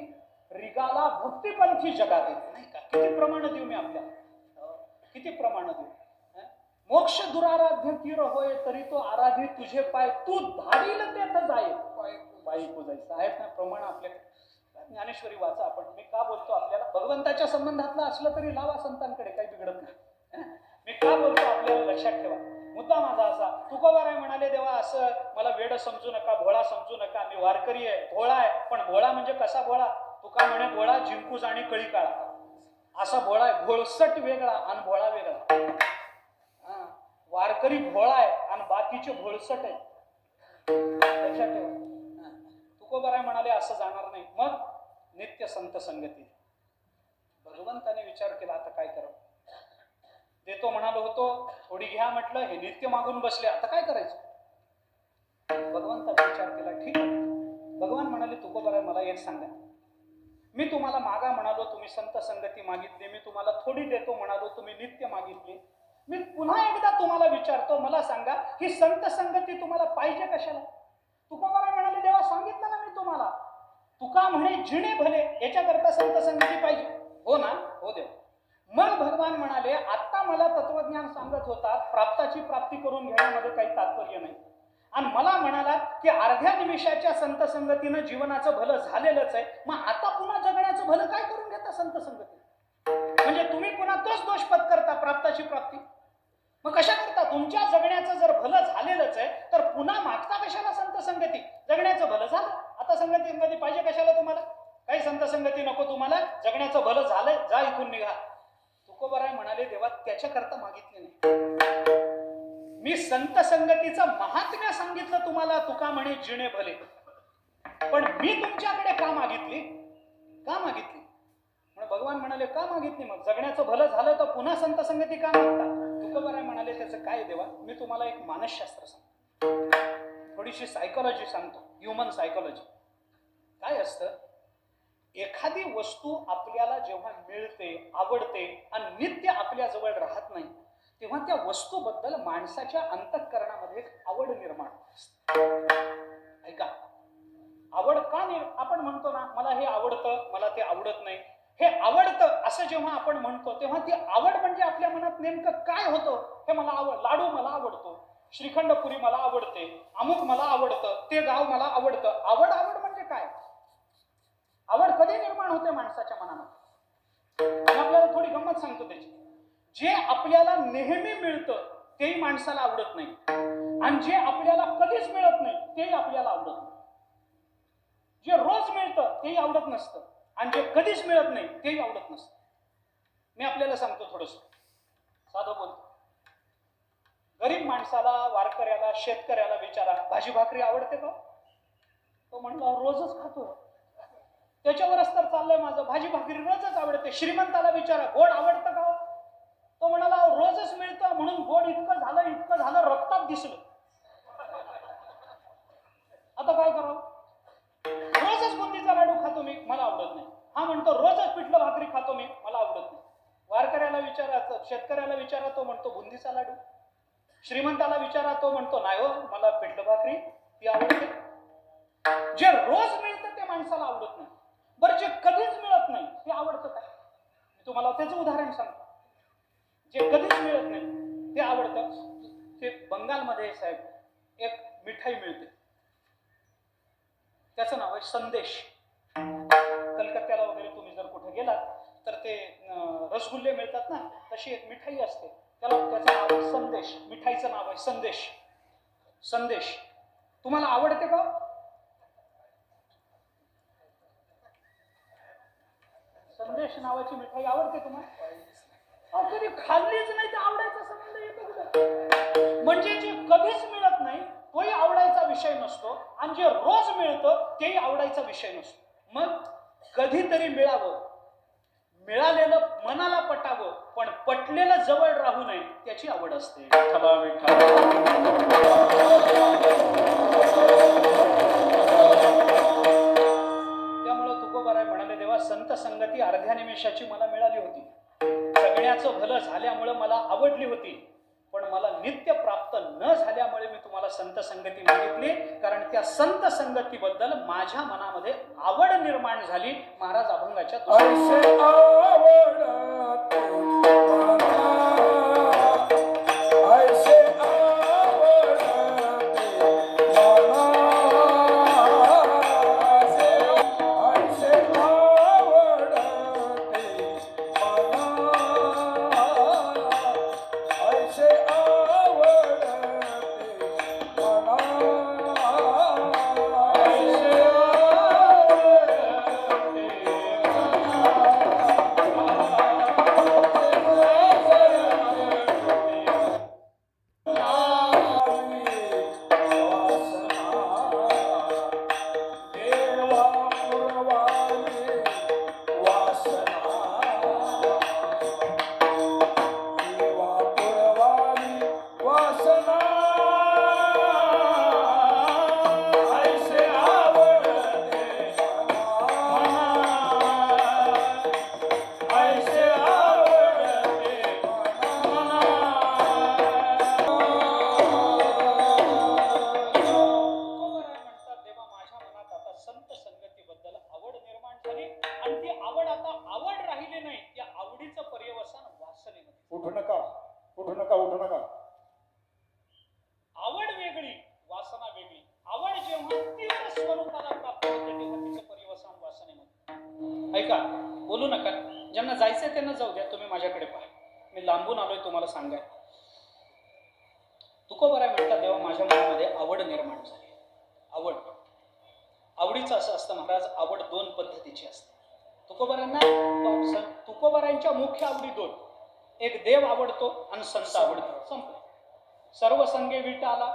Speaker 1: रिगाला भक्तिपंथी जगात येते, नाही का? किती प्रमाण देऊ मी आपल्याला, किती प्रमाण देऊ? मोक्ष दुराराध्य तीर होय तरी तो आराधी तुझे पाय, तू धारील तेथ जाय पायी पूजायचं. आहेत ना प्रमाण आपल्याकडे? ज्ञानेश्वरी वाचा आपण. मी का बोलतो आपल्याला? भगवंताच्या संबंधातलं असलं तरी लावा संतांकडे, काही बिघडत नाही. मी का बोलतो आपल्याला लक्षात ठेवा. मुद्दा माझा असा, तुकोबाराय म्हणाले देवा असं मला वेड समजू नका, भोळा समजू नका. मी वारकरी आहे, भोळा आहे, पण भोळा म्हणजे कसा भोळा? तुका म्हणे भोळा जिंकू जाणे कळी काळा, असा भोळा आहे. भोळसट वेगळा आणि भोळा वेगळा. वारकरी भोळा आहे आणि बाकीचे भोळसट आहे, लक्षात ठेवा. तुकोबाराय म्हणाले असं जाणार नाही. मग नित्य संत संगती. भगवंताने विचार केला आता काय करावं. देतो म्हणालो होतो, थोडी घ्या म्हटलं, हे नित्य मागून बसले, आता काय करायचं? भगवंताने विचार केला, ठीक आहे. भगवान म्हणाले तुकोबाराय मला एक सांगा, मी तुम्हाला मागा म्हणालो, तुम्ही संत संगती मागितली. मी तुम्हाला थोडी देतो म्हणालो, तुम्ही नित्य मागितली. मी पुन्हा एकदा तुम्हाला विचारतो, मला सांगा ही संत संगती तुम्हाला पाहिजे कशाला? तुकोबाराय म्हणाले देवा सांगितलं ना मी तुम्हाला, तुका म्हणे जिणे भले, याच्याकरता संत संगती पाहिजे. हो ना? हो देव. मग भगवान म्हणाले आता मला तत्वज्ञान सांगत होता, प्राप्ताची प्राप्ती करून घेण्यामध्ये काही तात्पर्य नाही. आणि मला म्हणाला की अर्ध्या निमिषाच्या संत संगतीनं जीवनाचं भलं झालेलंच आहे, मग आता पुन्हा जगण्याचं भलं काय करून घेता संत संगती? म्हणजे तुम्ही पुन्हा तोच दोष पत्करता, प्राप्ताची प्राप्ती. मग कशा करता? तुमच्या जगण्याचं जर भलं झालेलंच आहे तर पुन्हा मागता कशाला संत संगती? जगण्याचं भलं झालं, आता संगती पाहिजे कशाला तुम्हाला? काही संत संगती नको तुम्हाला, जगण्याचं भलं झालंय, जा इथून निघा. तुकोबाराय म्हणाले देवा त्याच्याकरता मागितले नाही, मी संत संगतीचं महात्म्य सांगितलं तुम्हाला. तुका म्हणे जिणे भले, पण मी तुमच्याकडे का मागितली? का मागितली? भगवान म्हणाले का मागितली? मग जगण्याचं भलं झालं तर पुन्हा संत संगती का मागता? तुकोबाराय म्हणाले त्याचं काय देवा, मी तुम्हाला एक मानसशास्त्र सांगतो, थोडीशी सायकोलॉजी सांगतो, ह्युमन सायकोलॉजी. काय असतं, एखादी वस्तू आपल्याला जेव्हा मिळते, आवडते आणि नित्य आपल्या जवळ राहत नाही, तेव्हा त्या वस्तूबद्दल माणसाच्या अंतःकरणामध्ये एक आवड निर्माण होते. ऐका, आवड का आपण म्हणतो ना, मला हे आवडतं, मला ते आवडत नाही. हे आवडतं असं जेव्हा आपण म्हणतो तेव्हा ती आवड म्हणजे आपल्या मनात नेमकं काय होतं? हे मला लाडू मला आवडतो, श्रीखंडपुरी मला आवडते, अमुक मला आवडतं, ते गाव मला आवडतं. आवड आवड म्हणजे काय? आवड कधी निर्माण होते माणसाच्या मनामध्ये? आपल्याला थोडी गंमत सांगतो त्याची. जे आपल्याला नेहमी मिळतं तेही माणसाला आवडत नाही, आणि जे आपल्याला कधीच मिळत नाही तेही आपल्याला आवडत नाही. जे रोज मिळतं तेही आवडत नसतं, आणि जे कधीच मिळत नाही तेही आवडत नसतं. मी आपल्याला सांगतो थोडंसं साधं बोलतो. गरीब माणसाला, वारकऱ्याला, शेतकऱ्याला विचारा भाजी भाकरी आवडते का? तो म्हणला रोजच खातो, त्याच्यावरच तर चाललंय माझं, भाजी भाकरी रोजच आवडते. श्रीमंताला विचारा गोड आवडतं का? तो म्हणाला रोजच मिळतं म्हणून गोड इतकं झालं रक्तात दिसलं. आता काय करावं? रोजच बुंदीचा लाडू खातो मी, मला आवडत नाही. हा म्हणतो रोजच पिठलं भाकरी खातो मी, मला आवडत नाही. वारकऱ्याला विचारा, शेतकऱ्याला विचारा, तो म्हणतो बुंदीचा लाडू. श्रीमंताला विचारा, तो म्हणतो नाही हो, मला पिठलं भाकरी ती आवडते. जे रोज मिळतं ते माणसाला आवडत नाही. बरं, जे कधीच मिळत नाही ते आवडतं काय? मी तुम्हाला त्याचं उदाहरण सांगतो. जे कधीच मिळत नाही ते आवडतं. ते बंगालमध्ये साहेब एक मिठाई मिळते, त्याचं नाव आहे संदेश. कलकत्त्याला वगैरे तुम्ही जर कुठे गेलात तर ते रसगुल्ले मिळतात ना, तशी एक मिठाई असते, त्याचं नाव आहे संदेश. मिठाईचं नाव आहे संदेश. संदेश तुम्हाला आवडते का? संदेश नावाची मिठाई आवडते तुम्हाला? कधी खाल्लीच नाही तर आवडायचा संबंध येतो कुठे? म्हणजे जे कधीच मिळत नाही तोही आवडायचा विषय नसतो, आणि जे रोज मिळतं तेही आवडायचा विषय नसतो. मग कधीतरी मिळावं, मिळालेलं मनाला पटावं, पण पटलेलं जवळ राहू नये त्याची आवड असते.
Speaker 2: विठ्ठला विठ्ठला.
Speaker 1: त्यामुळं तुकोबाराय म्हणाले, देवा संत संगती अर्ध्या निमेषाची मला मिळाली होती, जगण्याचं भलं झाल्यामुळं मला आवडली होती, पण मला नित्य प्राप्त न झाल्यामुळे मी तुम्हाला संत संगती मागितली, कारण त्या संत संगतीबद्दल माझ्या मनामध्ये आवड निर्माण झाली. महाराज अभंगाच्या
Speaker 2: ऐसे आवडते मना, ऐसे आवडते मना, ऐसे आवडते मना, ऐसे आवडते उठू नका, उठू नका, उठू नका.
Speaker 1: आवड वेगळी, वासना वेगळी. आवड जेव्हा तीव्र स्वरूपाला प्राप्त होते तेव्हा तिचं पर्यवसान वासनेमध्ये. ऐका, बोलू नका. ज्यांना जायचंय त्यांना जाऊ द्या, तुम्ही माझ्याकडे पहा. मी लांबून आलोय तुम्हाला सांगाय. तुकोबाराय म्हणतात, देवा माझ्या मनामध्ये आवड निर्माण झाली. आवड, आवडीचं असं असतं महाराज, आवड दोन पद्धतीची असते. तुकोबारायांच्या मुख्य आवडी दोन. एक देव आवडतो आणि संत आवडतो, संपलं. सर्व संगे विट आला,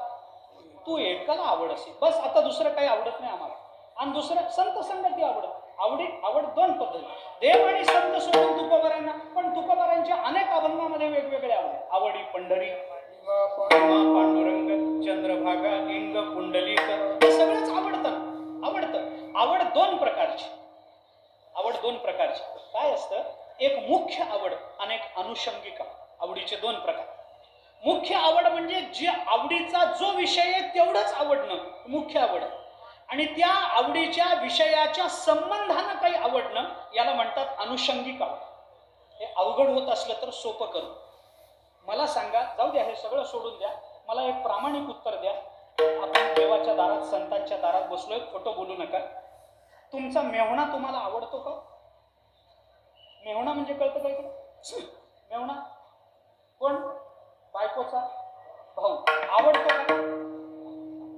Speaker 1: तू एकाला आवड असेल बस, आता दुसरं काही आवडत नाही आम्हाला. आणि दुसरं संत संगती आवडत. आवड दोन पद्धती, देव आणि संत सोडून तुकोबारायांना. पण तुकोबारायांच्या अनेक अभंगामध्ये वेगवेगळे आवडी. पंढरी, पांडुरंग, चंद्रभागा, इंग, पुंडलिक, हे सगळंच आवडतं. आवड दोन प्रकारची. आवड दोन प्रकारची काय असतं? एक मुख्य आवड आणि एक अनुषंगिक आवडीचे दोन प्रकार. मुख्य आवड म्हणजे जी आवडीचा जो विषय आहे तेवढंच आवडणं मुख्य आवड, आणि त्या आवडीच्या विषयाच्या संबंधानं काही आवडणं याला म्हणतात अनुषंगिक आवड. हे अवघड होत असलं तर सोपं करू. मला सांगा, जाऊ द्या हे सगळं सोडून द्या, मला एक प्रामाणिक उत्तर द्या. आपण देवाच्या दारात, संतांच्या दारात बसलोय, खोटं बोलू नका. तुमचा मेहुणा तुम्हाला आवडतो का? मेहुणा म्हणजे कळतं काय? मेहुणा कोण? बायकोचा भाऊ आवडतो का?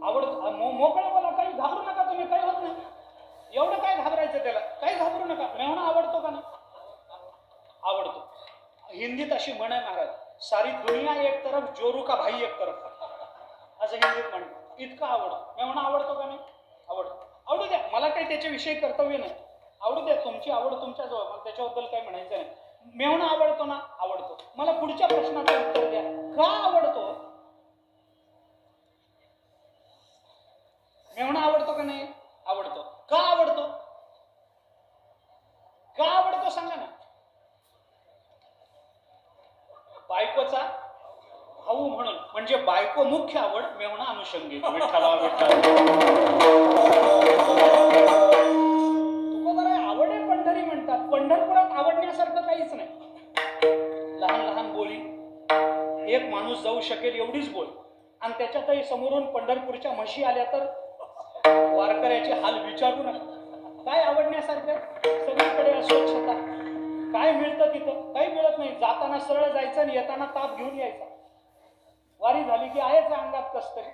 Speaker 1: आवडतो. मोकळं बोला, काही घाबरू नका तुम्ही, काही होत नाही. एवढं काय घाबरायचं त्याला? काही घाबरू नका. मेहुणा आवडतो का? नाही आवडतो. हिंदीत अशी म्हण आहे महाराज, सारी दुनिया एक तरफ, जोरू का भाई एक तरफ, असं हिंदीत म्हणतात. इतकं आवडतं. मेहुणा आवडतो का? नाही आवडतो. आवडू द्या, मला काही त्याच्याविषयी कर्तव्य नाही. आवडू द्या, तुमची आवड तुमच्याजवळ, मला त्याच्याबद्दल काही म्हणायचं नाही. मेहुणा आवडतो ना? आवडतो. मला पुढच्या प्रश्नाचं उत्तर द्या, का आवडतो? मेहुणा आवडतो का? नाही आवडतो. का आवडतो? का आवडतो सांगा ना. बायकोचा भाऊ म्हणून, म्हणजे बायको मुख्य आवड, मेहुणा अनुषंगिक. विठ्ठला विठ्ठला. तुकोबाराय आवडे पंढरी म्हणतात. पंढरपुरात आवडण्यासारखं काहीच नाही. लहान लहान बोली, एक माणूस जाऊ शकेल एवढीच बोल, आणि त्याच्यातही समोरून पंढरपूरच्या म्हशी आल्या तर वारकऱ्याचे हाल विचारू नका. काय आवडण्यासारखं? सगळीकडे अस्वच्छता. काय मिळतं तिथं? काही मिळत नाही. जाताना सरळ जायचं आणि येताना ताप घेऊन यायचा. वारी झाली की आहेच अंगात कसतरी,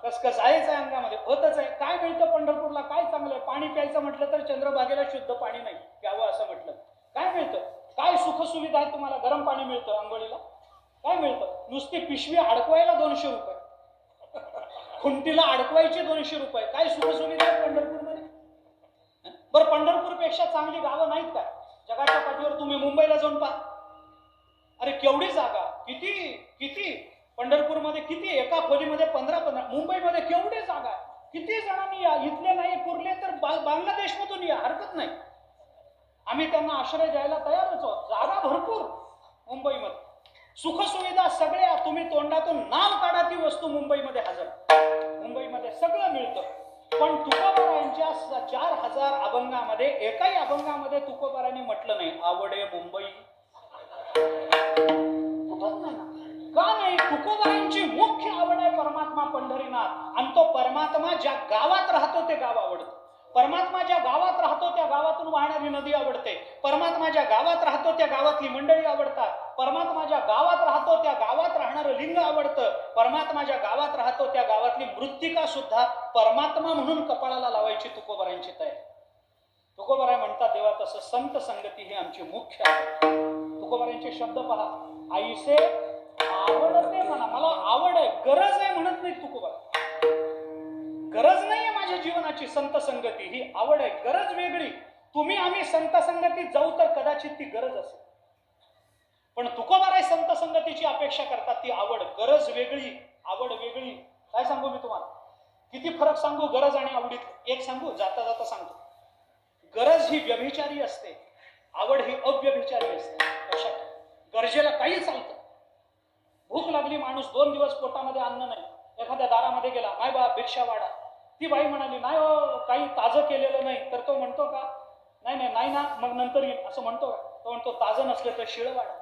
Speaker 1: कसकस आहेच आहे अंगामध्ये, होतच आहे. काय मिळतं पंढरपूरला? काय चांगलं आहे? पाणी प्यायचं म्हटलं तर चंद्रभागेला शुद्ध पाणी नाही प्यावं असं म्हटलं. काय मिळतं? काय सुखसुविधा आहे तुम्हाला? गरम पाणी मिळतं आंघोळीला? काय मिळतं? नुसती पिशवी अडकवायला 200 रुपये, खुंटीला अडकवायचे 200 रुपये. काय सुखसुविधा आहे पंढरपूरमध्ये? बरं, पंढरपूरपेक्षा चांगली गावं नाहीत का जगाच्या पाठीवर? तुम्ही मुंबईला जाऊन पहा. अरे केवढी जागा, किती किती पंढरपूरमध्ये किती, एका खोलीमध्ये 15-15, मुंबईमध्ये केवढी जागा आहे, किती जणांनी या, इथले नाही पुरले तर बांगलादेशमधून या, हरकत नाही, आम्ही त्यांना आश्रय द्यायला तयारच आहोत. जागा भरपूर मुंबईमध्ये, सुखसुविधा सगळ्या, तुम्ही तोंडातून नाव काढा ती वस्तू मुंबईमध्ये हजर, मुंबईमध्ये सगळं मिळतं. पण तुकोबारायांच्या 4000 अभंगामध्ये एकाही अभंगामध्ये तुकोबारांनी म्हटलं नाही आवडे मुंबई. का नाही? तुकोबारांची मुख्य आवड आहे परमात्मा पंढरीनाथ, आणि तो परमात्मा ज्या गावात राहतो ते गाव आवडतं. परमात्मा ज्या गावात राहतो त्या गावातून वाहणारी नदी आवडते. परमात्मा ज्या गावात राहतो त्या गावातली मंडळी आवडतात. परमात्मा ज्या गावात राहतो त्या गावात राहणारं लिंग आवडतं. परमात्मा ज्या गावात राहतो त्या गावातली मृत्तिका सुद्धा परमात्मा म्हणून कपाळाला लावायची तुकोबारांची तयारी. तुकोबाराय म्हणतात देवा तसं संत संगती ही आमची मुख्य आवड. तुकोबारांचे शब्द पहा, आईसे आवडते म्हणा, मला आवड आहे, गरज आहे म्हणत नाही तुकोबार. गरज नाहीये माझ्या जीवनाची संत संगती, ही आवड आहे, गरज वेगळी. तुम्ही आम्ही संत संगतीत जाऊ तर कदाचित ती गरज असेल, पण तुकोबाराय संत संगतीची अपेक्षा करतात, ती आवड, गरज वेगळी, आवड वेगळी. काय सांगू मी तुम्हाला, किती फरक सांगू गरज आणि आवडीत. एक सांगू, जाता जाता सांगतो. गरज ही व्यभिचारी असते, आवड ही अव्यभिचारी असते. कशा गरजेला काही चालतं. भूक लागली, माणूस 2 दिवस पोटामध्ये अन्न नाही, एखाद्या दारामध्ये गेला, माय बा भिक्षा वाढा. ती बाई म्हणाली नाही हो, काही ताजं केलेलं नाही, तर तो म्हणतो का नाही ना, मग नंतर येईल असं म्हणतो का? तो म्हणतो ताजं नसलं तर शिळ वाढा,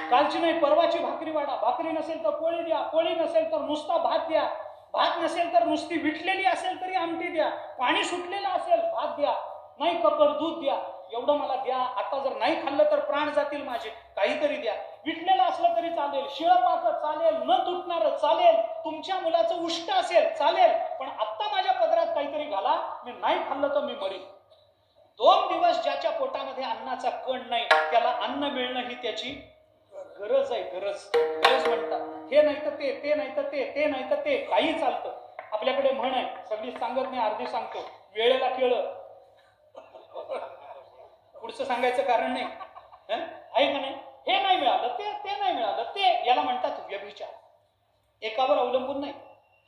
Speaker 1: कालची नाही परवाची भाकरी वाढा, भाकरी नसेल तर पोळी द्या, पोळी नसेल तर नुसता भात द्या, भात नसेल तर नुसती विटलेली असेल तरी आमटी द्या, पाणी सुटलेलं असेल भात द्या, नाही कपर दूध द्या, एवढं मला द्या, आता जर नाही खाल्लं तर प्राण जातील माझे, काहीतरी द्या. विटलेलं असलं तरी चालेल, शिळ पाक चालेल, न तुटणार चालेल, तुमच्या मुलाचं उष्ट असेल चालेल, पण आत्ता माझ्या पदरात काहीतरी घाला, मी नाही खाल्लं तर मी मरीन. 2 दिवस ज्याच्या पोटामध्ये अन्नाचा कण नाही त्याला अन्न मिळणं ही त्याची गरज आहे. गरज म्हणतात. हे नाही तर ते नाही तर ते नाही तर ते, काही चालतं. आपल्याकडे म्हण आहे, सगळी सांगत नाही, अर्धी सांगतो, वेळेला केळं. पुढचं सांगायचं कारण नाही, आहे का नाही? हे नाही मिळालं ते नाही मिळालं ते, याला म्हणतात व्यभिचार. एकावर अवलंबून नाही,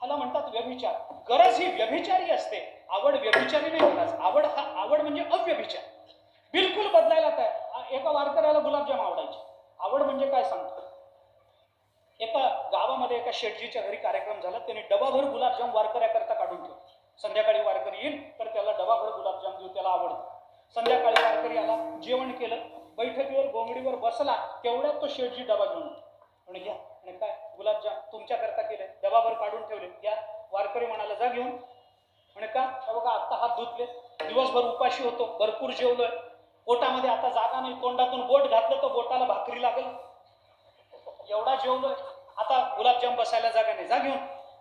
Speaker 1: ह्याला म्हणतात व्यभिचार. गरज ही व्यभिचारी असते, आवड व्यभिचारी नाही. गरज आवड म्हणजे अव्यभिचार, बिलकुल बदलायला तयार. एका वारकऱ्याला गुलाबजाम आवडायचे. आवड म्हणजे काय सांगतो. एका गावामध्ये एका शेठजीच्या घरी कार्यक्रम झाला, त्यांनी डबाभर गुलाबजाम वारकऱ्याकरता काढून ठेवले. संध्याकाळी वारकरी येईल तर त्याला डबाभर गुलाबजाम देऊ, त्याला आवडतं. संध्याकाळी वारकरी आला, जेवण केलं, बैठकीवर घोंगडीवर बसला, तेवढ्यात तो शेठजी डबा घेऊन म्हणे घ्या, म्हणे काय गुलाबजाम तुमच्याकरता केले, डबाभर काढून ठेवले, घ्या. वारकरी म्हणाला जा घेऊन. म्हणे का? बघा आत्ता हात धुतले, दिवसभर उपाशी होतो, भरपूर जेवलोय, पोटामध्ये आता जागा नाही, तोंडातून बोट घातलं तर बोटाला भाकरी लागेल, एवढा जेवलोय, आता गुलाबजाम बसायला जागा नाही, जा घेऊन.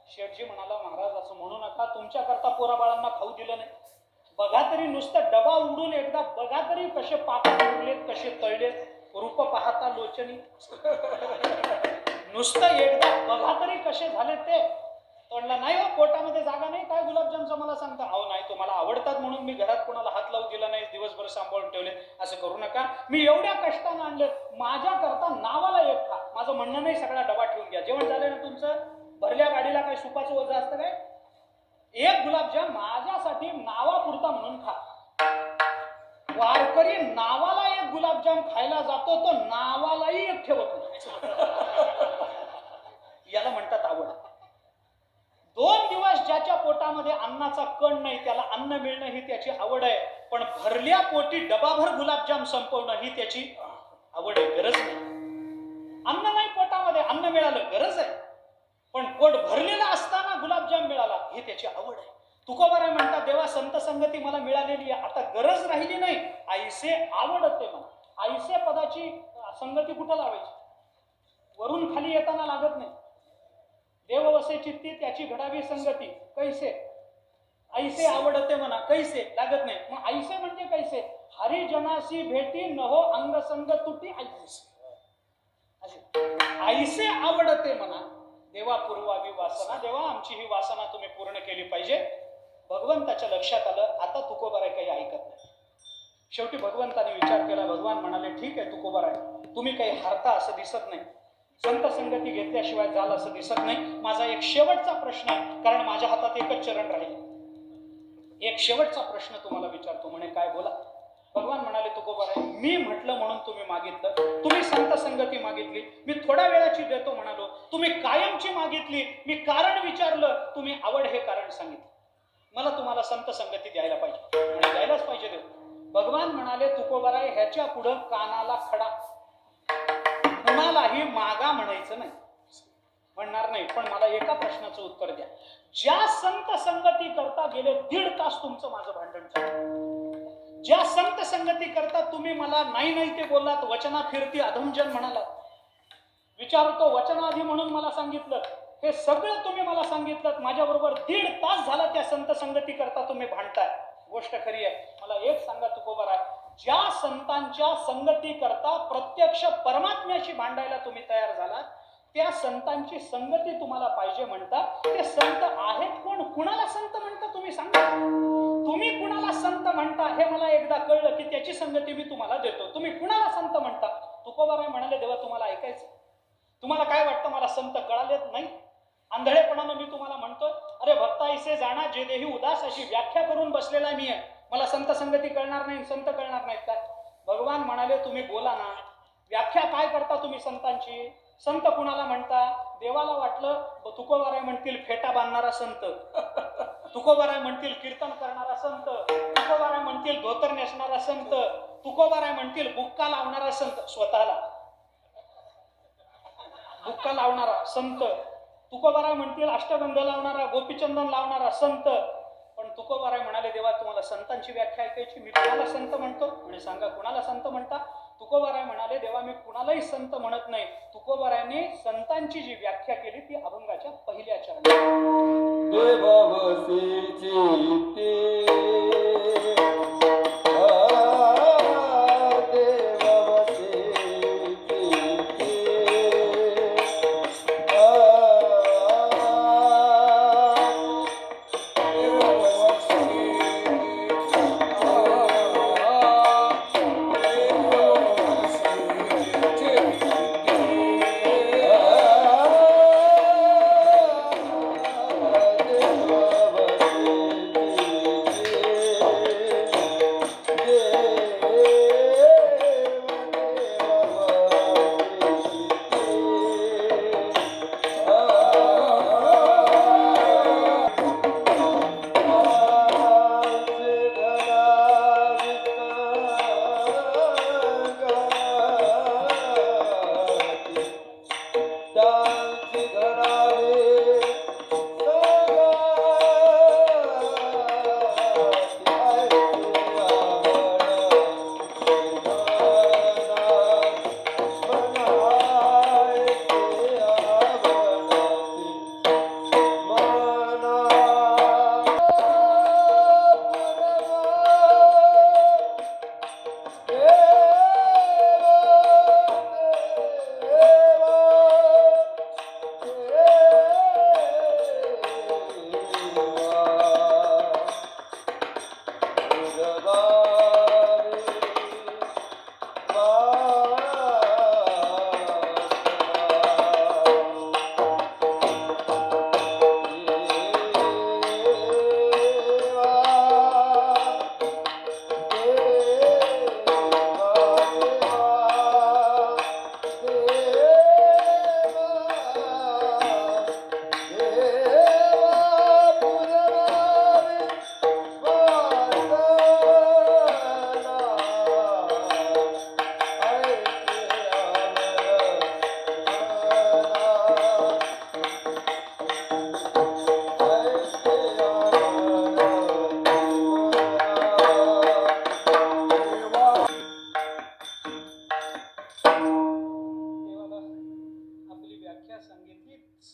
Speaker 1: शेठजी म्हणाला महाराज असं म्हणू नका, तुमच्याकरता पोराबाळांना खाऊ दिलं नाही, बघा तरी नुसतं डबा उडून एकदा बघा तरी कसे पाक उरलेत, कसे तळलेत, रूप पाहता लोचनी, नुसतं एकदा बघा तरी कसे झाले ते. तोंडला नाही हो, पोटामध्ये जागा नाही, काय गुलाबजामचं मला सांगता? अहो नाही, तुम्हाला आवडतात म्हणून मी घरात कोणाला हात लावू दिला नाही, दिवसभर सांभाळून ठेवले, असं करू नका, मी एवढ्या कष्टानं आणले, माझ्याकरता नावाला एक खा, माझं म्हणणं नाही सगळा डबा ठेवून घ्या, जेवण झालं ना तुमचं, भरल्या गाडीला काय सुपाचं वजन असतं काय? एक गुलाबजाम माझ्यासाठी नावापुरता म्हणून खा. वारकरी नावाला एक गुलाबजाम खायला जातो, तो नावालाही एक ठेवत नाही. याला म्हणतात आवड. 2 दिवस ज्याच्या पोटामध्ये अन्नाचा कण नाही त्याला अन्न मिळणं ही त्याची आवड आहे, पण भरल्या पोटी डबाभर गुलाबजाम संपवणं ही त्याची आवड आहे, गरज नाही. अन्न नाही पोटामध्ये, अन्न मिळालं गरज आहे, पण पोट भरलेलं असताना गुलाबजाम मिळाला ही त्याची आवड आहे. तुकोबाराय म्हणतात देवा संत संगती मला मिळालेली आहे, आता गरज राहिली नाही, आईसे आवडते मला. आईसे पदाची संगती कुठं लावायची? वरून खाली येताना लागत नाही. देव वसे चित्ती त्याची घडावी संगती, कैसे ऐसे आवडते म्हणा, कैसे लागत नाही. मग ऐसे म्हणजे कैसे? हरिजनाशी भेटी नहो अंग संग तुटी ऐसे आवडते म्हणा. देवा पुरवावी वासना, देवा आमची ही वासना तुम्ही पूर्ण केली पाहिजे. भगवंताच्या लक्षात आलं, आता तुकोबाराय काही ऐकत नाही. शेवटी भगवंताने विचार केला. भगवान म्हणाले, ठीक आहे तुकोबा राय, तुम्ही काही हारता असं दिसत नाही, संत संगती घेतल्याशिवाय जाल असं दिसत नाही. माझा एक शेवटचा प्रश्न आहे, कारण माझ्या हातात एकच चरण राहील. एक शेवटचा प्रश्न तुम्हाला विचारतो. म्हणे काय, बोला. भगवान म्हणाले, तुकोबाराय, मी म्हटलं म्हणून तुम्ही मागितलं, तुम्ही संत संगती मागितली, मी थोड्या वेळाची देतो म्हणालो, तुम्ही कायमची मागितली, मी कारण विचारलं, तुम्ही आवड हे कारण सांगितलं, मला तुम्हाला संत संगती द्यायला पाहिजे. म्हणजे द्यायलाच पाहिजे देव. भगवान म्हणाले, तुकोबाराय, ह्याच्या पुढं कानाला खडा, कुणालाही मागा म्हणायचं नाही, म्हणणार नाही. पण मला एका प्रश्नाचं उत्तर द्या. ज्या संत संगती करता गेले 1.5 तास तुमचं माझं भांडण चाललं, ज्या संत संगती करता तुम्ही मला नाही नाही ते बोललात, वचना फिरती अधमजन म्हणालात, विचारतो वचनाधी म्हणून मला सांगितलं, हे सगळं तुम्ही मला सांगितलं, माझ्याबरोबर 1.5 तास झाला त्या संत संगती करता तुम्ही भांडताय. गोष्ट खरी आहे. मला एक सांगा तुकोबाराय, ज्या संतांच्या संगती करता प्रत्यक्ष परमात्म्याशी भांडायला तुम्ही तयार झालात, त्या संतांची संगती तुम्हाला पाहिजे म्हणता, ते संत आहेत कोण, कुणाला संत म्हणता तुम्ही सांगा. तुम्ही कुणाला संत म्हणता हे मला एकदा कळलं की त्याची संगती मी तुम्हाला देतो. तुम्ही कुणाला संत म्हणता? तुकोबाराय म्हणाले, देवा तुम्हाला ऐकायचं, तुम्हाला काय वाटतं मला संत कळालेत नाही? आंधळेपणानं मी तुम्हाला म्हणतोय, अरे भक्ताईसे जाणा जे देही उदास, अशी व्याख्या करून बसलेला मी आहे, मला संत संगती कळणार नाही, संत कळणार नाहीत काय? भगवान म्हणाले, तुम्ही बोला ना, व्याख्या काय करता तुम्ही संतांची? संत कुणाला म्हणता? देवाला वाटलं तुकोबाराय म्हणतील फेटा बांधणारा संत, तुकोबाराय म्हणतील कीर्तन करणारा संत, तुकोबाराय म्हणतील धोतर नेसणारा संत, तुकोबाराय म्हणतील बुक्का लावणारा संत, स्वतःला बुक्का लावणारा संत, तुकोबाराय म्हणतील अष्टगंध लावणारा, गोपीचंदन लावणारा संत. पण तुकोबाराय म्हणाले, देवा तुम्हाला संतांची व्याख्या ऐकायची, मी कुणाला संत म्हणतो? म्हणे सांगा कुणाला संत म्हणता? तुकोबाराय म्हणाले, देवा मी कुणालाही संत म्हणत नाही. तुकोबारायांनी संतांची जी व्याख्या केली ती अभंगाच्या पहिल्या चरणात.
Speaker 2: देववसीची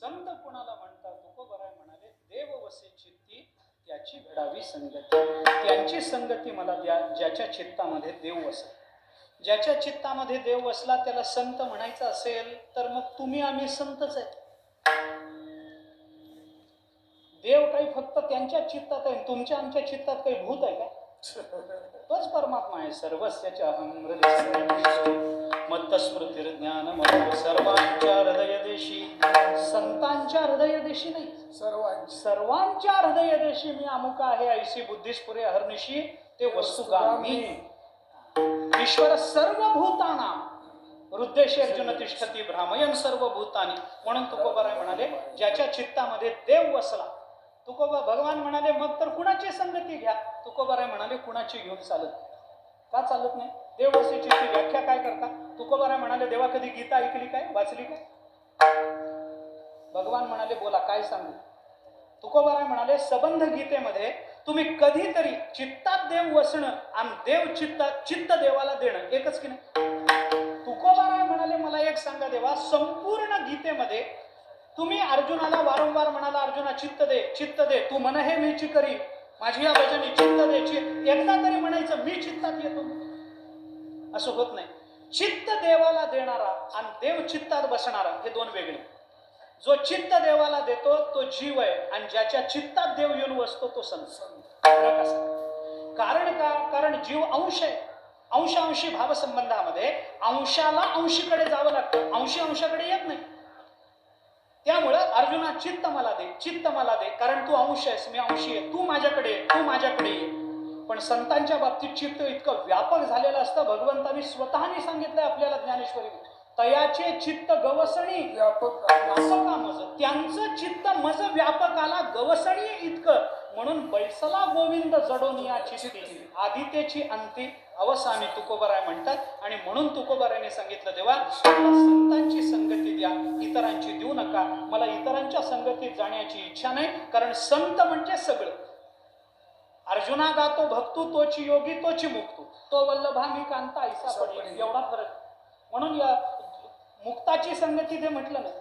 Speaker 1: संत कोणाला म्हणतात? तुकोबाराय म्हणाले, देव वसे चित्ती त्याची घडावी संगती. त्यांची संगती मला द्या ज्याच्या चित्तामध्ये देव वसला. ज्याच्या चित्तामध्ये देव वसला त्याला संत म्हणायचं असेल तर मग तुम्ही आम्ही संतच आहे. देव काही फक्त त्यांच्या चित्तात आहे, तुमच्या आमच्या चित्तात काही भूत आहे का? तोच परमात्मा आहे. सर्वस्यच अहं हृदय मत्तस्मृतिर्ज्ञानम सर्वांच्या हृदय देशी, संतांच्या हृदय देशी नाही, सर्वांच्या हृदय देशी मी अमुक आहे. ऐशी बुद्धिस्पुरे अहर्निशी ते वस्तुगामी. ईश्वर सर्वभूतानां हृदयेषु अर्जुन तिष्ठती भ्रामयन् सर्वभूतानि. म्हणून तुकोबाराय म्हणाले ज्याच्या चित्तामध्ये देव वसला. तुकोबा भगवान म्हणाले मग तर कुणाची संगती घ्या. तुकोबाराय म्हणाले कुणाची घेऊन चालत नाही. का चालत नाही? देव वसेची व्याख्या काय करता? तुकोबाराय म्हणाले देवा कधी गीता ऐकली काय, वाचली काय? भगवान म्हणाले बोला काय सांगू. तुकोबाराय म्हणाले सबंध गीतेमध्ये तुम्ही कधीतरी चित्तात देव वसणं आणि देव चित्त देवाला देणं एकच की नाही? तुकोबाराय म्हणाले मला एक सांगा देवा, संपूर्ण गीतेमध्ये तुम्ही अर्जुनाला वारंवार म्हणाला अर्जुना चित्त दे, तू म्हण हे मीची करी, माझी या भजनी चित्त दे. एकदा तरी म्हणायचं मी चित्तात येतो. असं होत नाही. चित्त देवाला देणारा आणि देव चित्तात बसणारा हे दोन वेगळे. जो चित्त देवाला देतो तो जीव आहे आणि ज्याच्या चित्तात देव येऊन बसतो तो संत. कारण का? कारण जीव अंश आहे. अंशी भावसंबंधामध्ये अंशाला अंशीकडे जावं लागतं, अंशी अंशाकडे येत नाही. त्यामुळं अर्जुना चित्त मला दे, कारण तू अंश आहेस, मी अंशी आहे, तू माझ्याकडे ये. पण संतांच्या बाबतीत चित्त इतकं व्यापक झालेलं असतं. भगवंतांनी स्वतःनी सांगितलंय आपल्याला ज्ञानेश्वरी, तयाचे चित्त गवसणी व्यापका मज. त्यांचं चित्त मज व्यापकाला गवसणी इतकं. म्हणून बैसला गोविंद जडोनिया चित्ती आदितेची अंती अवसानी तुकोबाराय म्हणतात. आणि म्हणून तुकोबारायने सांगितलं देवा संतांची संगती द्या, इतरांची देऊ नका. मला इतरांच्या संगतीत जाण्याची इच्छा नाही, कारण संत म्हणजे सगळं. अर्जुना गातो भक्तू तोची योगी तोची मुक्तू, तो वल्लभा मी कांता ऐसा पडेल. एवढा फरक. म्हणून या मुक्ताची संगती दे म्हटलं नाही,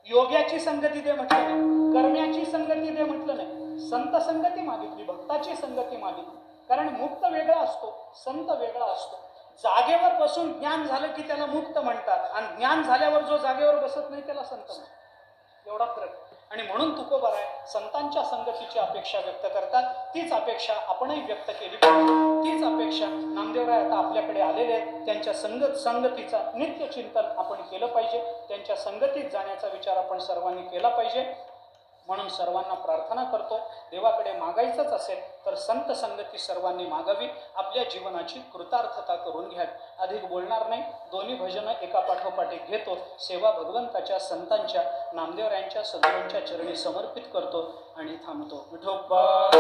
Speaker 1: योग्याची संगती दे म्हटलं नाही, कर्म्याची संगती दे म्हटलं नाही. संत संगती मागितली, भक्ताची संगती मागितली. कारण मुक्त वेगळा असतो, संत वेगळा असतो. जागेवर बसून ज्ञान झालं की त्याला मुक्त म्हणतात आणि ज्ञान झाल्यावर जो जागेवर बसत नाही त्याला संत म्हणतात. एवढा फरक. आणि म्हणून तुकोबाराय संतांच्या संगतीची अपेक्षा व्यक्त करतात. तीच अपेक्षा आपणही व्यक्त केली पाहिजे. तीच अपेक्षा नामदेवराय आता आपल्याकडे आलेले आहेत. त्यांच्या संगतीचा नित्य चिंतन आपण केलं पाहिजे. त्यांच्या संगतीत जाण्याचा विचार आपण सर्वांनी केला पाहिजे. म्हणून सर्वांना प्रार्थना करतो, देवाकडे मागायचंच असेल तर संत संगती सर्वांनी मागावी, आपल्या जीवनाची कृतार्थता करून घ्यावी. अधिक बोलणार नाही. दोन्ही भजनं एका पाठोपाठ एक घेतो. सेवा भगवंताच्या, संतांच्या, नामदेवरायांच्या, सद्गुरूंच्या चरणी समर्पित करतो आणि थांबतो. विठोबा